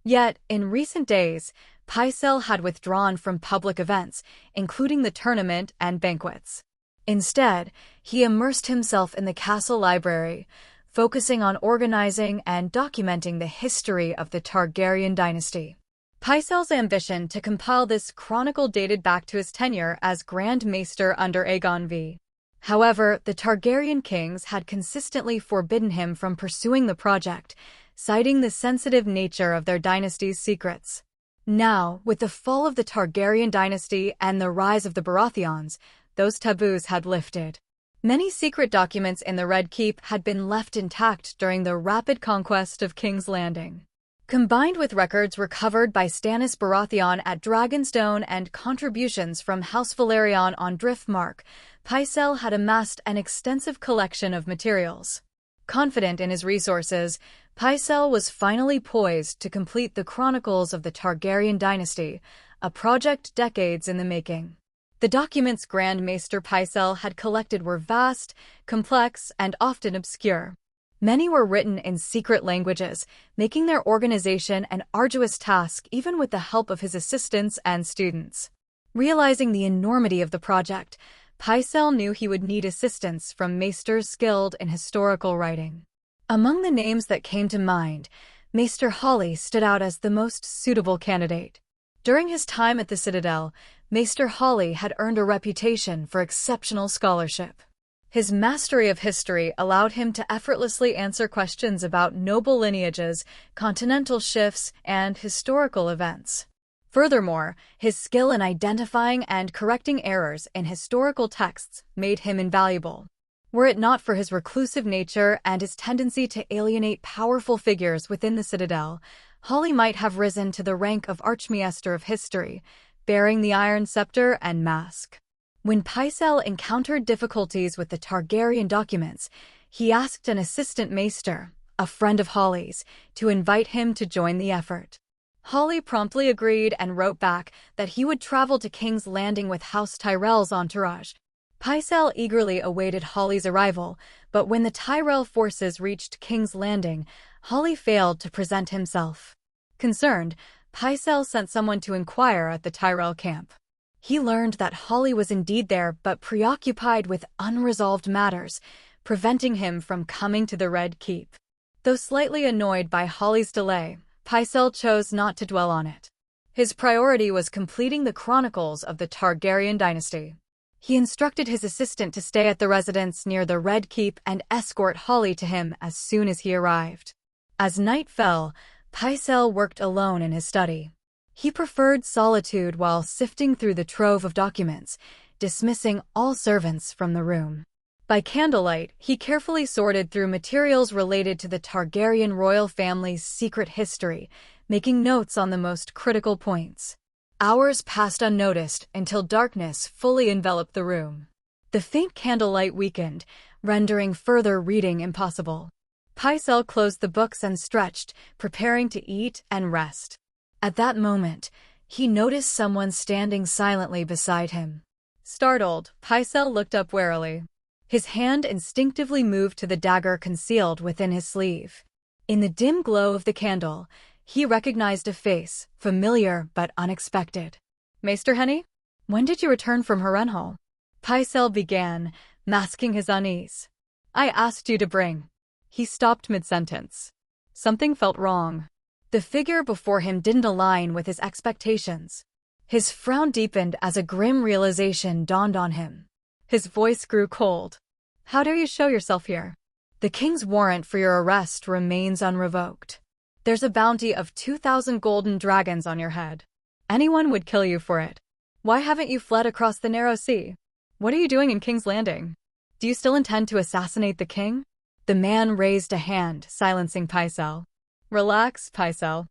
Yet, in recent days, Pycelle had withdrawn from public events, including the tournament and banquets. Instead, he immersed himself in the castle library, focusing on organizing and documenting the history of the Targaryen dynasty. Pycelle's ambition to compile this chronicle dated back to his tenure as Grand Maester under Aegon V. However, the Targaryen kings had consistently forbidden him from pursuing the project, citing the sensitive nature of their dynasty's secrets. Now, with the fall of the Targaryen dynasty and the rise of the Baratheons, those taboos had lifted. Many secret documents in the Red Keep had been left intact during the rapid conquest of King's Landing. Combined with records recovered by Stannis Baratheon at Dragonstone and contributions from House Velaryon on Driftmark, Pycelle had amassed an extensive collection of materials. Confident in his resources, Pycelle was finally poised to complete the chronicles of the Targaryen dynasty, a project decades in the making. The documents Grand Maester Pycelle had collected were vast, complex, and often obscure. Many were written in secret languages, making their organization an arduous task even with the help of his assistants and students. Realizing the enormity of the project, Pycelle knew he would need assistance from maesters skilled in historical writing. Among the names that came to mind, Maester Hawley stood out as the most suitable candidate. During his time at the Citadel, Maester Hawley had earned a reputation for exceptional scholarship. His mastery of history allowed him to effortlessly answer questions about noble lineages, continental shifts, and historical events. Furthermore, his skill in identifying and correcting errors in historical texts made him invaluable. Were it not for his reclusive nature and his tendency to alienate powerful figures within the Citadel, Hawley might have risen to the rank of Archmaester of History, bearing the Iron Scepter and Mask. When Pycelle encountered difficulties with the Targaryen documents, he asked an assistant maester, a friend of Hawley's, to invite him to join the effort. Hawley promptly agreed and wrote back that he would travel to King's Landing with House Tyrell's entourage. Pycelle eagerly awaited Hawley's arrival, but when the Tyrell forces reached King's Landing, Hawley failed to present himself. Concerned, Pycelle sent someone to inquire at the Tyrell camp. He learned that Hawley was indeed there but preoccupied with unresolved matters, preventing him from coming to the Red Keep. Though slightly annoyed by Hawley's delay, Pycelle chose not to dwell on it. His priority was completing the chronicles of the Targaryen dynasty. He instructed his assistant to stay at the residence near the Red Keep and escort Hawley to him as soon as he arrived. As night fell, Pycelle worked alone in his study. He preferred solitude while sifting through the trove of documents, dismissing all servants from the room. By candlelight, he carefully sorted through materials related to the Targaryen royal family's secret history, making notes on the most critical points. Hours passed unnoticed until darkness fully enveloped the room. The faint candlelight weakened, rendering further reading impossible. Pycelle closed the books and stretched, preparing to eat and rest. At that moment, he noticed someone standing silently beside him. Startled, Pycelle looked up warily. His hand instinctively moved to the dagger concealed within his sleeve. In the dim glow of the candle, he recognized a face, familiar but unexpected. Maester Henny? When did you return from Harrenhal? Pycelle began, masking his unease. I asked you to bring. He stopped mid-sentence. Something felt wrong. The figure before him didn't align with his expectations. His frown deepened as a grim realization dawned on him. His voice grew cold. How dare you show yourself here? The king's warrant for your arrest remains unrevoked. There's a bounty of 2,000 golden dragons on your head. Anyone would kill you for it. Why haven't you fled across the narrow sea? What are you doing in King's Landing? Do you still intend to assassinate the king? The man raised a hand, silencing Pycelle. Relax, Pycelle.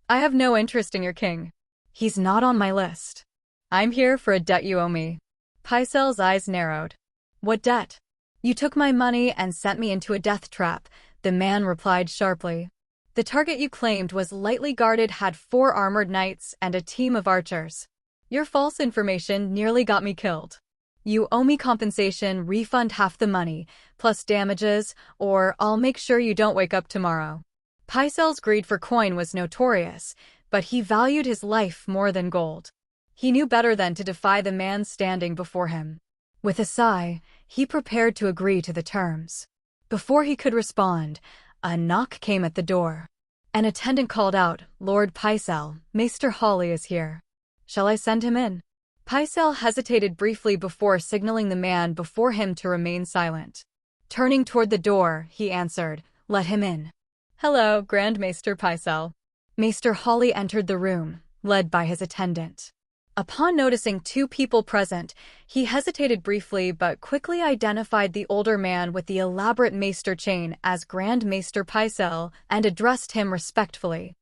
I have no interest in your king. He's not on my list. I'm here for a debt you owe me. Pycelle's eyes narrowed. What debt? You took my money and sent me into a death trap, the man replied sharply. The target you claimed was lightly guarded, had 4 armored knights and a team of archers. Your false information nearly got me killed. You owe me compensation, refund half the money, plus damages, or I'll make sure you don't wake up tomorrow. Pycel's greed for coin was notorious, but he valued his life more than gold. He knew better than to defy the man standing before him. With a sigh, he prepared to agree to the terms. Before he could respond, a knock came at the door. An attendant called out, "Lord Pycelle, Maester Hawley is here. Shall I send him in?" Pycelle hesitated briefly before signaling the man before him to remain silent. Turning toward the door, he answered, "Let him in." "Hello, Grand Maester Pycelle." Maester Hawley entered the room, led by his attendant. Upon noticing two people present, he hesitated briefly but quickly identified the older man with the elaborate maester chain as Grand Maester Pycelle and addressed him respectfully.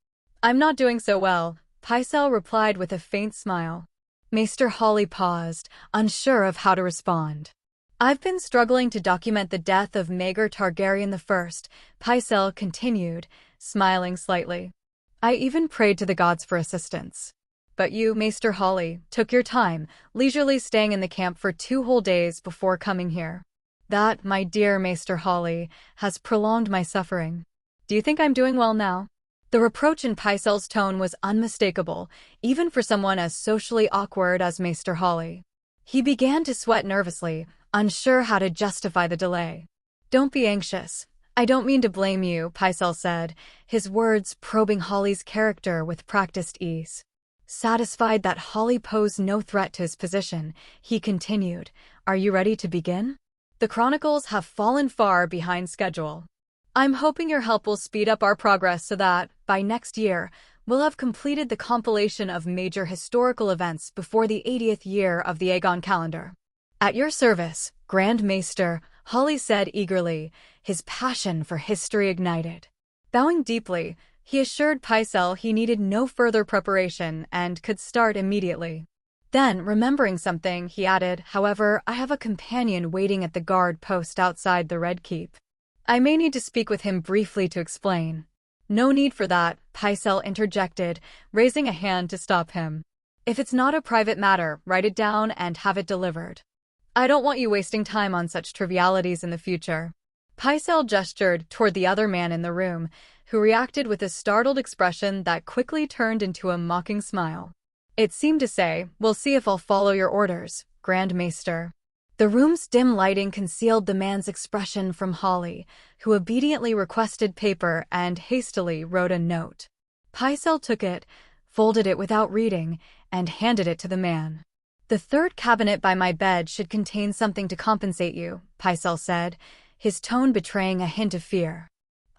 "I'm not doing so well," Pycelle replied with a faint smile. Maester Hawley paused, unsure of how to respond. "I've been struggling to document the death of Maegor Targaryen I," Pycelle continued, smiling slightly. "I even prayed to the gods for assistance. But you, Maester Hawley, took your time, leisurely staying in the camp for 2 whole days before coming here. That, my dear Maester Hawley, has prolonged my suffering. Do you think I'm doing well now?" The reproach in Pycelle's tone was unmistakable, even for someone as socially awkward as Maester Hawley. He began to sweat nervously, unsure how to justify the delay. "Don't be anxious. I don't mean to blame you," Pycelle said, his words probing Hawley's character with practiced ease. Satisfied that Hawley posed no threat to his position, he continued, "Are you ready to begin? The chronicles have fallen far behind schedule. I'm hoping your help will speed up our progress so that, by next year, we'll have completed the compilation of major historical events before the 80th year of the Aegon calendar." "At your service, Grand Maester," Hawley said eagerly, his passion for history ignited. Bowing deeply, he assured Pycelle he needed no further preparation and could start immediately. Then, remembering something, he added, "However, I have a companion waiting at the guard post outside the Red Keep. I may need to speak with him briefly to explain." "No need for that," Pycelle interjected, raising a hand to stop him. "If it's not a private matter, write it down and have it delivered. I don't want you wasting time on such trivialities in the future." Pycelle gestured toward the other man in the room, who reacted with a startled expression that quickly turned into a mocking smile. It seemed to say, "We'll see if I'll follow your orders, Grand Maester." The room's dim lighting concealed the man's expression from Hawley, who obediently requested paper and hastily wrote a note. Pycelle took it, folded it without reading, and handed it to the man. "The third cabinet by my bed should contain something to compensate you," Pycelle said, his tone betraying a hint of fear.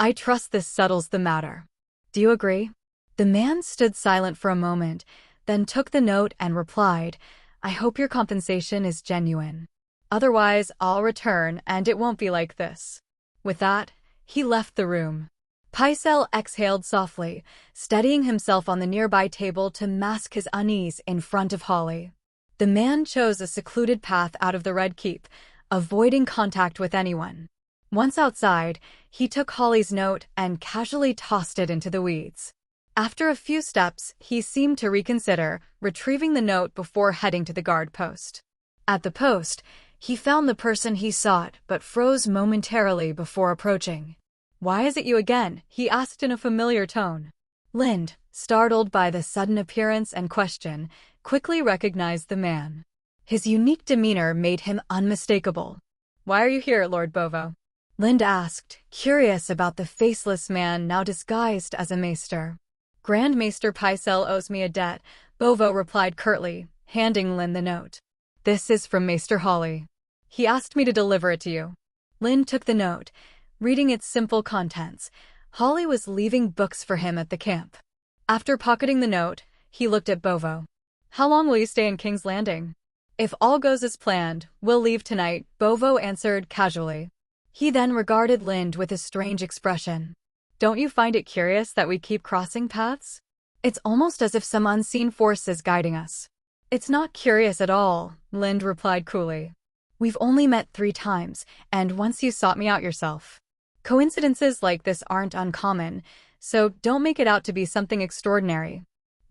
"I trust this settles the matter. Do you agree?" The man stood silent for a moment, then took the note and replied, "I hope your compensation is genuine. Otherwise, I'll return and it won't be like this." With that, he left the room. Pycelle exhaled softly, steadying himself on the nearby table to mask his unease in front of Hawley. The man chose a secluded path out of the Red Keep, avoiding contact with anyone. Once outside, he took Hawley's note and casually tossed it into the weeds. After a few steps, he seemed to reconsider, retrieving the note before heading to the guard post. At the post, he found the person he sought but froze momentarily before approaching. "Why is it you again?" he asked in a familiar tone. Lind, startled by the sudden appearance and question, quickly recognized the man. His unique demeanor made him unmistakable. "Why are you here, Lord Bovo?" Lind asked, curious about the faceless man now disguised as a maester. "Grand Maester Pycelle owes me a debt," Bovo replied curtly, handing Lind the note. "This is from Maester Hawley. He asked me to deliver it to you." Lind took the note, reading its simple contents. Hawley was leaving books for him at the camp. After pocketing the note, he looked at Bovo. "How long will you stay in King's Landing?" "If all goes as planned, we'll leave tonight," Bovo answered casually. He then regarded Lind with a strange expression. "Don't you find it curious that we keep crossing paths? It's almost as if some unseen force is guiding us." "It's not curious at all," Lind replied coolly. "We've only met 3 times, and once you sought me out yourself. Coincidences like this aren't uncommon, so don't make it out to be something extraordinary."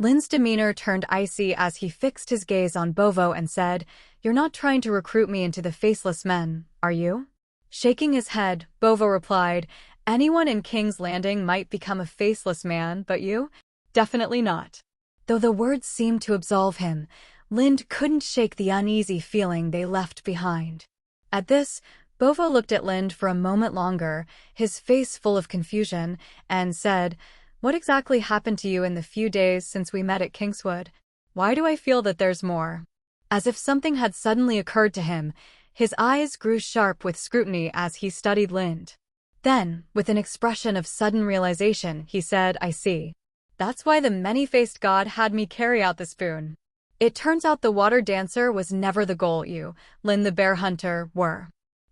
Lin's demeanor turned icy as he fixed his gaze on Bovo and said, "You're not trying to recruit me into the faceless men, are you?" Shaking his head, Bovo replied, "Anyone in King's Landing might become a faceless man, but you? Definitely not." Though the words seemed to absolve him, Lind couldn't shake the uneasy feeling they left behind. At this, Bovo looked at Lind for a moment longer, his face full of confusion, and said, "What exactly happened to you in the few days since we met at Kingswood? Why do I feel that there's more?" As if something had suddenly occurred to him, his eyes grew sharp with scrutiny as he studied Lind. Then, with an expression of sudden realization, he said, "I see. That's why the many-faced god had me carry out the spoon. It turns out the water dancer was never the goal, you, Lind the bear hunter, were.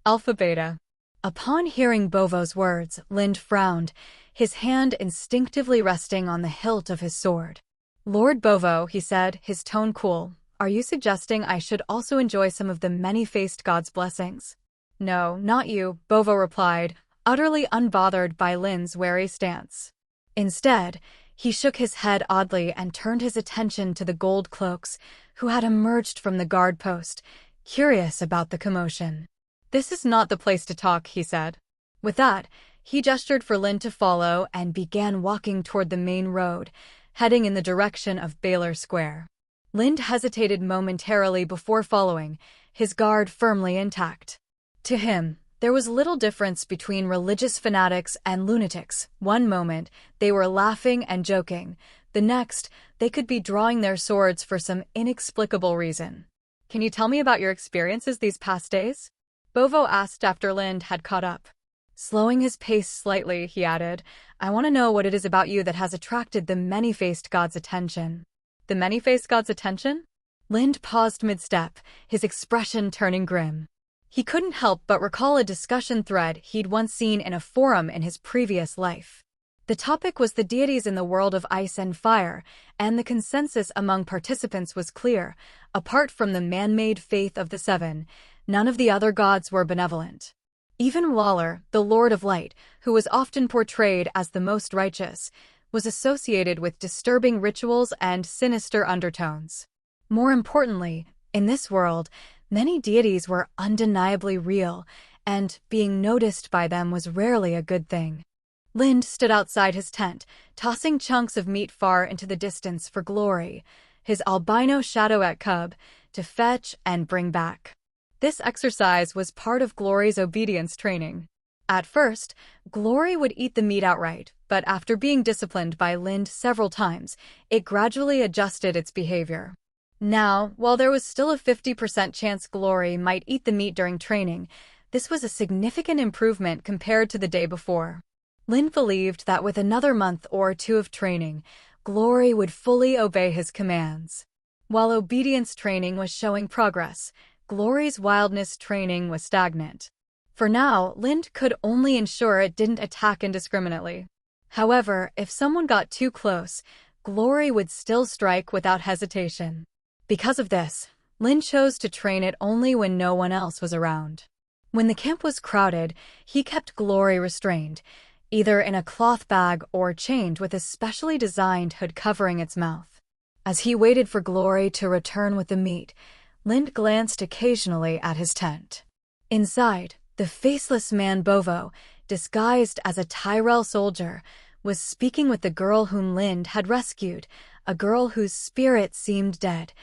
Alpha Beta." Upon hearing Bovo's words, Lind frowned, his hand instinctively resting on the hilt of his sword. "Lord Bovo," he said, his tone cool, "are you suggesting I should also enjoy some of the many-faced god's blessings?" "No, not you," Bovo replied, utterly unbothered by Lind's wary stance. Instead, he shook his head oddly and turned his attention to the gold cloaks, who had emerged from the guard post, curious about the commotion. "This is not the place to talk," he said. With that, he gestured for Lind to follow and began walking toward the main road, heading in the direction of Baylor Square. Lind hesitated momentarily before following, his guard firmly intact. To him, there was little difference between religious fanatics and lunatics. One moment, they were laughing and joking. The next, they could be drawing their swords for some inexplicable reason. "Can you tell me about your experiences these past days?" Bovo asked after Lind had caught up. Slowing his pace slightly, he added, "I want to know what it is about you that has attracted the many-faced god's attention." "The many-faced god's attention?" Lind paused mid-step, his expression turning grim. He couldn't help but recall a discussion thread he'd once seen in a forum in his previous life. The topic was the deities in the world of ice and fire, and the consensus among participants was clear. Apart from the man-made faith of the seven, none of the other gods were benevolent. Even Waller, the Lord of Light, who was often portrayed as the most righteous, was associated with disturbing rituals and sinister undertones. More importantly, in this world, many deities were undeniably real, and being noticed by them was rarely a good thing. Lind stood outside his tent, tossing chunks of meat far into the distance for Glory, his albino shadowette cub, to fetch and bring back. This exercise was part of Glory's obedience training. At first, Glory would eat the meat outright, but after being disciplined by Lind several times, it gradually adjusted its behavior. Now, while there was still a 50% chance Glory might eat the meat during training, this was a significant improvement compared to the day before. Lind believed that with another month or two of training, Glory would fully obey his commands. While obedience training was showing progress, Glory's wildness training was stagnant. For now, Lind could only ensure it didn't attack indiscriminately. However, if someone got too close, Glory would still strike without hesitation. Because of this, Lind chose to train it only when no one else was around. When the camp was crowded, he kept Glory restrained, either in a cloth bag or chained with a specially designed hood covering its mouth. As he waited for Glory to return with the meat, Lind glanced occasionally at his tent. Inside, the faceless man Bovo, disguised as a Tyrell soldier, was speaking with the girl whom Lind had rescued, a girl whose spirit seemed dead,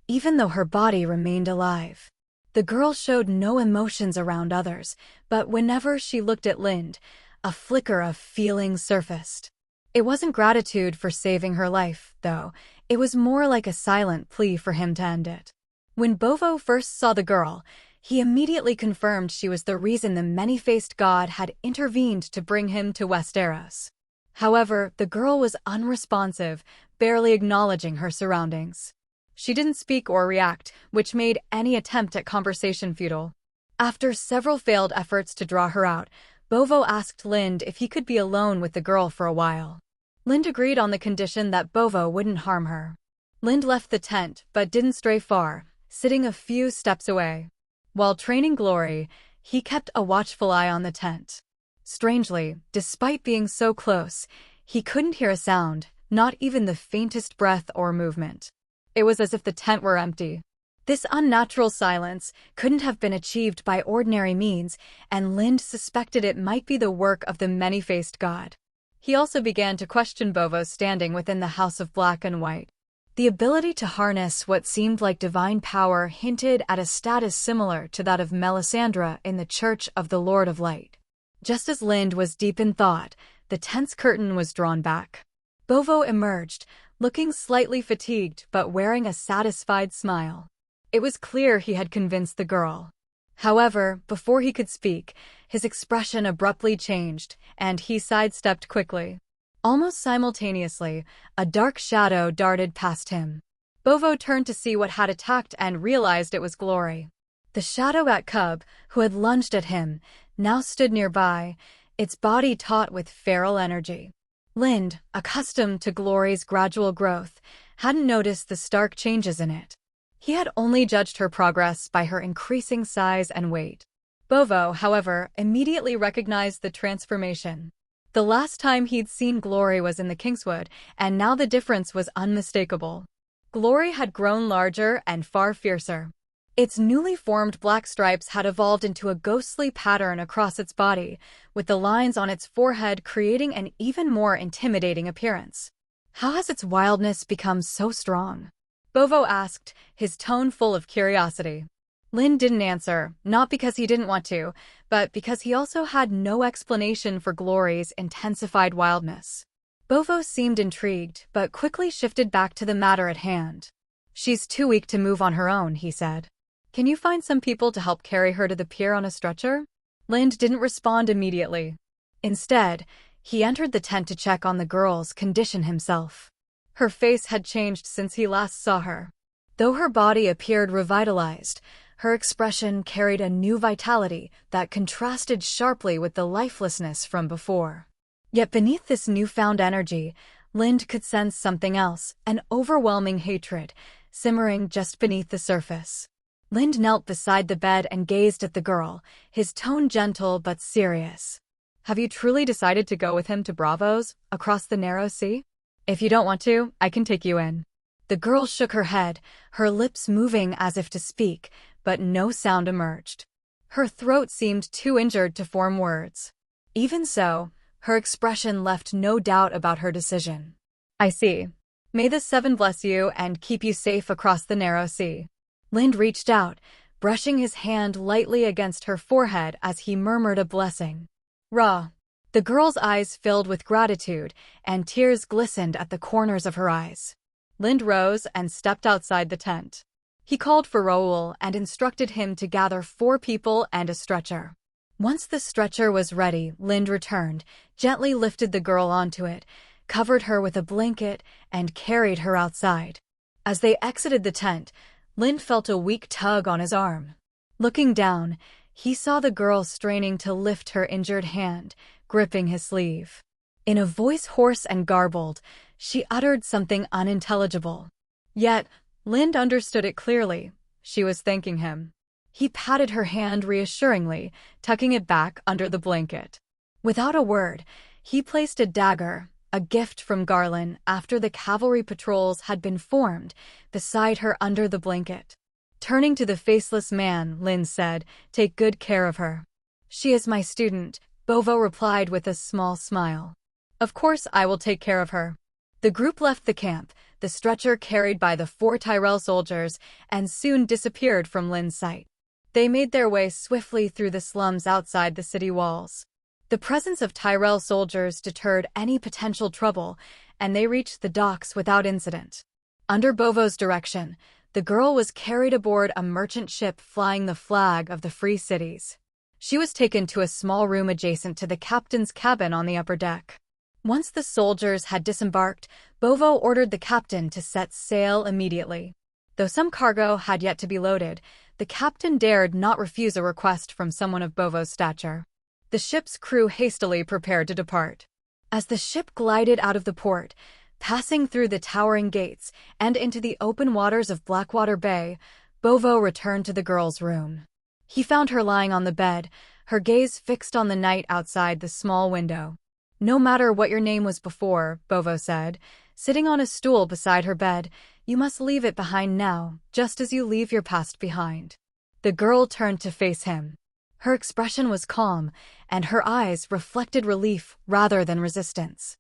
even though her body remained alive. The girl showed no emotions around others, but whenever she looked at Lind, a flicker of feeling surfaced. It wasn't gratitude for saving her life, though. It was more like a silent plea for him to end it. When Bovo first saw the girl, he immediately confirmed she was the reason the many-faced god had intervened to bring him to Westeros. However, the girl was unresponsive, barely acknowledging her surroundings. She didn't speak or react, which made any attempt at conversation futile. After several failed efforts to draw her out, Bovo asked Lind if he could be alone with the girl for a while. Lind agreed on the condition that Bovo wouldn't harm her. Lind left the tent, but didn't stray far, sitting a few steps away. While training Glory, he kept a watchful eye on the tent. Strangely, despite being so close, he couldn't hear a sound, Not even the faintest breath or movement. It was as if the tent were empty. This unnatural silence couldn't have been achieved by ordinary means, and Lind suspected it might be the work of the many-faced god. He also began to question Bovo's standing within the House of Black and White. The ability to harness what seemed like divine power hinted at a status similar to that of Melisandre in the Church of the Lord of Light. Just as Lind was deep in thought, the tent's curtain was drawn back. Bovo emerged, looking slightly fatigued but wearing a satisfied smile. It was clear he had convinced the girl. However, before he could speak, his expression abruptly changed, and he sidestepped quickly. Almost simultaneously, a dark shadow darted past him. Bovo turned to see what had attacked and realized it was Glory. The shadow at Cub, who had lunged at him, now stood nearby, its body taut with feral energy. Lind, accustomed to Glory's gradual growth, hadn't noticed the stark changes in it. He had only judged her progress by her increasing size and weight. Bovo, however, immediately recognized the transformation. The last time he'd seen Glory was in the Kingswood, and now the difference was unmistakable. Glory had grown larger and far fiercer. Its newly formed black stripes had evolved into a ghostly pattern across its body, with the lines on its forehead creating an even more intimidating appearance. How has its wildness become so strong? Bovo asked, his tone full of curiosity. Lind didn't answer, not because he didn't want to, but because he also had no explanation for Glory's intensified wildness. Bovo seemed intrigued, but quickly shifted back to the matter at hand. "She's too weak to move on her own," he said. "Can you find some people to help carry her to the pier on a stretcher?" Lind didn't respond immediately. Instead, he entered the tent to check on the girl's condition himself. Her face had changed since he last saw her. Though her body appeared revitalized, her expression carried a new vitality that contrasted sharply with the lifelessness from before. Yet beneath this newfound energy, Lind could sense something else, an overwhelming hatred, simmering just beneath the surface. Lind knelt beside the bed and gazed at the girl, his tone gentle but serious. "Have you truly decided to go with him to Bravo's, across the narrow sea? If you don't want to, I can take you in." The girl shook her head, her lips moving as if to speak, but no sound emerged. Her throat seemed too injured to form words. Even so, her expression left no doubt about her decision. "I see. May the Seven bless you and keep you safe across the narrow sea." Lind reached out, brushing his hand lightly against her forehead as he murmured a blessing. Ra. The girl's eyes filled with gratitude, and tears glistened at the corners of her eyes. Lind rose and stepped outside the tent. He called for Raoul and instructed him to gather 4 people and a stretcher. Once the stretcher was ready, Lind returned, gently lifted the girl onto it, covered her with a blanket, and carried her outside. As they exited the tent, Lind felt a weak tug on his arm. Looking down, he saw the girl straining to lift her injured hand, gripping his sleeve. In a voice hoarse and garbled, she uttered something unintelligible. Yet, Lind understood it clearly. She was thanking him. He patted her hand reassuringly, tucking it back under the blanket. Without a word, he placed a dagger, a gift from Garland after the cavalry patrols had been formed, beside her under the blanket. Turning to the faceless man, Lind said, "Take good care of her." "She is my student," Bovo replied with a small smile. "Of course I will take care of her." The group left the camp, the stretcher carried by the 4 Tyrell soldiers, and soon disappeared from Lind's sight. They made their way swiftly through the slums outside the city walls. The presence of Tyrell soldiers deterred any potential trouble, and they reached the docks without incident. Under Bovo's direction, the girl was carried aboard a merchant ship flying the flag of the Free Cities. She was taken to a small room adjacent to the captain's cabin on the upper deck. Once the soldiers had disembarked, Bovo ordered the captain to set sail immediately. Though some cargo had yet to be loaded, the captain dared not refuse a request from someone of Bovo's stature. The ship's crew hastily prepared to depart. As the ship glided out of the port, passing through the towering gates and into the open waters of Blackwater Bay, Bovo returned to the girl's room. He found her lying on the bed, her gaze fixed on the night outside the small window. "No matter what your name was before," Bovo said, sitting on a stool beside her bed. "You must leave it behind now, just as you leave your past behind." The girl turned to face him. Her expression was calm, and her eyes reflected relief rather than resistance.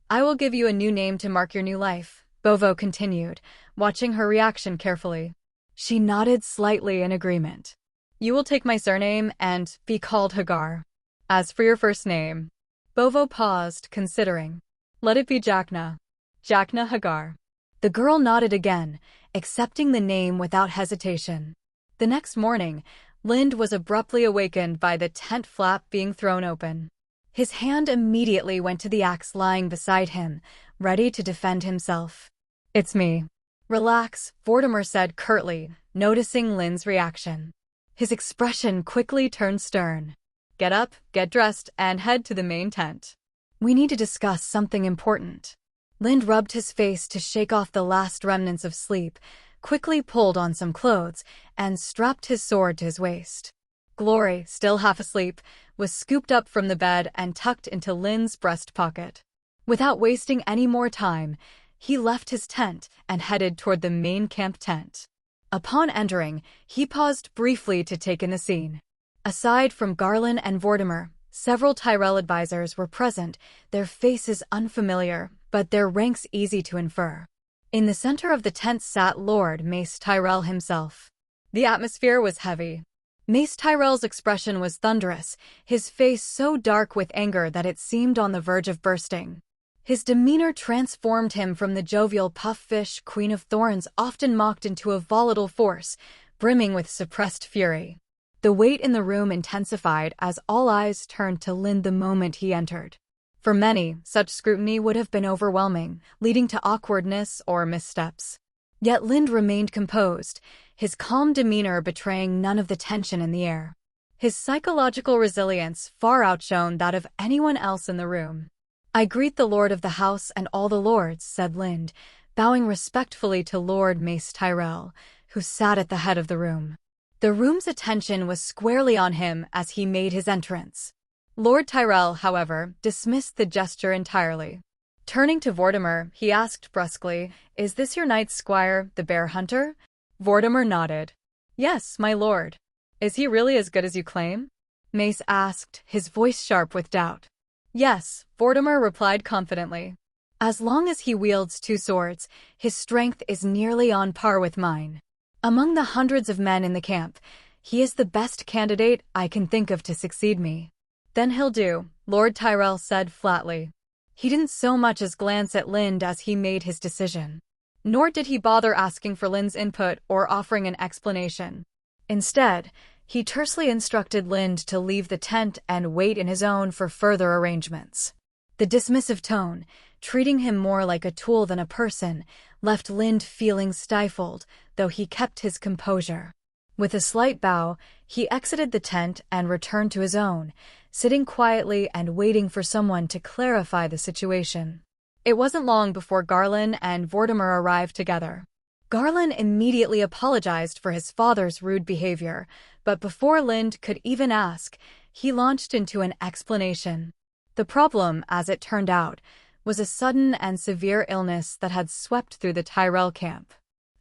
"I will give you a new name to mark your new life," Bovo continued, watching her reaction carefully. She nodded slightly in agreement. "You will take my surname and be called Hagar. As for your first name..." Bovo paused, considering. "Let it be Jackna. Jackna Hagar." The girl nodded again, accepting the name without hesitation. The next morning, Lind was abruptly awakened by the tent flap being thrown open. His hand immediately went to the axe lying beside him, ready to defend himself. "It's me." "Relax," Vortimer said curtly, noticing Lind's reaction. His expression quickly turned stern. "Get up, get dressed, and head to the main tent. We need to discuss something important." Lind rubbed his face to shake off the last remnants of sleep, quickly pulled on some clothes, and strapped his sword to his waist. Glory, still half asleep, was scooped up from the bed and tucked into Lind's breast pocket. Without wasting any more time, he left his tent and headed toward the main camp tent. Upon entering, he paused briefly to take in the scene. Aside from Garland and Vortimer, several Tyrell advisors were present, their faces unfamiliar, but their ranks easy to infer. In the center of the tent sat Lord Mace Tyrell himself. The atmosphere was heavy. Mace Tyrell's expression was thunderous, his face so dark with anger that it seemed on the verge of bursting. His demeanor transformed him from the jovial puff-fish Queen of Thorns often mocked into a volatile force, brimming with suppressed fury. The weight in the room intensified as all eyes turned to Lind the moment he entered. For many, such scrutiny would have been overwhelming, leading to awkwardness or missteps. Yet Lind remained composed, his calm demeanor betraying none of the tension in the air. His psychological resilience far outshone that of anyone else in the room. "I greet the Lord of the House and all the lords," said Lind, bowing respectfully to Lord Mace Tyrell, who sat at the head of the room. The room's attention was squarely on him as he made his entrance. Lord Tyrell, however, dismissed the gesture entirely. Turning to Vortimer, he asked brusquely, "Is this your knight's squire, the bear hunter?" Vortimer nodded. "Yes, my lord." "Is he really as good as you claim?" Mace asked, his voice sharp with doubt. "Yes," Vortimer replied confidently. "As long as he wields two swords, his strength is nearly on par with mine. Among the hundreds of men in the camp, he is the best candidate I can think of to succeed me." "Then he'll do," Lord Tyrell said flatly. He didn't so much as glance at Lind as he made his decision. Nor did he bother asking for Lind's input or offering an explanation. Instead, he tersely instructed Lind to leave the tent and wait in his own for further arrangements. The dismissive tone, treating him more like a tool than a person, left Lind feeling stifled, though he kept his composure. With a slight bow, he exited the tent and returned to his own, sitting quietly and waiting for someone to clarify the situation. It wasn't long before Garland and Vortimer arrived together. Garland immediately apologized for his father's rude behavior, but before Lind could even ask, he launched into an explanation. The problem, as it turned out, was a sudden and severe illness that had swept through the Tyrell camp.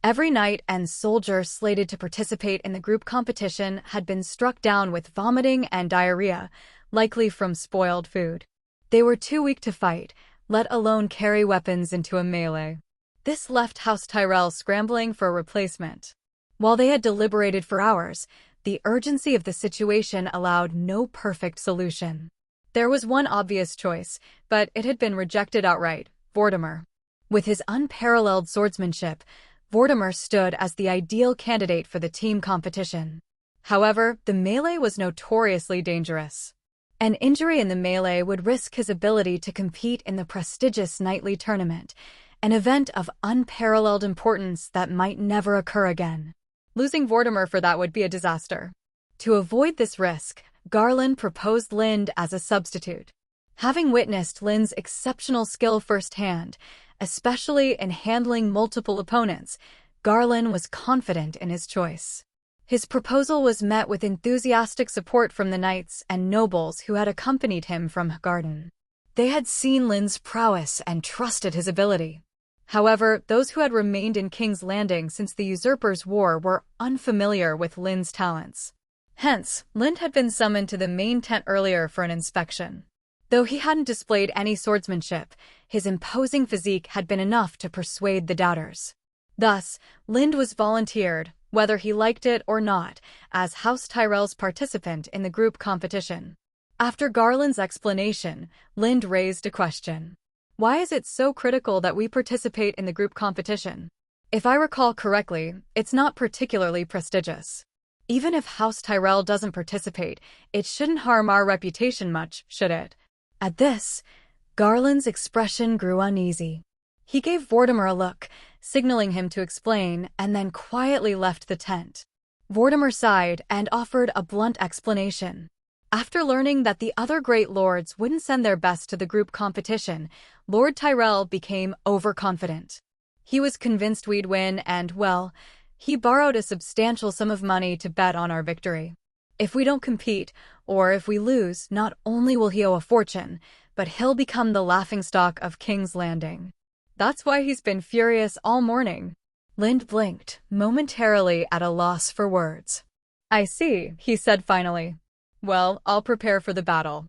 Every knight and soldier slated to participate in the group competition had been struck down with vomiting and diarrhea, likely from spoiled food. They were too weak to fight, let alone carry weapons into a melee. This left House Tyrell scrambling for a replacement. While they had deliberated for hours, the urgency of the situation allowed no perfect solution. There was one obvious choice, but it had been rejected outright: Vortimer. With his unparalleled swordsmanship, Vortimer stood as the ideal candidate for the team competition. However, the melee was notoriously dangerous. An injury in the melee would risk his ability to compete in the prestigious knightly tournament, an event of unparalleled importance that might never occur again. Losing Vortimer for that would be a disaster. To avoid this risk, Garland proposed Lind as a substitute. Having witnessed Lind's exceptional skill firsthand, especially in handling multiple opponents, Garland was confident in his choice. His proposal was met with enthusiastic support from the knights and nobles who had accompanied him from Garden. They had seen Lind's prowess and trusted his ability. However, those who had remained in King's Landing since the Usurpers' War were unfamiliar with Lind's talents. Hence, Lind had been summoned to the main tent earlier for an inspection. Though he hadn't displayed any swordsmanship, his imposing physique had been enough to persuade the doubters. Thus, Lind was volunteered, whether he liked it or not, as House Tyrell's participant in the group competition. After Garland's explanation, Lind raised a question. Why is it so critical that we participate in the group competition? If I recall correctly, it's not particularly prestigious. Even if House Tyrell doesn't participate, it shouldn't harm our reputation much, should it? At this, Garland's expression grew uneasy. He gave Vortimer a look, signaling him to explain, and then quietly left the tent. Vortimer sighed and offered a blunt explanation. After learning that the other great lords wouldn't send their best to the group competition, Lord Tyrell became overconfident. He was convinced we'd win and, well, he borrowed a substantial sum of money to bet on our victory. If we don't compete, or if we lose, not only will he owe a fortune, but he'll become the laughingstock of King's Landing. That's why he's been furious all morning. Lind blinked, momentarily at a loss for words. I see, he said finally. Well, I'll prepare for the battle.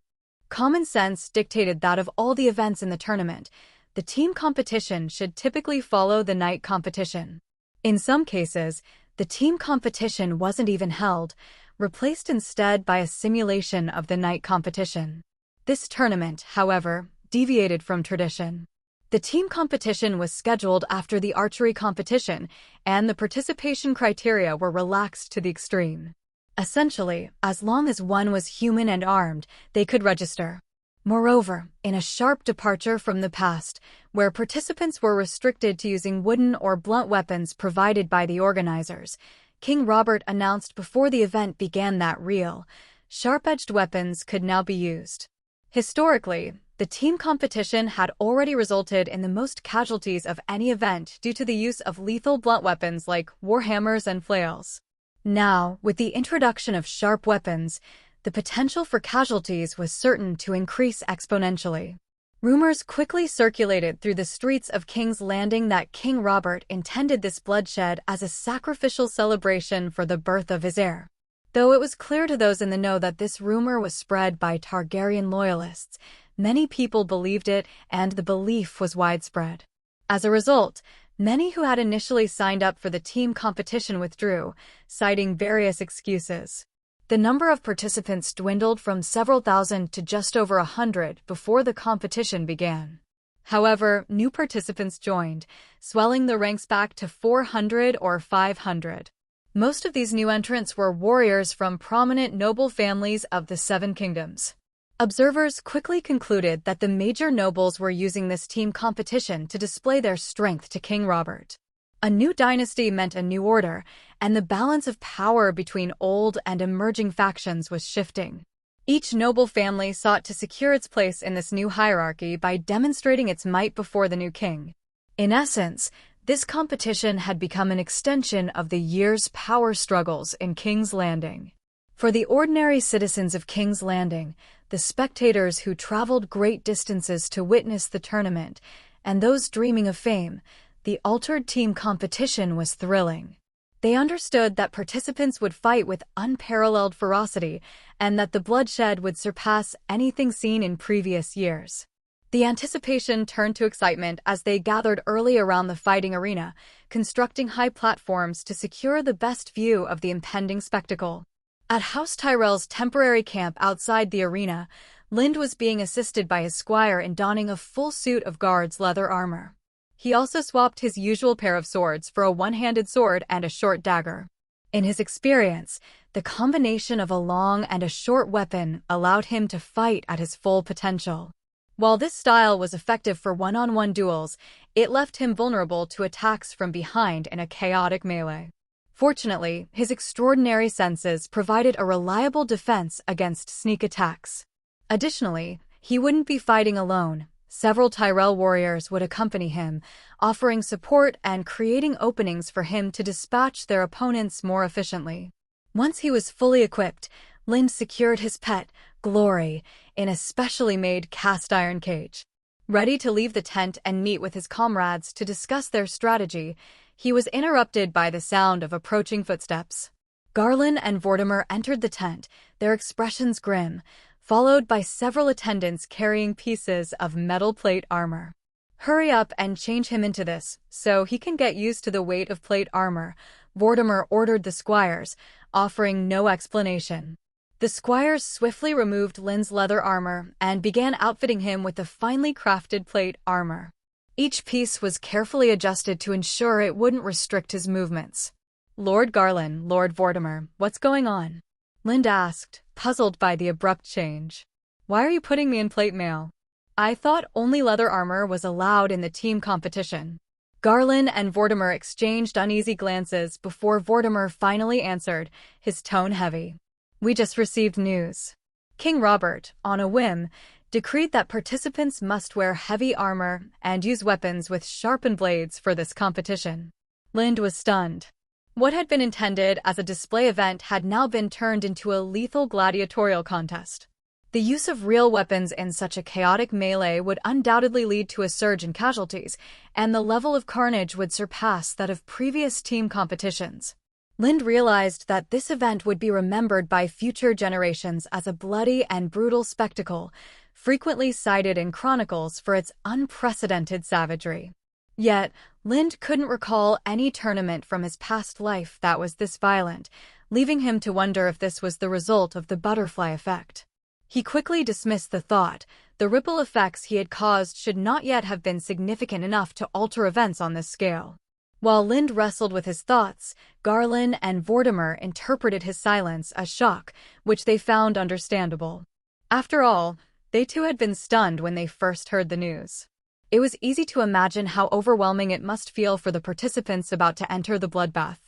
Common sense dictated that of all the events in the tournament, the team competition should typically follow the night competition. In some cases, the team competition wasn't even held, replaced instead by a simulation of the night competition. This tournament, however, deviated from tradition. The team competition was scheduled after the archery competition, and the participation criteria were relaxed to the extreme. Essentially, as long as one was human and armed, they could register. Moreover, in a sharp departure from the past, where participants were restricted to using wooden or blunt weapons provided by the organizers, King Robert announced before the event began that real, sharp-edged weapons could now be used. Historically, the team competition had already resulted in the most casualties of any event due to the use of lethal blunt weapons like warhammers and flails. Now, with the introduction of sharp weapons, the potential for casualties was certain to increase exponentially. Rumors quickly circulated through the streets of King's Landing that King Robert intended this bloodshed as a sacrificial celebration for the birth of his heir. Though it was clear to those in the know that this rumor was spread by Targaryen loyalists, many people believed it, and the belief was widespread. As a result, many who had initially signed up for the team competition withdrew, citing various excuses. The number of participants dwindled from several thousand to just over 100 before the competition began. However, new participants joined, swelling the ranks back to 400 or 500. Most of these new entrants were warriors from prominent noble families of the Seven Kingdoms. Observers quickly concluded that the major nobles were using this team competition to display their strength to King Robert. A new dynasty meant a new order, and the balance of power between old and emerging factions was shifting. Each noble family sought to secure its place in this new hierarchy by demonstrating its might before the new king. In essence, this competition had become an extension of the year's power struggles in King's Landing. For the ordinary citizens of King's Landing, the spectators who traveled great distances to witness the tournament, and those dreaming of fame, the altered team competition was thrilling. They understood that participants would fight with unparalleled ferocity and that the bloodshed would surpass anything seen in previous years. The anticipation turned to excitement as they gathered early around the fighting arena, constructing high platforms to secure the best view of the impending spectacle. At House Tyrell's temporary camp outside the arena, Lind was being assisted by his squire in donning a full suit of guards' leather armor. He also swapped his usual pair of swords for a one-handed sword and a short dagger. In his experience, the combination of a long and a short weapon allowed him to fight at his full potential. While this style was effective for one-on-one duels, it left him vulnerable to attacks from behind in a chaotic melee. Fortunately, his extraordinary senses provided a reliable defense against sneak attacks. Additionally, he wouldn't be fighting alone. Several Tyrell warriors would accompany him, offering support and creating openings for him to dispatch their opponents more efficiently. Once he was fully equipped, Lind secured his pet, Glory, in a specially made cast-iron cage. Ready to leave the tent and meet with his comrades to discuss their strategy, he was interrupted by the sound of approaching footsteps. Garland and Vortimer entered the tent, their expressions grim, followed by several attendants carrying pieces of metal plate armor. "Hurry up and change him into this, so he can get used to the weight of plate armor," Vortimer ordered the squires, offering no explanation. The squires swiftly removed Lynn's leather armor and began outfitting him with the finely crafted plate armor. Each piece was carefully adjusted to ensure it wouldn't restrict his movements. "Lord Garland, Lord Vortimer, what's going on?" Lind asked, puzzled by the abrupt change. "Why are you putting me in plate mail? I thought only leather armor was allowed in the team competition." Garland and Vortimer exchanged uneasy glances before Vortimer finally answered, his tone heavy. "We just received news. King Robert, on a whim, decreed that participants must wear heavy armor and use weapons with sharpened blades for this competition." Lind was stunned. What had been intended as a display event had now been turned into a lethal gladiatorial contest. The use of real weapons in such a chaotic melee would undoubtedly lead to a surge in casualties, and the level of carnage would surpass that of previous team competitions. Lind realized that this event would be remembered by future generations as a bloody and brutal spectacle, frequently cited in chronicles for its unprecedented savagery. Yet, Lind couldn't recall any tournament from his past life that was this violent, leaving him to wonder if this was the result of the butterfly effect. He quickly dismissed the thought. The ripple effects he had caused should not yet have been significant enough to alter events on this scale. While Lind wrestled with his thoughts, Garland and Vortimer interpreted his silence as shock, which they found understandable. After all, they too had been stunned when they first heard the news. It was easy to imagine how overwhelming it must feel for the participants about to enter the bloodbath.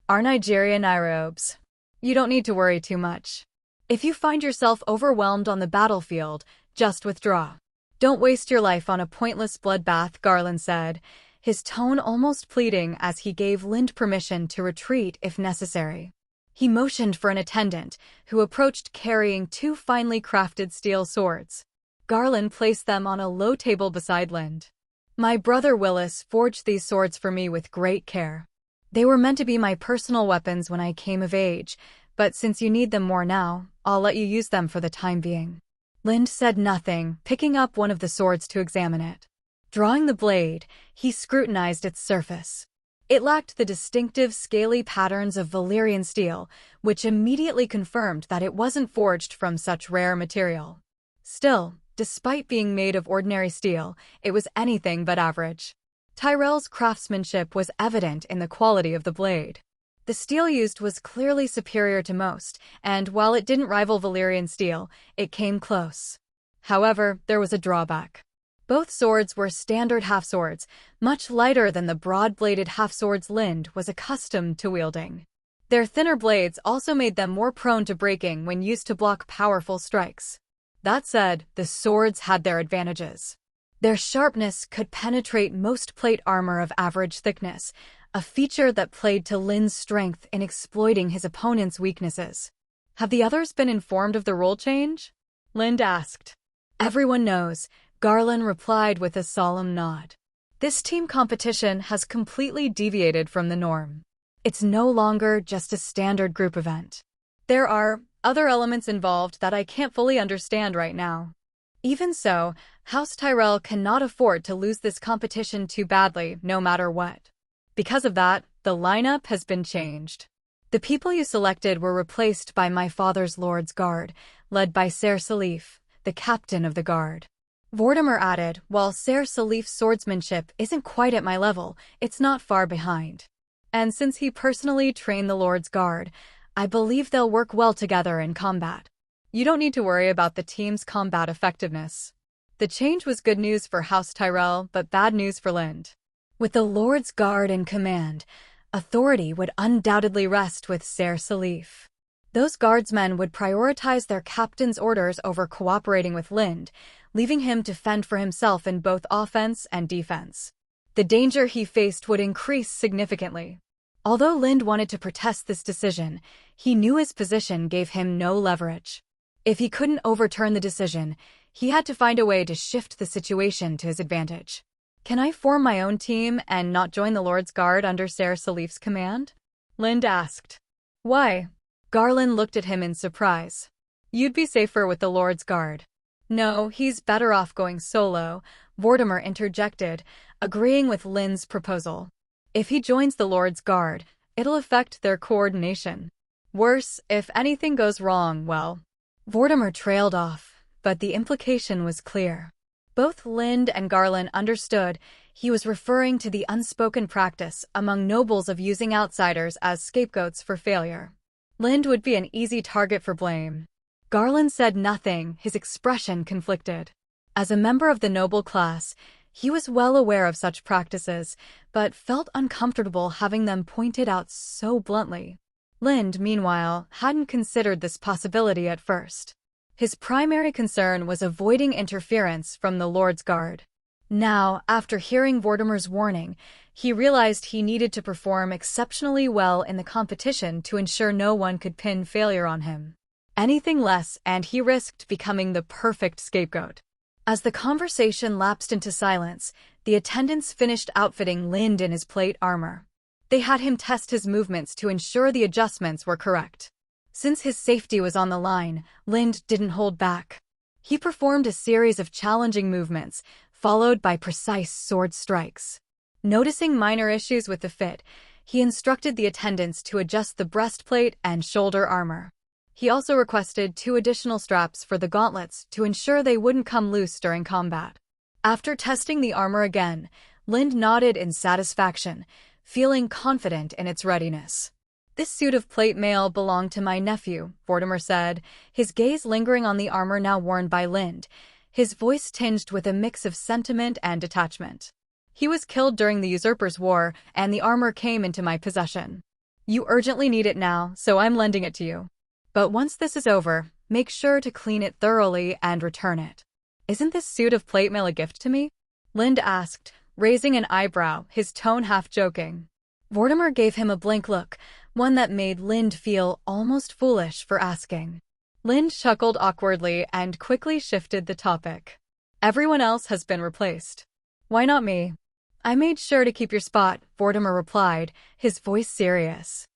"Our Nigerian Nairobes. You don't need to worry too much. If you find yourself overwhelmed on the battlefield, just withdraw. Don't waste your life on a pointless bloodbath," Garland said, his tone almost pleading as he gave Lind permission to retreat if necessary. He motioned for an attendant, who approached carrying two finely crafted steel swords. Garland placed them on a low table beside Lind. "My brother Willis forged these swords for me with great care. They were meant to be my personal weapons when I came of age, but since you need them more now, I'll let you use them for the time being." Lind said nothing, picking up one of the swords to examine it. Drawing the blade, he scrutinized its surface. It lacked the distinctive scaly patterns of Valyrian steel, which immediately confirmed that it wasn't forged from such rare material. Still, despite being made of ordinary steel, it was anything but average. Tyrell's craftsmanship was evident in the quality of the blade. The steel used was clearly superior to most, and while it didn't rival Valyrian steel, it came close. However, there was a drawback. Both swords were standard half-swords, much lighter than the broad-bladed half-swords Lind was accustomed to wielding. Their thinner blades also made them more prone to breaking when used to block powerful strikes. That said, the swords had their advantages. Their sharpness could penetrate most plate armor of average thickness, a feature that played to Lind's strength in exploiting his opponent's weaknesses. "Have the others been informed of the rule change?" Lind asked. "Everyone knows," Garland replied with a solemn nod. "This team competition has completely deviated from the norm. It's no longer just a standard group event. There are other elements involved that I can't fully understand right now. Even so, House Tyrell cannot afford to lose this competition too badly, no matter what. Because of that, the lineup has been changed. The people you selected were replaced by my father's Lord's Guard, led by Ser Salif, the captain of the guard." Vortimer added, "While Ser Salif's swordsmanship isn't quite at my level, it's not far behind. And since he personally trained the Lord's Guard, I believe they'll work well together in combat. You don't need to worry about the team's combat effectiveness." The change was good news for House Tyrell, but bad news for Lind. With the Lord's Guard in command, authority would undoubtedly rest with Ser Salif. Those guardsmen would prioritize their captain's orders over cooperating with Lind, leaving him to fend for himself in both offense and defense. The danger he faced would increase significantly. Although Lind wanted to protest this decision, he knew his position gave him no leverage. If he couldn't overturn the decision, He had to find a way to shift the situation to his advantage. "Can I form my own team and not join the Lord's Guard under Ser Salif's command?" Lind asked. "Why?" Garland looked at him in surprise. "You'd be safer with the Lord's Guard." "No, he's better off going solo," Vortimer interjected, agreeing with Lind's proposal. "If he joins the Lord's Guard, it'll affect their coordination. Worse, if anything goes wrong, well." Vortimer trailed off, but the implication was clear. Both Lind and Garland understood he was referring to the unspoken practice among nobles of using outsiders as scapegoats for failure. Lind would be an easy target for blame. Garland said nothing, his expression conflicted. As a member of the noble class, he was well aware of such practices, but felt uncomfortable having them pointed out so bluntly. Lind, meanwhile, hadn't considered this possibility at first. His primary concern was avoiding interference from the Lord's Guard. Now, after hearing Vortimer's warning, he realized he needed to perform exceptionally well in the competition to ensure no one could pin failure on him. Anything less, and he risked becoming the perfect scapegoat. As the conversation lapsed into silence, the attendants finished outfitting Lind in his plate armor. They had him test his movements to ensure the adjustments were correct. Since his safety was on the line, Lind didn't hold back. He performed a series of challenging movements, followed by precise sword strikes. Noticing minor issues with the fit, he instructed the attendants to adjust the breastplate and shoulder armor. He also requested 2 additional straps for the gauntlets to ensure they wouldn't come loose during combat. After testing the armor again, Lind nodded in satisfaction, feeling confident in its readiness. "This suit of plate mail belonged to my nephew," Vortimer said, his gaze lingering on the armor now worn by Lind, his voice tinged with a mix of sentiment and detachment. "He was killed during the Usurpers' War, and the armor came into my possession. You urgently need it now, so I'm lending it to you. But once this is over, make sure to clean it thoroughly and return it." "Isn't this suit of plate mail a gift to me?" Lind asked, raising an eyebrow, his tone half-joking. Vortimer gave him a blank look, one that made Lind feel almost foolish for asking. Lind chuckled awkwardly and quickly shifted the topic. "Everyone else has been replaced. Why not me?" "I made sure to keep your spot," Vortimer replied, his voice serious.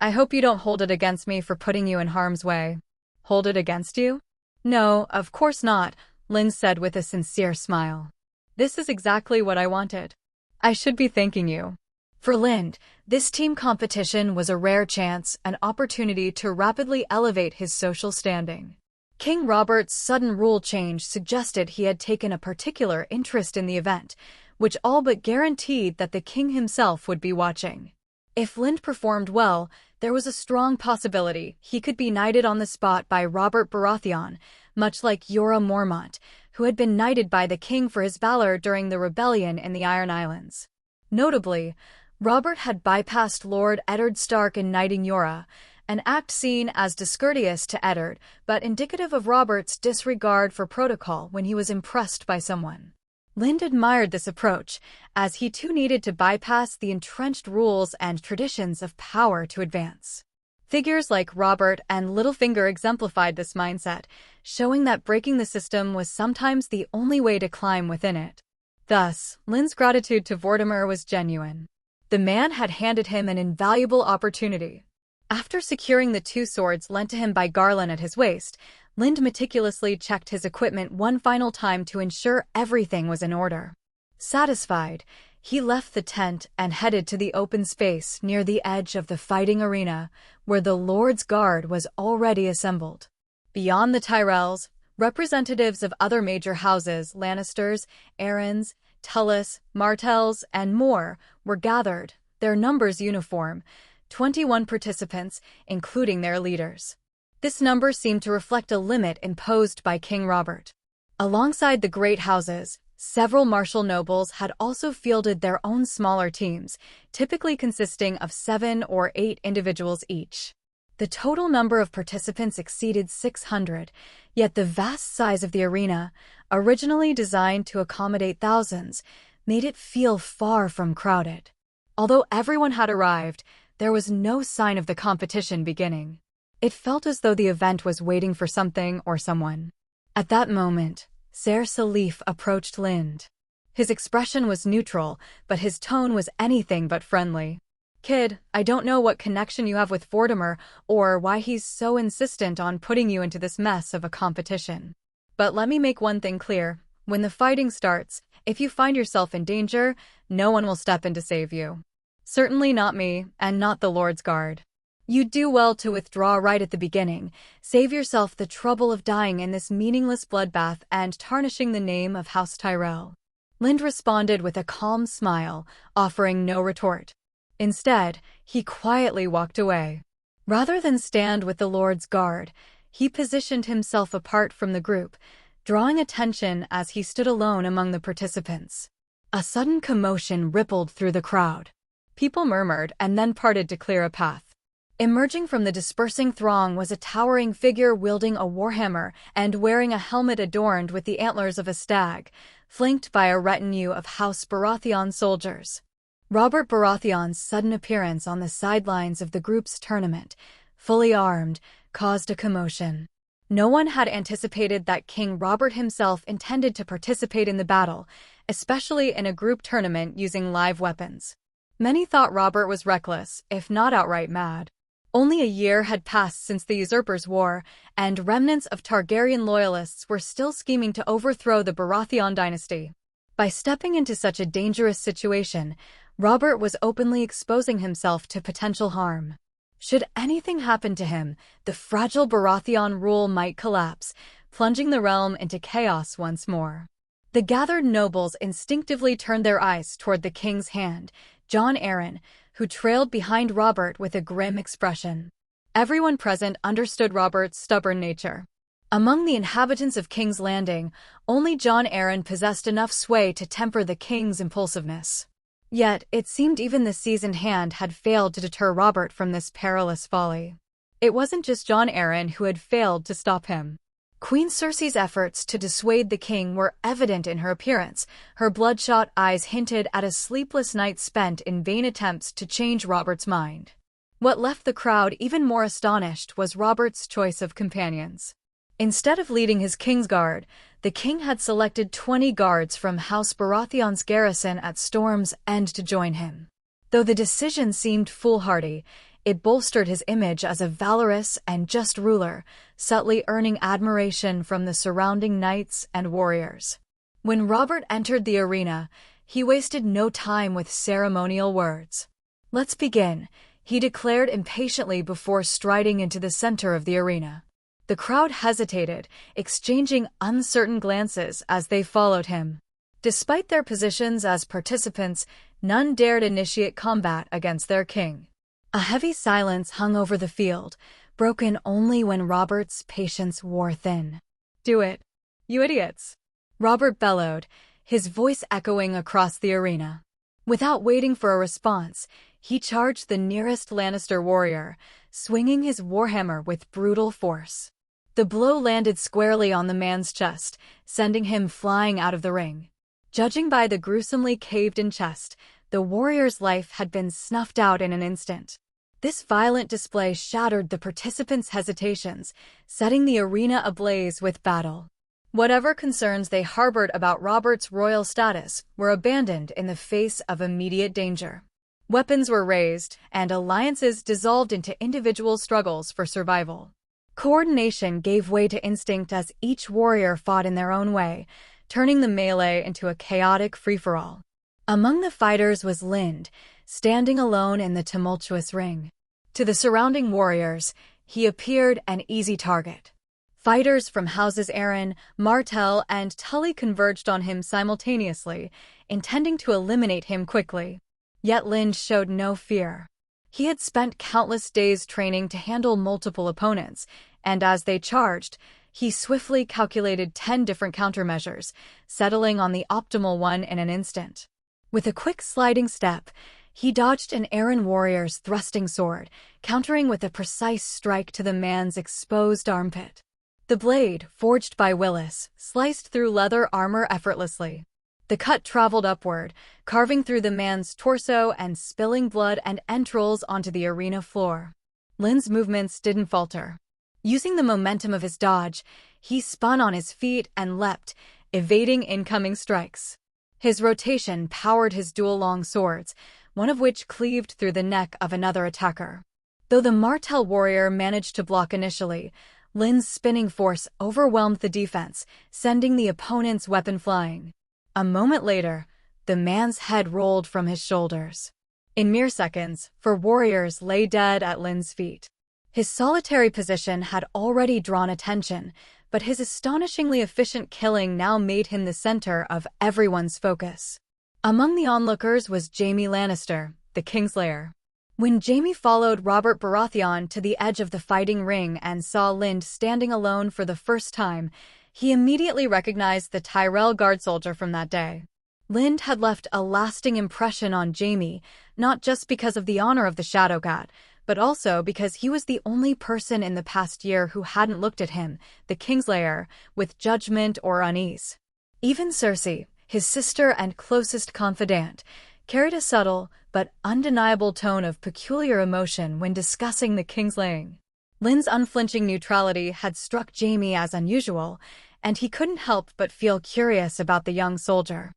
"I hope you don't hold it against me for putting you in harm's way." "Hold it against you?" "No, of course not," Lind said with a sincere smile. "This is exactly what I wanted. I should be thanking you." For Lind, this team competition was a rare chance, an opportunity to rapidly elevate his social standing. King Robert's sudden rule change suggested he had taken a particular interest in the event, which all but guaranteed that the king himself would be watching. If Lind performed well, there was a strong possibility he could be knighted on the spot by Robert Baratheon, much like Jorah Mormont, who had been knighted by the king for his valor during the rebellion in the Iron Islands. Notably, Robert had bypassed Lord Eddard Stark in knighting Jorah, an act seen as discourteous to Eddard, but indicative of Robert's disregard for protocol when he was impressed by someone. Lind admired this approach, as he too needed to bypass the entrenched rules and traditions of power to advance. Figures like Robert and Littlefinger exemplified this mindset, showing that breaking the system was sometimes the only way to climb within it. Thus, Lind's gratitude to Vortimer was genuine. The man had handed him an invaluable opportunity. After securing the 2 swords lent to him by Garland at his waist, Lind meticulously checked his equipment one final time to ensure everything was in order. Satisfied, he left the tent and headed to the open space near the edge of the fighting arena, where the Lord's Guard was already assembled. Beyond the Tyrells, representatives of other major houses, Lannisters, Arryns, Tullis, Martells, and more, were gathered, their numbers uniform, 21 participants, including their leaders. This number seemed to reflect a limit imposed by King Robert. Alongside the great houses, several martial nobles had also fielded their own smaller teams, typically consisting of 7 or 8 individuals each. The total number of participants exceeded 600, yet the vast size of the arena, originally designed to accommodate thousands, made it feel far from crowded. Although everyone had arrived, there was no sign of the competition beginning. It felt as though the event was waiting for something or someone. At that moment, Ser Salif approached Lind. His expression was neutral, but his tone was anything but friendly. "Kid, I don't know what connection you have with Vortimer or why he's so insistent on putting you into this mess of a competition. But let me make one thing clear. When the fighting starts, if you find yourself in danger, no one will step in to save you. Certainly not me, and not the Lord's Guard. You'd do well to withdraw right at the beginning. Save yourself the trouble of dying in this meaningless bloodbath and tarnishing the name of House Tyrell." Lind responded with a calm smile, offering no retort. Instead, he quietly walked away. Rather than stand with the Lord's Guard, he positioned himself apart from the group, drawing attention as he stood alone among the participants. A sudden commotion rippled through the crowd. People murmured and then parted to clear a path. Emerging from the dispersing throng was a towering figure wielding a warhammer and wearing a helmet adorned with the antlers of a stag, flanked by a retinue of House Baratheon soldiers. Robert Baratheon's sudden appearance on the sidelines of the group's tournament, fully armed, caused a commotion. No one had anticipated that King Robert himself intended to participate in the battle, especially in a group tournament using live weapons. Many thought Robert was reckless, if not outright mad. Only a year had passed since the Usurpers' War, and remnants of Targaryen loyalists were still scheming to overthrow the Baratheon dynasty. By stepping into such a dangerous situation, Robert was openly exposing himself to potential harm. Should anything happen to him, the fragile Baratheon rule might collapse, plunging the realm into chaos once more. The gathered nobles instinctively turned their eyes toward the king's hand, Jon Arryn, who trailed behind Robert with a grim expression. Everyone present understood Robert's stubborn nature. Among the inhabitants of King's Landing, only Jon Arryn possessed enough sway to temper the king's impulsiveness. Yet, it seemed even the seasoned hand had failed to deter Robert from this perilous folly. It wasn't just Jon Arryn who had failed to stop him. Queen Cersei's efforts to dissuade the king were evident in her appearance. Her bloodshot eyes hinted at a sleepless night spent in vain attempts to change Robert's mind. What left the crowd even more astonished was Robert's choice of companions. Instead of leading his Kingsguard, the king had selected 20 guards from House Baratheon's garrison at Storm's End to join him. Though the decision seemed foolhardy, it bolstered his image as a valorous and just ruler, subtly earning admiration from the surrounding knights and warriors. When Robert entered the arena, he wasted no time with ceremonial words. "Let's begin," he declared impatiently before striding into the center of the arena. The crowd hesitated, exchanging uncertain glances as they followed him. Despite their positions as participants, none dared initiate combat against their king. A heavy silence hung over the field, broken only when Robert's patience wore thin. "Do it, you idiots!" Robert bellowed, his voice echoing across the arena. Without waiting for a response, he charged the nearest Lannister warrior, swinging his warhammer with brutal force. The blow landed squarely on the man's chest, sending him flying out of the ring. Judging by the gruesomely caved-in chest, the warrior's life had been snuffed out in an instant. This violent display shattered the participants' hesitations, setting the arena ablaze with battle. Whatever concerns they harbored about Robert's royal status were abandoned in the face of immediate danger. Weapons were raised, and alliances dissolved into individual struggles for survival. Coordination gave way to instinct as each warrior fought in their own way, turning the melee into a chaotic free-for-all. Among the fighters was Lind, standing alone in the tumultuous ring. To the surrounding warriors, he appeared an easy target. Fighters from houses Arryn, Martell, and Tully converged on him simultaneously, intending to eliminate him quickly. Yet Lind showed no fear. He had spent countless days training to handle multiple opponents, and as they charged, he swiftly calculated 10 different countermeasures, settling on the optimal one in an instant. With a quick sliding step, he dodged an Arryn warrior's thrusting sword, countering with a precise strike to the man's exposed armpit. The blade, forged by Willis, sliced through leather armor effortlessly. The cut traveled upward, carving through the man's torso and spilling blood and entrails onto the arena floor. Lind's movements didn't falter. Using the momentum of his dodge, he spun on his feet and leapt, evading incoming strikes. His rotation powered his dual long swords, one of which cleaved through the neck of another attacker. Though the Martel warrior managed to block initially, Lin's spinning force overwhelmed the defense, sending the opponent's weapon flying. A moment later, the man's head rolled from his shoulders. In mere seconds, four warriors lay dead at Lin's feet. His solitary position had already drawn attention, but his astonishingly efficient killing now made him the center of everyone's focus. Among the onlookers was Jaime Lannister, the Kingslayer. When Jaime followed Robert Baratheon to the edge of the fighting ring and saw Lind standing alone for the first time, he immediately recognized the Tyrell guard soldier from that day. Lind had left a lasting impression on Jaime, not just because of the honor of the Shadowcat, but also because he was the only person in the past year who hadn't looked at him, the Kingslayer, with judgment or unease. Even Cersei, his sister and closest confidant, carried a subtle but undeniable tone of peculiar emotion when discussing the Kingslaying. Lind's unflinching neutrality had struck Jaime as unusual, and he couldn't help but feel curious about the young soldier.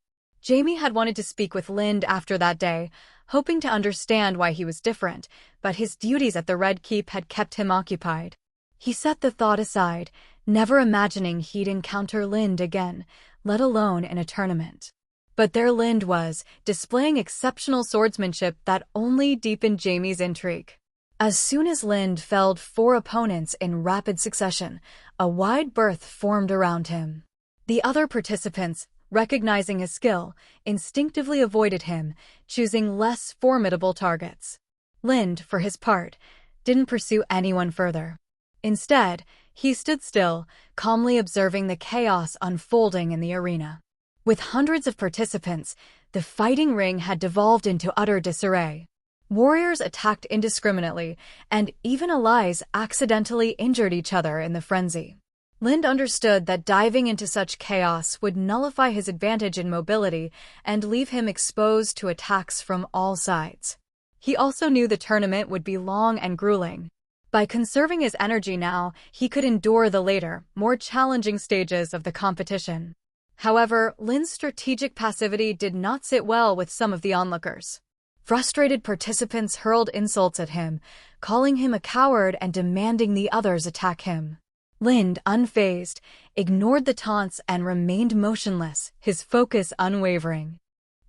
Jaime had wanted to speak with Lind after that day, hoping to understand why he was different, but his duties at the Red Keep had kept him occupied. He set the thought aside, never imagining he'd encounter Lind again, let alone in a tournament. But there Lind was, displaying exceptional swordsmanship that only deepened Jaime's intrigue. As soon as Lind felled 4 opponents in rapid succession, a wide berth formed around him. The other participants, recognizing his skill, instinctively avoided him, choosing less formidable targets. Lind, for his part, didn't pursue anyone further. Instead, he stood still, calmly observing the chaos unfolding in the arena. With hundreds of participants, the fighting ring had devolved into utter disarray. Warriors attacked indiscriminately, and even allies accidentally injured each other in the frenzy. Lind understood that diving into such chaos would nullify his advantage in mobility and leave him exposed to attacks from all sides. He also knew the tournament would be long and grueling. By conserving his energy now, he could endure the later, more challenging stages of the competition. However, Lind's strategic passivity did not sit well with some of the onlookers. Frustrated participants hurled insults at him, calling him a coward and demanding the others attack him. Lind, unfazed, ignored the taunts and remained motionless, his focus unwavering.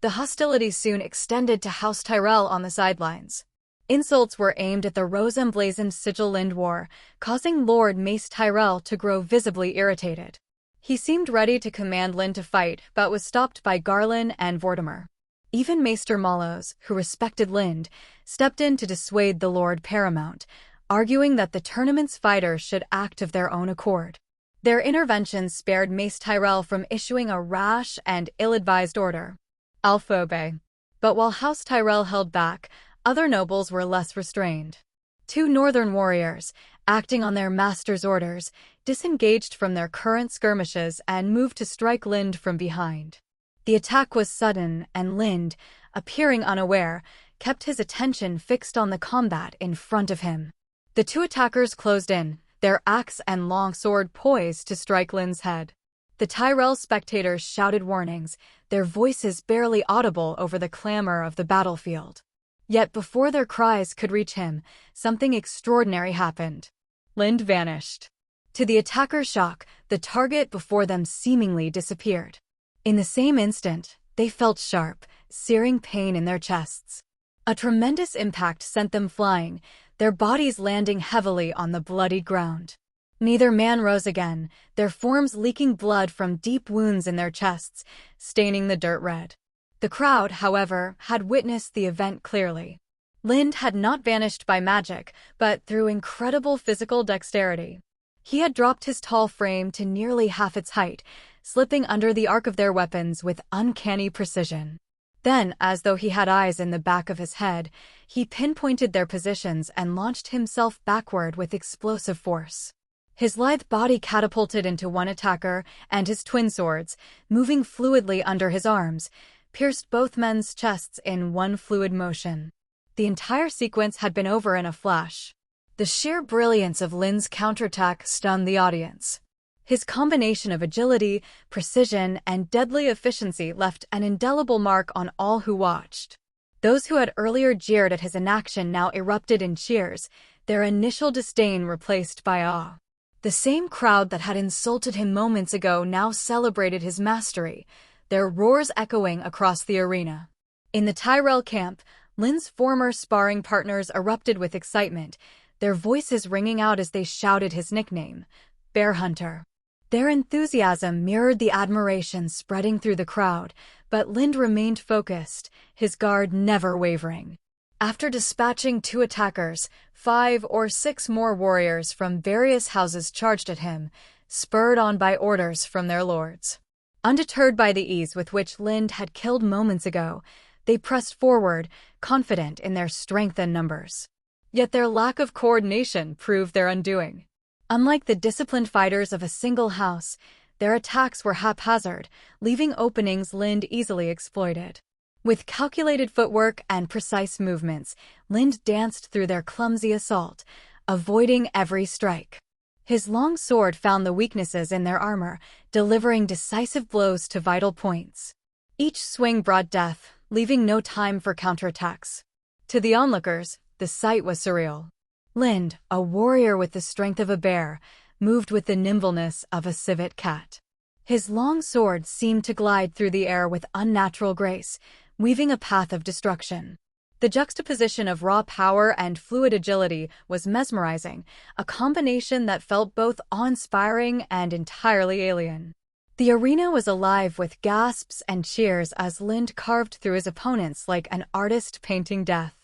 The hostilities soon extended to House Tyrell on the sidelines. Insults were aimed at the rose-emblazoned sigil Lind wore, causing Lord Mace Tyrell to grow visibly irritated. He seemed ready to command Lind to fight, but was stopped by Garland and Vortimer. Even Maester Mallows, who respected Lind, stepped in to dissuade the Lord Paramount, arguing that the tournament's fighters should act of their own accord. Their intervention spared Mace Tyrell from issuing a rash and ill-advised order, Alphobe. But while House Tyrell held back, other nobles were less restrained. 2 northern warriors, acting on their master's orders, disengaged from their current skirmishes and moved to strike Lind from behind. The attack was sudden, and Lind, appearing unaware, kept his attention fixed on the combat in front of him. The 2 attackers closed in, their axe and long sword poised to strike Lind's head. The Tyrell spectators shouted warnings, their voices barely audible over the clamor of the battlefield. Yet before their cries could reach him, something extraordinary happened. Lind vanished. To the attacker's shock, the target before them seemingly disappeared. In the same instant, they felt sharp, searing pain in their chests. A tremendous impact sent them flying, their bodies landing heavily on the bloodied ground. Neither man rose again, their forms leaking blood from deep wounds in their chests, staining the dirt red. The crowd, however, had witnessed the event clearly. Lind had not vanished by magic, but through incredible physical dexterity. He had dropped his tall frame to nearly half its height, slipping under the arc of their weapons with uncanny precision. Then, as though he had eyes in the back of his head, he pinpointed their positions and launched himself backward with explosive force. His lithe body catapulted into one attacker, and his twin swords, moving fluidly under his arms, pierced both men's chests in one fluid motion. The entire sequence had been over in a flash. The sheer brilliance of Lind's counterattack stunned the audience. His combination of agility, precision, and deadly efficiency left an indelible mark on all who watched. Those who had earlier jeered at his inaction now erupted in cheers, their initial disdain replaced by awe. The same crowd that had insulted him moments ago now celebrated his mastery, their roars echoing across the arena. In the Tyrell camp, Lynn's former sparring partners erupted with excitement, their voices ringing out as they shouted his nickname, Bear Hunter. Their enthusiasm mirrored the admiration spreading through the crowd, but Lynn remained focused, his guard never wavering. After dispatching 2 attackers, 5 or 6 more warriors from various houses charged at him, spurred on by orders from their lords. Undeterred by the ease with which Lynn had killed moments ago, they pressed forward, confident in their strength and numbers. Yet their lack of coordination proved their undoing. Unlike the disciplined fighters of a single house, their attacks were haphazard, leaving openings Lynn easily exploited. With calculated footwork and precise movements, Lynn danced through their clumsy assault, avoiding every strike. His long sword found the weaknesses in their armor, delivering decisive blows to vital points. Each swing brought death, leaving no time for counterattacks. To the onlookers, the sight was surreal. Lynn, a warrior with the strength of a bear, moved with the nimbleness of a civet cat. His long sword seemed to glide through the air with unnatural grace, weaving a path of destruction. The juxtaposition of raw power and fluid agility was mesmerizing, a combination that felt both awe-inspiring and entirely alien. The arena was alive with gasps and cheers as Lynn carved through his opponents like an artist painting death.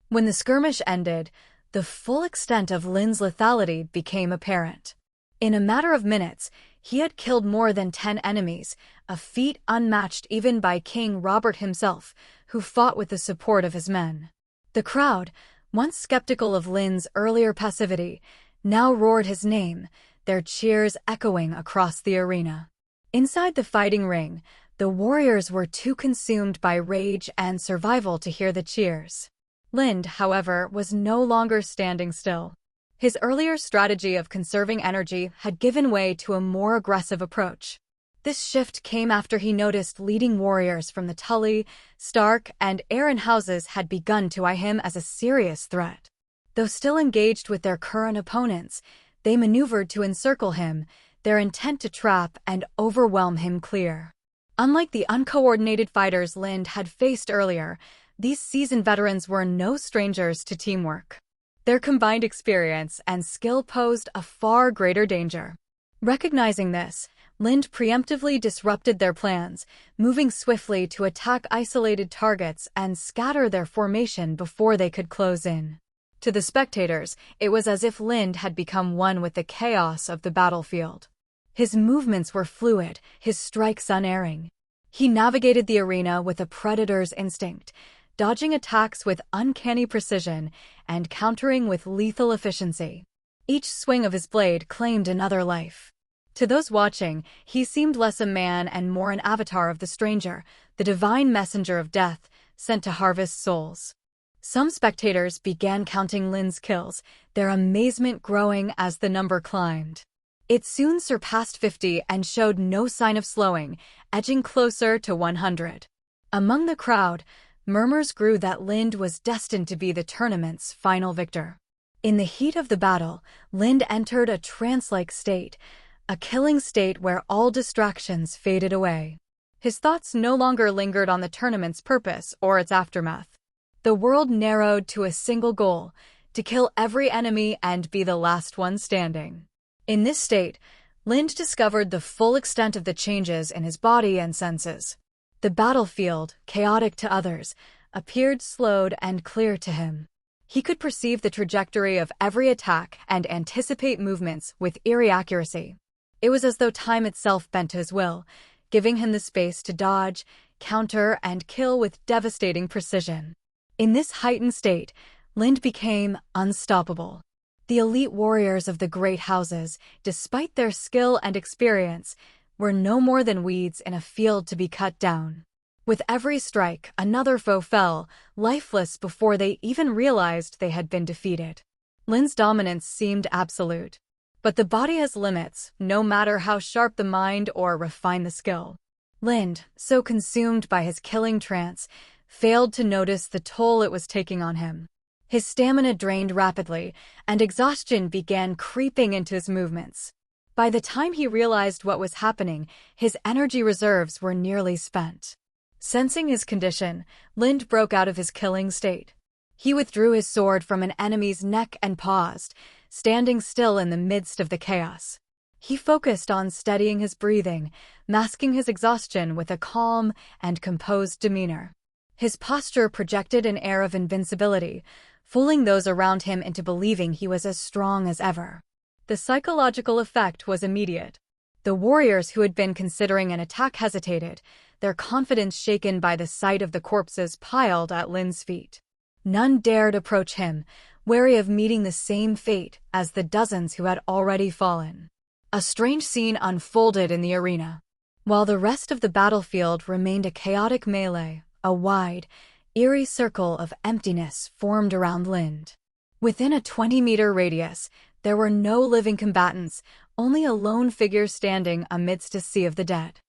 When the skirmish ended, the full extent of Lynn's lethality became apparent. In a matter of minutes, he had killed more than 10 enemies, a feat unmatched even by King Robert himself, who fought with the support of his men. The crowd, once skeptical of Lynn's earlier passivity, now roared his name, their cheers echoing across the arena. Inside the fighting ring, the warriors were too consumed by rage and survival to hear the cheers. Lynn, however, was no longer standing still. His earlier strategy of conserving energy had given way to a more aggressive approach. This shift came after he noticed leading warriors from the Tully, Stark, and Arryn houses had begun to eye him as a serious threat. Though still engaged with their current opponents, they maneuvered to encircle him, their intent to trap and overwhelm him clear. Unlike the uncoordinated fighters Lynn had faced earlier, these seasoned veterans were no strangers to teamwork. Their combined experience and skill posed a far greater danger. Recognizing this, Lynn preemptively disrupted their plans, moving swiftly to attack isolated targets and scatter their formation before they could close in. To the spectators, it was as if Lynn had become one with the chaos of the battlefield. His movements were fluid, his strikes unerring. He navigated the arena with a predator's instinct, dodging attacks with uncanny precision and countering with lethal efficiency. Each swing of his blade claimed another life. To those watching, he seemed less a man and more an avatar of the stranger, the divine messenger of death, sent to harvest souls. Some spectators began counting Lynn's kills, their amazement growing as the number climbed. It soon surpassed 50 and showed no sign of slowing, edging closer to 100. Among the crowd, murmurs grew that Lynn was destined to be the tournament's final victor. In the heat of the battle, Lynn entered a trance-like state, a killing state where all distractions faded away. His thoughts no longer lingered on the tournament's purpose or its aftermath. The world narrowed to a single goal, to kill every enemy and be the last one standing. In this state, Lynn discovered the full extent of the changes in his body and senses. The battlefield, chaotic to others, appeared slowed and clear to him. He could perceive the trajectory of every attack and anticipate movements with eerie accuracy. It was as though time itself bent to his will, giving him the space to dodge, counter, and kill with devastating precision. In this heightened state, Lynn became unstoppable. The elite warriors of the great houses, despite their skill and experience, were no more than weeds in a field to be cut down. With every strike, another foe fell, lifeless before they even realized they had been defeated. Lynn's dominance seemed absolute. But the body has limits, no matter how sharp the mind or refined the skill. Lind, so consumed by his killing trance, failed to notice the toll it was taking on him. His stamina drained rapidly, and exhaustion began creeping into his movements. By the time he realized what was happening, his energy reserves were nearly spent. Sensing his condition, Lind broke out of his killing state. He withdrew his sword from an enemy's neck and paused, standing still in the midst of the chaos. He focused on steadying his breathing, masking his exhaustion with a calm and composed demeanor. His posture projected an air of invincibility, fooling those around him into believing he was as strong as ever. The psychological effect was immediate. The warriors who had been considering an attack hesitated, their confidence shaken by the sight of the corpses piled at Lind's feet. None dared approach him, wary of meeting the same fate as the dozens who had already fallen. A strange scene unfolded in the arena. While the rest of the battlefield remained a chaotic melee, a wide, eerie circle of emptiness formed around Lind. Within a 20-meter radius, there were no living combatants, only a lone figure standing amidst a sea of the dead.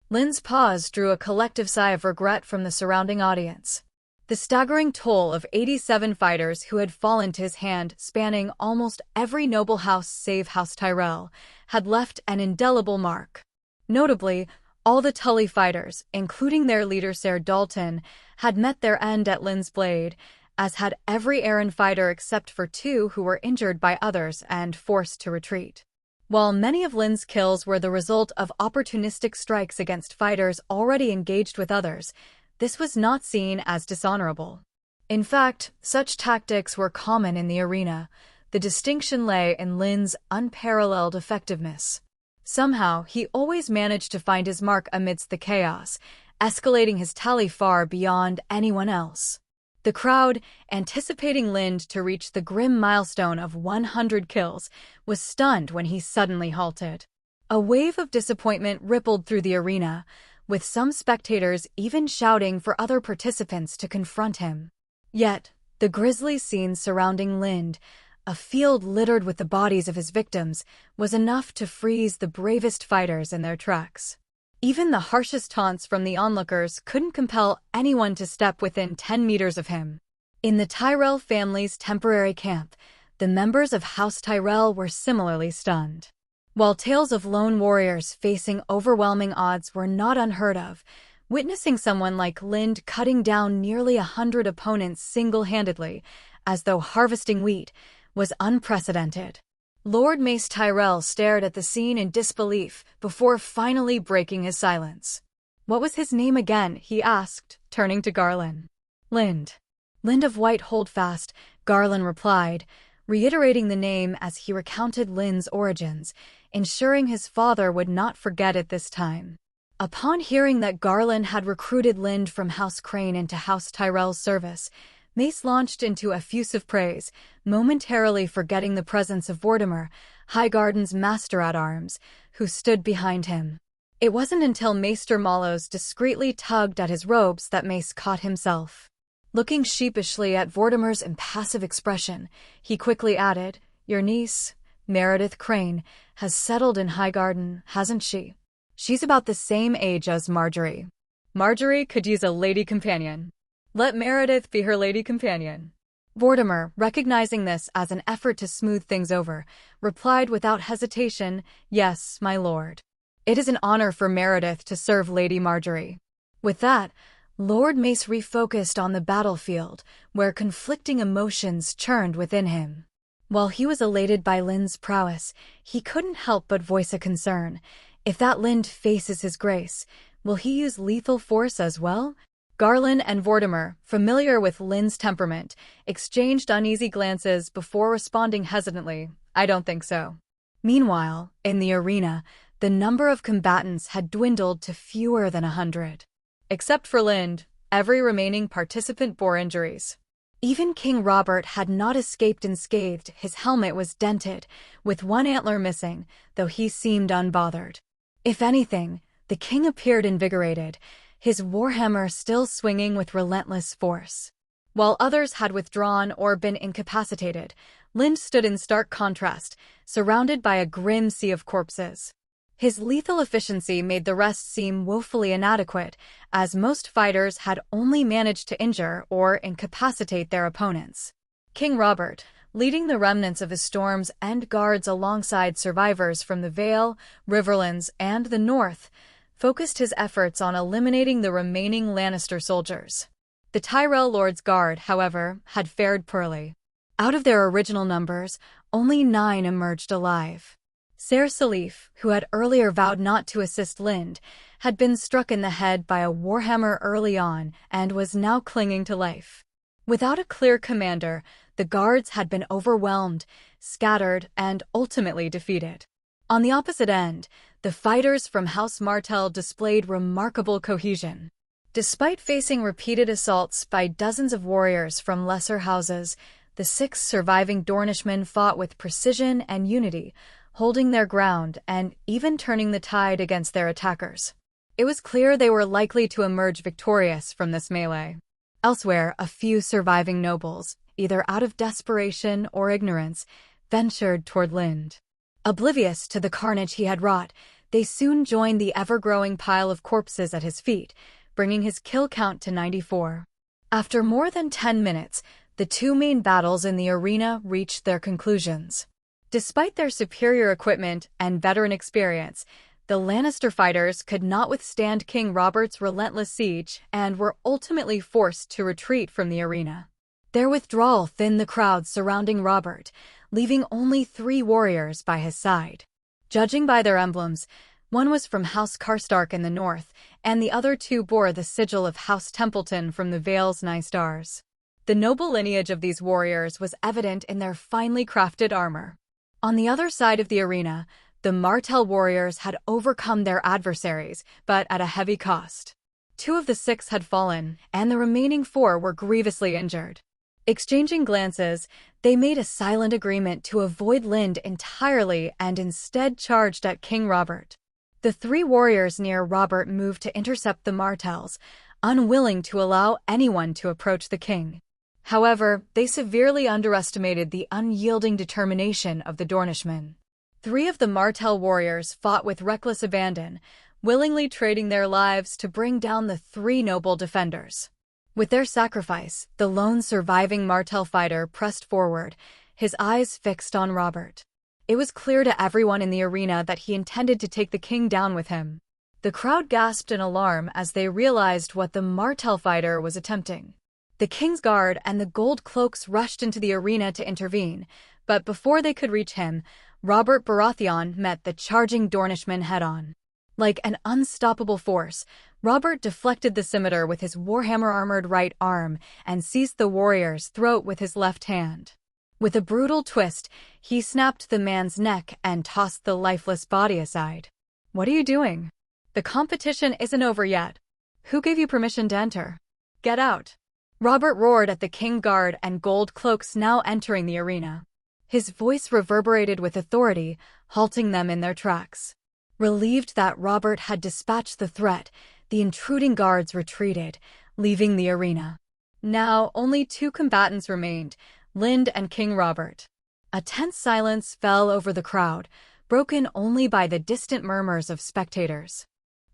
Lind's pause drew a collective sigh of regret from the surrounding audience. The staggering toll of 87 fighters who had fallen to his hand, spanning almost every noble house save House Tyrell, had left an indelible mark. Notably, all the Tully fighters, including their leader Ser Dalton, had met their end at Lind's blade, as had every Aaron fighter except for 2 who were injured by others and forced to retreat. While many of Lind's kills were the result of opportunistic strikes against fighters already engaged with others, this was not seen as dishonorable. In fact, such tactics were common in the arena. The distinction lay in Lind's unparalleled effectiveness. Somehow, he always managed to find his mark amidst the chaos, escalating his tally far beyond anyone else. The crowd, anticipating Lind to reach the grim milestone of 100 kills, was stunned when he suddenly halted. A wave of disappointment rippled through the arena, with some spectators even shouting for other participants to confront him. Yet, the grisly scene surrounding Lind, a field littered with the bodies of his victims, was enough to freeze the bravest fighters in their tracks. Even the harshest taunts from the onlookers couldn't compel anyone to step within 10 meters of him. In the Tyrell family's temporary camp, the members of House Tyrell were similarly stunned. While tales of lone warriors facing overwhelming odds were not unheard of, witnessing someone like Lind cutting down nearly 100 opponents single-handedly, as though harvesting wheat, was unprecedented. Lord Mace Tyrell stared at the scene in disbelief before finally breaking his silence. "What was his name again?" he asked, turning to Garland. "Lind. Lind of White Holdfast," Garland replied, reiterating the name as he recounted Lind's origins, ensuring his father would not forget it this time. Upon hearing that Garland had recruited Lind from House Crane into House Tyrell's service, Mace launched into effusive praise, momentarily forgetting the presence of Vortimer, Highgarden's master-at-arms, who stood behind him. It wasn't until Maester Mallows discreetly tugged at his robes that Mace caught himself. Looking sheepishly at Vortimer's impassive expression, he quickly added, "Your niece, Meredith Crane, has settled in Highgarden, hasn't she? She's about the same age as Marjorie. Marjorie could use a lady companion. Let Meredith be her lady companion." Vortimer, recognizing this as an effort to smooth things over, replied without hesitation, "Yes, my lord. It is an honor for Meredith to serve Lady Marjorie." With that, Lord Mace refocused on the battlefield, where conflicting emotions churned within him. While he was elated by Lind's prowess, he couldn't help but voice a concern. If that Lind faces his grace, will he use lethal force as well? Garland and Vortimer, familiar with Lind's temperament, exchanged uneasy glances before responding hesitantly, "I don't think so." Meanwhile, in the arena, the number of combatants had dwindled to fewer than 100. Except for Lind, every remaining participant bore injuries. Even King Robert had not escaped unscathed. His helmet was dented, with one antler missing, though he seemed unbothered. If anything, the king appeared invigorated, his warhammer still swinging with relentless force. While others had withdrawn or been incapacitated, Lind stood in stark contrast, surrounded by a grim sea of corpses. His lethal efficiency made the rest seem woefully inadequate, as most fighters had only managed to injure or incapacitate their opponents. King Robert, leading the remnants of his Storm's End guards alongside survivors from the Vale, Riverlands, and the North, focused his efforts on eliminating the remaining Lannister soldiers. The Tyrell Lord's Guard, however, had fared poorly. Out of their original numbers, only 9 emerged alive. Ser Salif, who had earlier vowed not to assist Lind, had been struck in the head by a warhammer early on and was now clinging to life. Without a clear commander, the guards had been overwhelmed, scattered, and ultimately defeated. On the opposite end, the fighters from House Martell displayed remarkable cohesion. Despite facing repeated assaults by dozens of warriors from lesser houses, the 6 surviving Dornishmen fought with precision and unity, holding their ground and even turning the tide against their attackers. It was clear they were likely to emerge victorious from this melee. Elsewhere, a few surviving nobles, either out of desperation or ignorance, ventured toward Lind. Oblivious to the carnage he had wrought, they soon joined the ever-growing pile of corpses at his feet, bringing his kill count to 94. After more than 10 minutes, the 2 main battles in the arena reached their conclusions. Despite their superior equipment and veteran experience, the Lannister fighters could not withstand King Robert's relentless siege and were ultimately forced to retreat from the arena. Their withdrawal thinned the crowd surrounding Robert, leaving only 3 warriors by his side. Judging by their emblems, one was from House Karstark in the north, and the other 2 bore the sigil of House Templeton from the Vale's Nine Stars. The noble lineage of these warriors was evident in their finely crafted armor. On the other side of the arena, the Martell warriors had overcome their adversaries, but at a heavy cost. 2 of the 6 had fallen, and the remaining 4 were grievously injured. Exchanging glances, they made a silent agreement to avoid Lind entirely and instead charged at King Robert. The 3 warriors near Robert moved to intercept the Martells, unwilling to allow anyone to approach the king. However, they severely underestimated the unyielding determination of the Dornishmen. 3 of the Martell warriors fought with reckless abandon, willingly trading their lives to bring down the 3 noble defenders. With their sacrifice, the lone surviving Martell fighter pressed forward, his eyes fixed on Robert. It was clear to everyone in the arena that he intended to take the king down with him. The crowd gasped in alarm as they realized what the Martell fighter was attempting. The King's Guard and the Gold Cloaks rushed into the arena to intervene, but before they could reach him, Robert Baratheon met the charging Dornishmen head-on. Like an unstoppable force, Robert deflected the scimitar with his warhammer-armored right arm and seized the warrior's throat with his left hand. With a brutal twist, he snapped the man's neck and tossed the lifeless body aside. "What are you doing? The competition isn't over yet. Who gave you permission to enter? Get out!" Robert roared at the King Guard and Gold Cloaks now entering the arena. His voice reverberated with authority, halting them in their tracks. Relieved that Robert had dispatched the threat, the intruding guards retreated, leaving the arena. Now, only 2 combatants remained, Lind and King Robert. A tense silence fell over the crowd, broken only by the distant murmurs of spectators.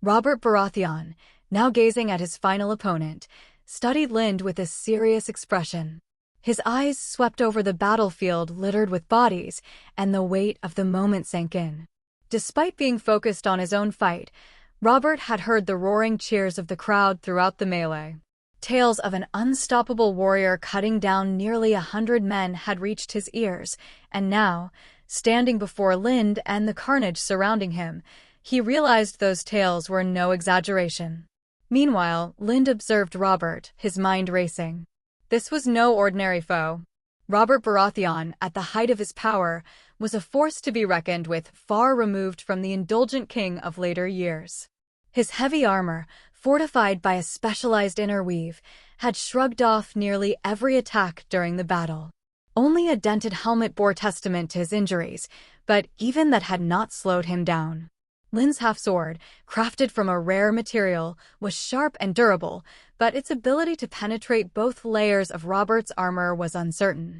Robert Baratheon, now gazing at his final opponent, studied Lind with a serious expression. His eyes swept over the battlefield littered with bodies, and the weight of the moment sank in. Despite being focused on his own fight, Robert had heard the roaring cheers of the crowd throughout the melee. Tales of an unstoppable warrior cutting down nearly 100 men had reached his ears, and now, standing before Lind and the carnage surrounding him, he realized those tales were no exaggeration. Meanwhile, Lind observed Robert, his mind racing. This was no ordinary foe. Robert Baratheon, at the height of his power, was a force to be reckoned with, far removed from the indulgent king of later years. His heavy armor, fortified by a specialized inner weave, had shrugged off nearly every attack during the battle. Only a dented helmet bore testament to his injuries, but even that had not slowed him down. Lind's half-sword, crafted from a rare material, was sharp and durable, but its ability to penetrate both layers of Robert's armor was uncertain.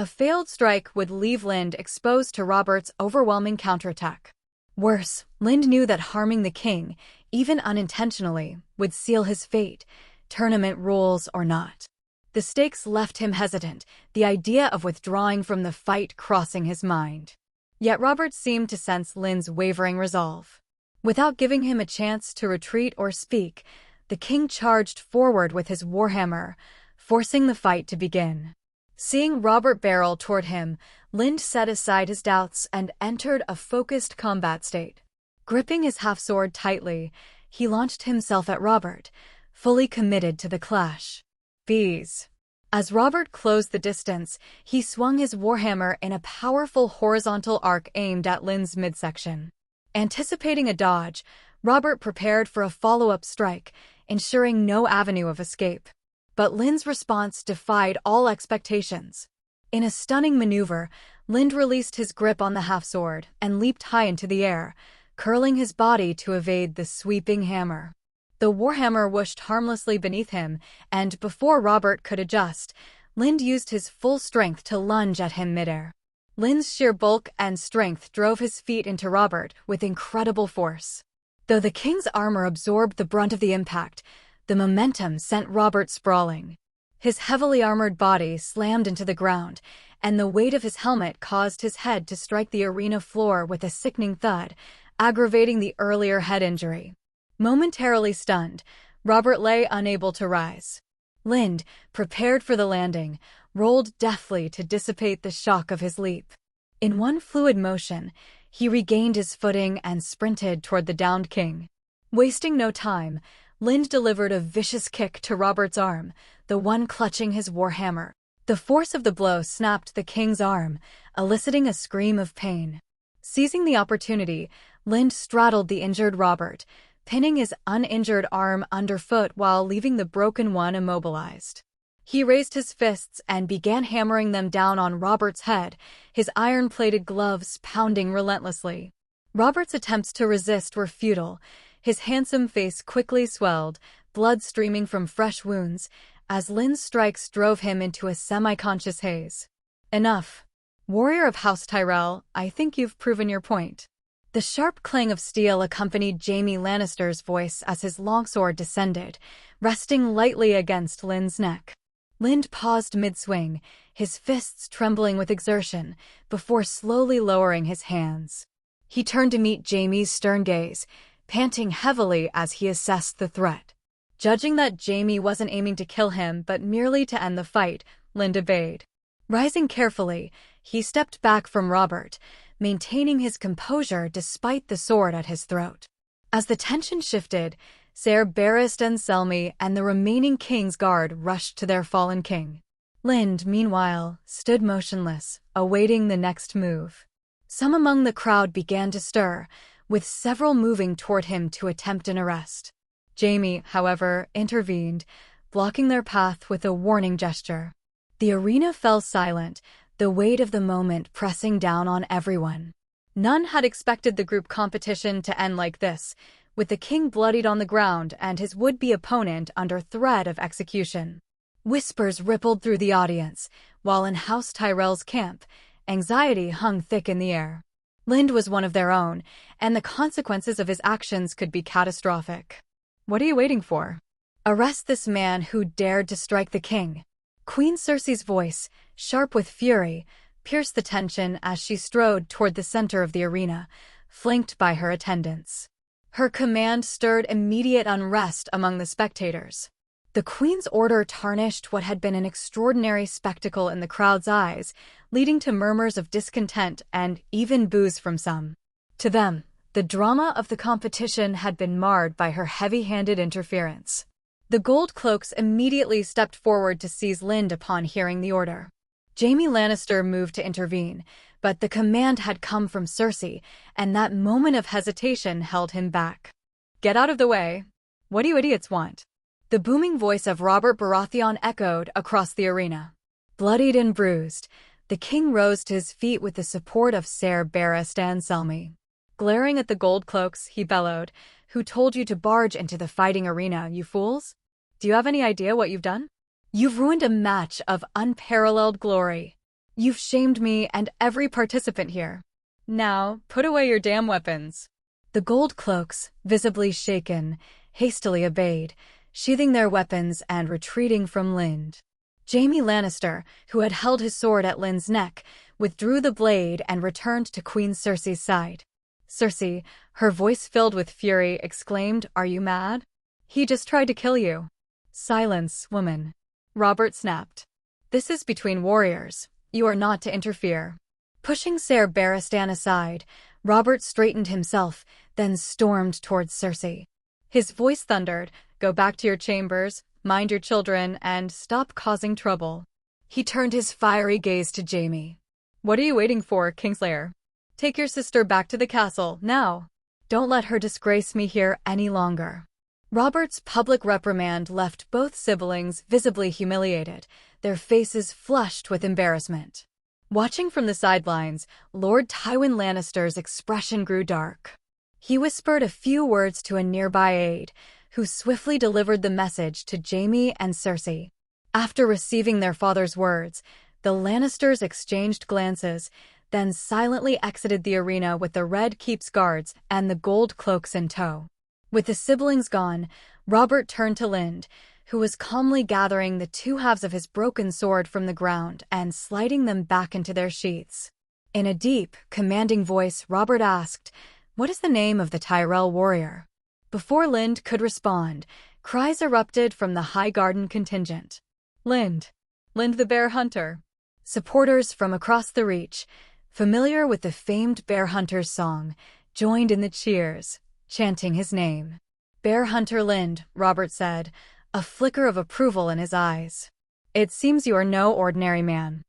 A failed strike would leave Lind exposed to Robert's overwhelming counterattack. Worse, Lind knew that harming the king, even unintentionally, would seal his fate, tournament rules or not. The stakes left him hesitant, the idea of withdrawing from the fight crossing his mind. Yet Robert seemed to sense Lind's wavering resolve. Without giving him a chance to retreat or speak, the king charged forward with his warhammer, forcing the fight to begin. Seeing Robert barrel toward him, Lind set aside his doubts and entered a focused combat state. Gripping his half-sword tightly, he launched himself at Robert, fully committed to the clash. Bees. As Robert closed the distance, he swung his warhammer in a powerful horizontal arc aimed at Lind's midsection. Anticipating a dodge, Robert prepared for a follow-up strike, ensuring no avenue of escape. But Lind's response defied all expectations. In a stunning maneuver, Lind released his grip on the half-sword and leaped high into the air, curling his body to evade the sweeping hammer. The warhammer whooshed harmlessly beneath him, and before Robert could adjust, Lind used his full strength to lunge at him midair. Lind's sheer bulk and strength drove his feet into Robert with incredible force. Though the king's armor absorbed the brunt of the impact, the momentum sent Robert sprawling. His heavily armored body slammed into the ground, and the weight of his helmet caused his head to strike the arena floor with a sickening thud, aggravating the earlier head injury. Momentarily stunned, Robert lay unable to rise. Lind, prepared for the landing, rolled deftly to dissipate the shock of his leap. In one fluid motion, he regained his footing and sprinted toward the downed king. Wasting no time, Lind delivered a vicious kick to Robert's arm, the one clutching his warhammer. The force of the blow snapped the king's arm, eliciting a scream of pain. Seizing the opportunity, Lind straddled the injured Robert, pinning his uninjured arm underfoot while leaving the broken one immobilized. He raised his fists and began hammering them down on Robert's head, his iron-plated gloves pounding relentlessly. Robert's attempts to resist were futile. His handsome face quickly swelled, blood streaming from fresh wounds, as Lind's strikes drove him into a semi-conscious haze. Enough. Warrior of House Tyrell, I think you've proven your point. The sharp clang of steel accompanied Jaime Lannister's voice as his longsword descended, resting lightly against Lind's neck. Lind paused mid-swing, his fists trembling with exertion, before slowly lowering his hands. He turned to meet Jaime's stern gaze, panting heavily as he assessed the threat. Judging that Jaime wasn't aiming to kill him but merely to end the fight, Lind obeyed. Rising carefully, he stepped back from Robert, maintaining his composure despite the sword at his throat. As the tension shifted, Ser Barristan and Selmy and the remaining King's Guard rushed to their fallen king. Lind, meanwhile, stood motionless, awaiting the next move. Some among the crowd began to stir, with several moving toward him to attempt an arrest. Jaime, however, intervened, blocking their path with a warning gesture. The arena fell silent, the weight of the moment pressing down on everyone. None had expected the group competition to end like this, with the king bloodied on the ground and his would-be opponent under threat of execution. Whispers rippled through the audience, while in House Tyrell's camp, anxiety hung thick in the air. Lind was one of their own, and the consequences of his actions could be catastrophic. What are you waiting for? Arrest this man who dared to strike the king. Queen Cersei's voice, sharp with fury, pierced the tension as she strode toward the center of the arena, flanked by her attendants. Her command stirred immediate unrest among the spectators. The Queen's order tarnished what had been an extraordinary spectacle in the crowd's eyes, leading to murmurs of discontent and even boos from some. To them, the drama of the competition had been marred by her heavy-handed interference. The Gold Cloaks immediately stepped forward to seize Lind upon hearing the order. Jaime Lannister moved to intervene, but the command had come from Cersei, and that moment of hesitation held him back. "Get out of the way. What do you idiots want?" The booming voice of Robert Baratheon echoed across the arena. Bloodied and bruised, the king rose to his feet with the support of Ser Barristan Selmy. Glaring at the Gold Cloaks, he bellowed, "Who told you to barge into the fighting arena, you fools? Do you have any idea what you've done? You've ruined a match of unparalleled glory. You've shamed me and every participant here. Now, put away your damn weapons." The gold cloaks, visibly shaken, hastily obeyed, sheathing their weapons and retreating from Lind. Jaime Lannister, who had held his sword at Lind's neck, withdrew the blade and returned to Queen Cersei's side. Cersei, her voice filled with fury, exclaimed, "Are you mad? He just tried to kill you." "Silence, woman," Robert snapped. "This is between warriors. You are not to interfere." Pushing Ser Barristan aside, Robert straightened himself, then stormed towards Cersei. His voice thundered, "Go back to your chambers, mind your children, and stop causing trouble." He turned his fiery gaze to Jaime. "What are you waiting for, Kingslayer? Take your sister back to the castle, now. Don't let her disgrace me here any longer." Robert's public reprimand left both siblings visibly humiliated, their faces flushed with embarrassment. Watching from the sidelines, Lord Tywin Lannister's expression grew dark. He whispered a few words to a nearby aide, who swiftly delivered the message to Jaime and Cersei. After receiving their father's words, the Lannisters exchanged glances, then silently exited the arena with the Red Keep's guards and the gold cloaks in tow. With the siblings gone, Robert turned to Lind, who was calmly gathering the two halves of his broken sword from the ground and sliding them back into their sheaths. In a deep, commanding voice, Robert asked, "What is the name of the Tyrell warrior?" Before Lind could respond, cries erupted from the High Garden contingent. "Lind! Lind the Bear Hunter!" Supporters from across the Reach, familiar with the famed Bear Hunter's song, joined in the cheers, chanting his name. "Bear Hunter Lind," Robert said, a flicker of approval in his eyes. "It seems you are no ordinary man.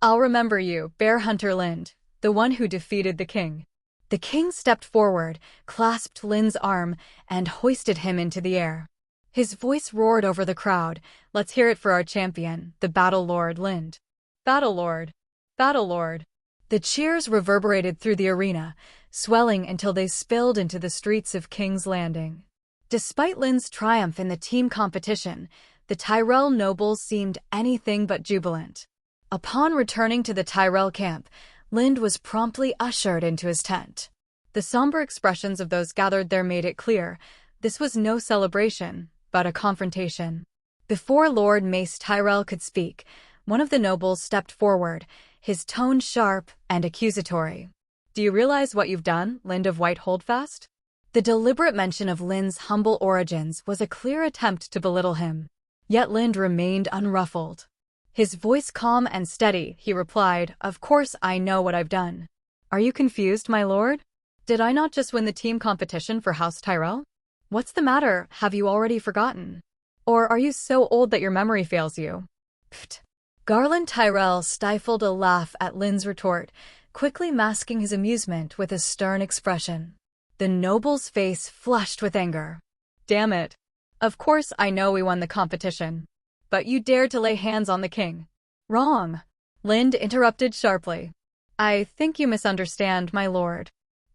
I'll remember you, Bear Hunter Lind, the one who defeated the king." The king stepped forward, clasped Lind's arm, and hoisted him into the air. His voice roared over the crowd, "Let's hear it for our champion, the Battle Lord Lind." "Battle Lord! Battle Lord!" The cheers reverberated through the arena, swelling until they spilled into the streets of King's Landing. Despite Lind's triumph in the team competition, the Tyrell nobles seemed anything but jubilant. Upon returning to the Tyrell camp, Lind was promptly ushered into his tent. The somber expressions of those gathered there made it clear this was no celebration, but a confrontation. Before Lord Mace Tyrell could speak, one of the nobles stepped forward, his tone sharp and accusatory. "Do you realize what you've done, Lind of White Holdfast?" The deliberate mention of Lind's humble origins was a clear attempt to belittle him. Yet Lind remained unruffled. His voice calm and steady, he replied, "Of course I know what I've done." "Are you confused, my lord? Did I not just win the team competition for House Tyrell? What's the matter, have you already forgotten? Or are you so old that your memory fails you?" Pfft. Garland Tyrell stifled a laugh at Lind's retort, quickly masking his amusement with a stern expression. The noble's face flushed with anger. "Damn it. Of course I know we won the competition. But you dared to lay hands on the king." "Wrong," Lind interrupted sharply. "I think you misunderstand, my lord.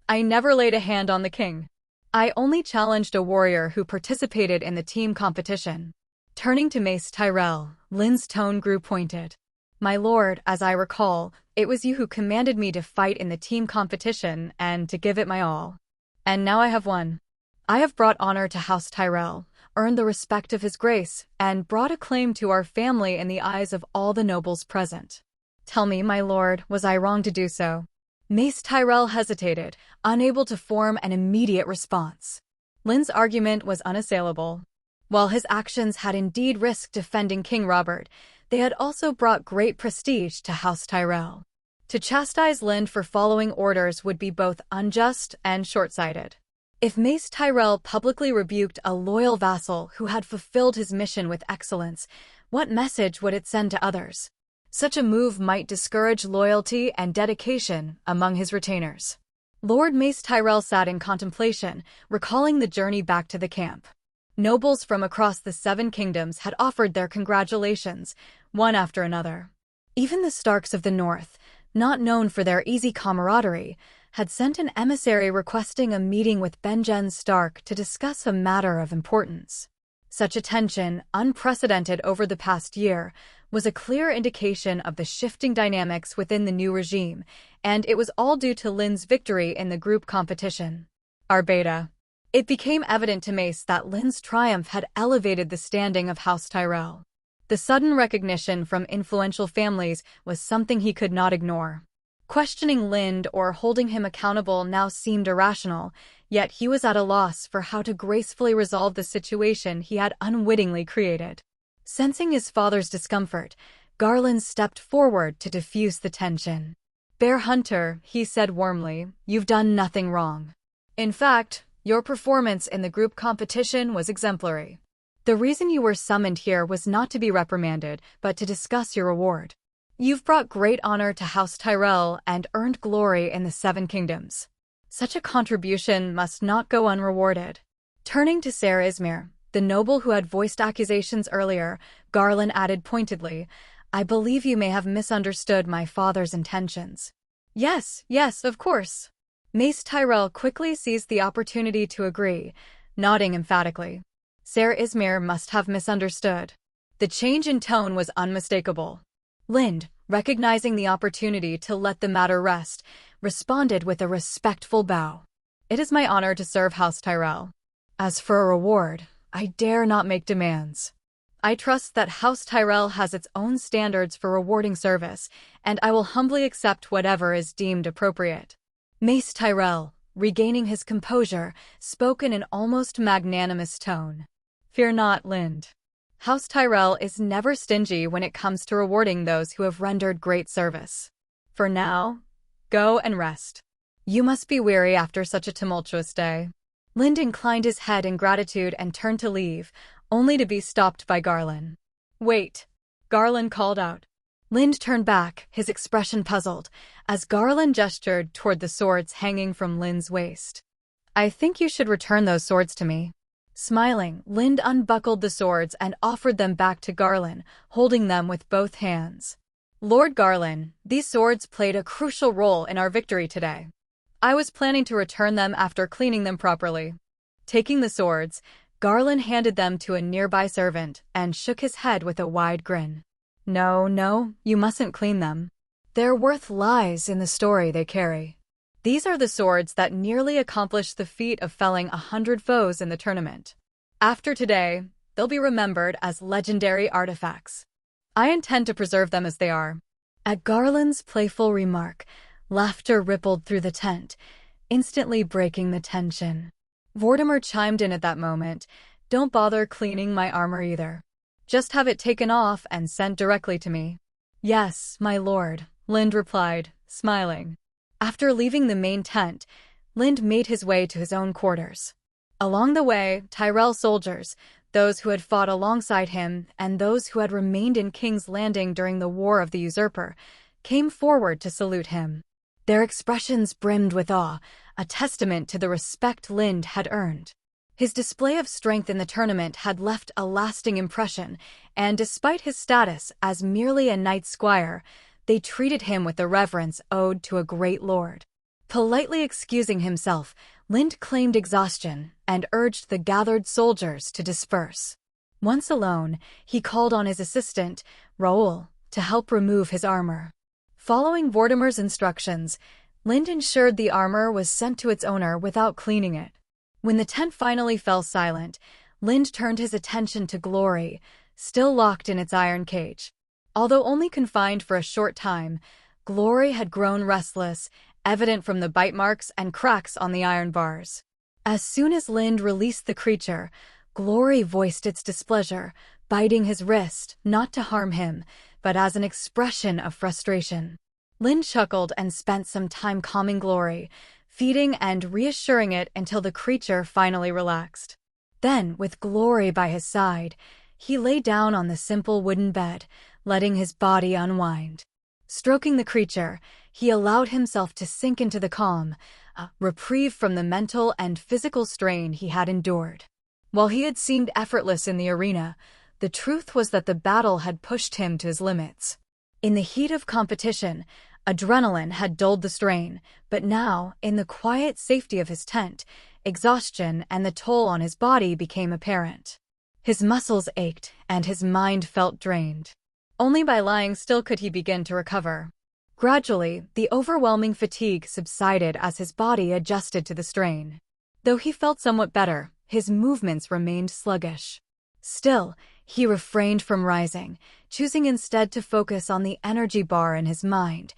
I never laid a hand on the king. I only challenged a warrior who participated in the team competition." Turning to Mace Tyrell, Lind's tone grew pointed. "My lord, as I recall, it was you who commanded me to fight in the team competition and to give it my all. And now I have won. I have brought honor to House Tyrell, earned the respect of his grace, and brought acclaim to our family in the eyes of all the nobles present. Tell me, my lord, was I wrong to do so?" Mace Tyrell hesitated, unable to form an immediate response. Lind's argument was unassailable. While his actions had indeed risked defending King Robert, they had also brought great prestige to House Tyrell. To chastise Lind for following orders would be both unjust and short-sighted. If Mace Tyrell publicly rebuked a loyal vassal who had fulfilled his mission with excellence, what message would it send to others? Such a move might discourage loyalty and dedication among his retainers. Lord Mace Tyrell sat in contemplation, recalling the journey back to the camp. Nobles from across the 7 kingdoms had offered their congratulations, one after another. Even the Starks of the North, not known for their easy camaraderie, had sent an emissary requesting a meeting with Benjen Stark to discuss a matter of importance. Such attention, unprecedented over the past year, was a clear indication of the shifting dynamics within the new regime, and it was all due to Lin's victory in the group competition. Arbeta. It became evident to Mace that Lin's triumph had elevated the standing of House Tyrell. The sudden recognition from influential families was something he could not ignore. Questioning Lyn or holding him accountable now seemed irrational, yet he was at a loss for how to gracefully resolve the situation he had unwittingly created. Sensing his father's discomfort, Garland stepped forward to diffuse the tension. "Bear Hunter," he said warmly, "you've done nothing wrong. In fact, your performance in the group competition was exemplary. The reason you were summoned here was not to be reprimanded, but to discuss your reward. You've brought great honor to House Tyrell and earned glory in the Seven Kingdoms. Such a contribution must not go unrewarded." Turning to Ser Ismir, the noble who had voiced accusations earlier, Garland added pointedly, "I believe you may have misunderstood my father's intentions." Yes, of course." Mace Tyrell quickly seized the opportunity to agree, nodding emphatically. Ser Ismir must have misunderstood. The change in tone was unmistakable. Lyn, recognizing the opportunity to let the matter rest, responded with a respectful bow. "It is my honor to serve House Tyrell. As for a reward, I dare not make demands. I trust that House Tyrell has its own standards for rewarding service, and I will humbly accept whatever is deemed appropriate." Mace Tyrell, regaining his composure, spoke in an almost magnanimous tone. "Fear not, Lyn. House Tyrell is never stingy when it comes to rewarding those who have rendered great service. For now, go and rest. You must be weary after such a tumultuous day." Lyn inclined his head in gratitude and turned to leave, only to be stopped by Garland. "Wait," Garland called out. Lyn turned back, his expression puzzled, as Garland gestured toward the swords hanging from Lyn's waist. "I think you should return those swords to me." Smiling, Lyn unbuckled the swords and offered them back to Garland, holding them with both hands. "Lord Garland, these swords played a crucial role in our victory today. I was planning to return them after cleaning them properly." Taking the swords, Garland handed them to a nearby servant and shook his head with a wide grin. No, you mustn't clean them. Their worth lies in the story they carry. These are the swords that nearly accomplished the feat of felling 100 foes in the tournament. After today, they'll be remembered as legendary artifacts. I intend to preserve them as they are." At Garland's playful remark, laughter rippled through the tent, instantly breaking the tension. Vortimer chimed in at that moment, "Don't bother cleaning my armor either. Just have it taken off and sent directly to me." "Yes, my lord," Lyn replied, smiling. After leaving the main tent, Lyn made his way to his own quarters. Along the way, Tyrell soldiers, those who had fought alongside him and those who had remained in King's Landing during the War of the Usurper, came forward to salute him. Their expressions brimmed with awe, a testament to the respect Lyn had earned. His display of strength in the tournament had left a lasting impression, and despite his status as merely a knight squire, they treated him with the reverence owed to a great lord. Politely excusing himself, Lyn claimed exhaustion and urged the gathered soldiers to disperse. Once alone, he called on his assistant, Raoul, to help remove his armor. Following Vortimer's instructions, Lyn ensured the armor was sent to its owner without cleaning it. When the tent finally fell silent, Lyn turned his attention to Glory, still locked in its iron cage. Although only confined for a short time, Glory had grown restless, evident from the bite marks and cracks on the iron bars. As soon as Lyn released the creature, Glory voiced its displeasure, biting his wrist, not to harm him, but as an expression of frustration. Lyn chuckled and spent some time calming Glory, feeding and reassuring it until the creature finally relaxed. Then, with Glory by his side, he lay down on the simple wooden bed, letting his body unwind. Stroking the creature, he allowed himself to sink into the calm, a reprieve from the mental and physical strain he had endured. While he had seemed effortless in the arena, the truth was that the battle had pushed him to his limits. In the heat of competition, adrenaline had dulled the strain, but now, in the quiet safety of his tent, exhaustion and the toll on his body became apparent. His muscles ached, and his mind felt drained. Only by lying still could he begin to recover. Gradually, the overwhelming fatigue subsided as his body adjusted to the strain. Though he felt somewhat better, his movements remained sluggish. Still, he refrained from rising, choosing instead to focus on the energy bar in his mind,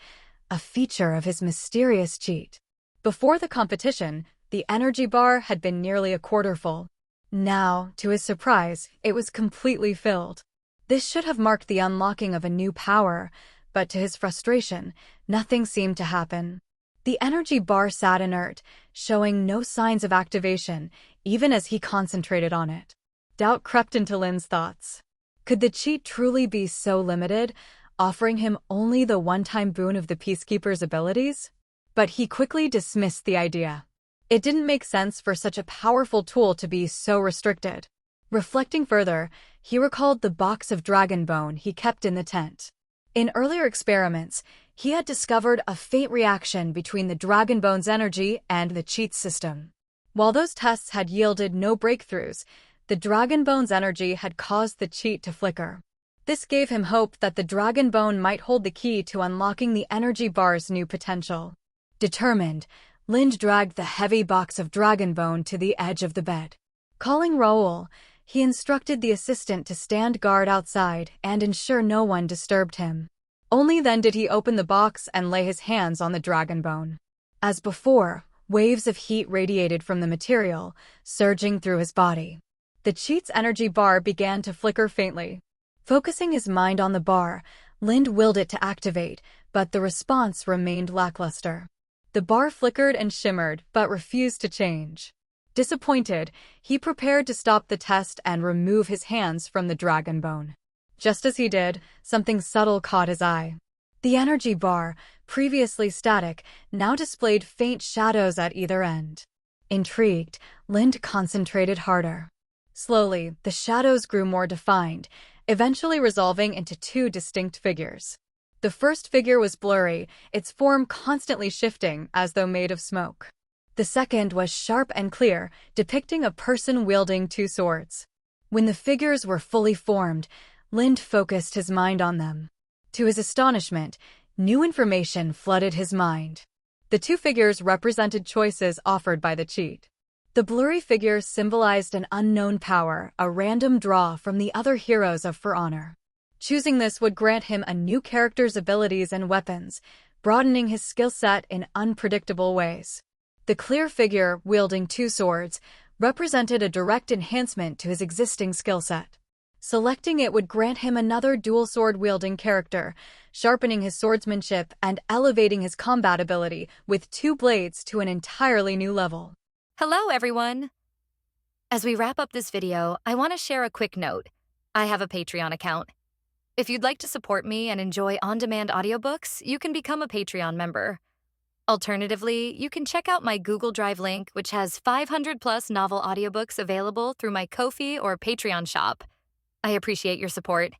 a feature of his mysterious cheat. Before the competition, the energy bar had been nearly a quarter full. Now, to his surprise, it was completely filled. This should have marked the unlocking of a new power, but to his frustration, nothing seemed to happen. The energy bar sat inert, showing no signs of activation, even as he concentrated on it. Doubt crept into Lin's thoughts. Could the cheat truly be so limited, offering him only the one-time boon of the Peacekeeper's abilities? But he quickly dismissed the idea. It didn't make sense for such a powerful tool to be so restricted. Reflecting further, he recalled the box of dragon bone he kept in the tent. In earlier experiments, he had discovered a faint reaction between the dragon bone's energy and the cheat system. While those tests had yielded no breakthroughs, the dragon bone's energy had caused the cheat to flicker. This gave him hope that the dragon bone might hold the key to unlocking the energy bar's new potential. Determined, Lind dragged the heavy box of dragon bone to the edge of the bed. Calling Raoul, he instructed the assistant to stand guard outside and ensure no one disturbed him. Only then did he open the box and lay his hands on the dragon bone. As before, waves of heat radiated from the material, surging through his body. The cheat's energy bar began to flicker faintly. Focusing his mind on the bar, Lind willed it to activate, but the response remained lackluster. The bar flickered and shimmered, but refused to change. Disappointed, he prepared to stop the test and remove his hands from the dragon bone. Just as he did, something subtle caught his eye. The energy bar, previously static, now displayed faint shadows at either end. Intrigued, Lind concentrated harder. Slowly, the shadows grew more defined, eventually resolving into two distinct figures. The first figure was blurry, its form constantly shifting as though made of smoke. The second was sharp and clear, depicting a person wielding two swords. When the figures were fully formed, Lind focused his mind on them. To his astonishment, new information flooded his mind. The two figures represented choices offered by the cheat. The blurry figure symbolized an unknown power, a random draw from the other heroes of For Honor. Choosing this would grant him a new character's abilities and weapons, broadening his skill set in unpredictable ways. The clear figure, wielding two swords, represented a direct enhancement to his existing skill set. Selecting it would grant him another dual sword-wielding character, sharpening his swordsmanship and elevating his combat ability with two blades to an entirely new level. Hello, everyone! As we wrap up this video, I want to share a quick note. I have a Patreon account. If you'd like to support me and enjoy on-demand audiobooks, you can become a Patreon member. Alternatively, you can check out my Google Drive link, which has 500-plus novel audiobooks available through my Ko-fi or Patreon shop. I appreciate your support.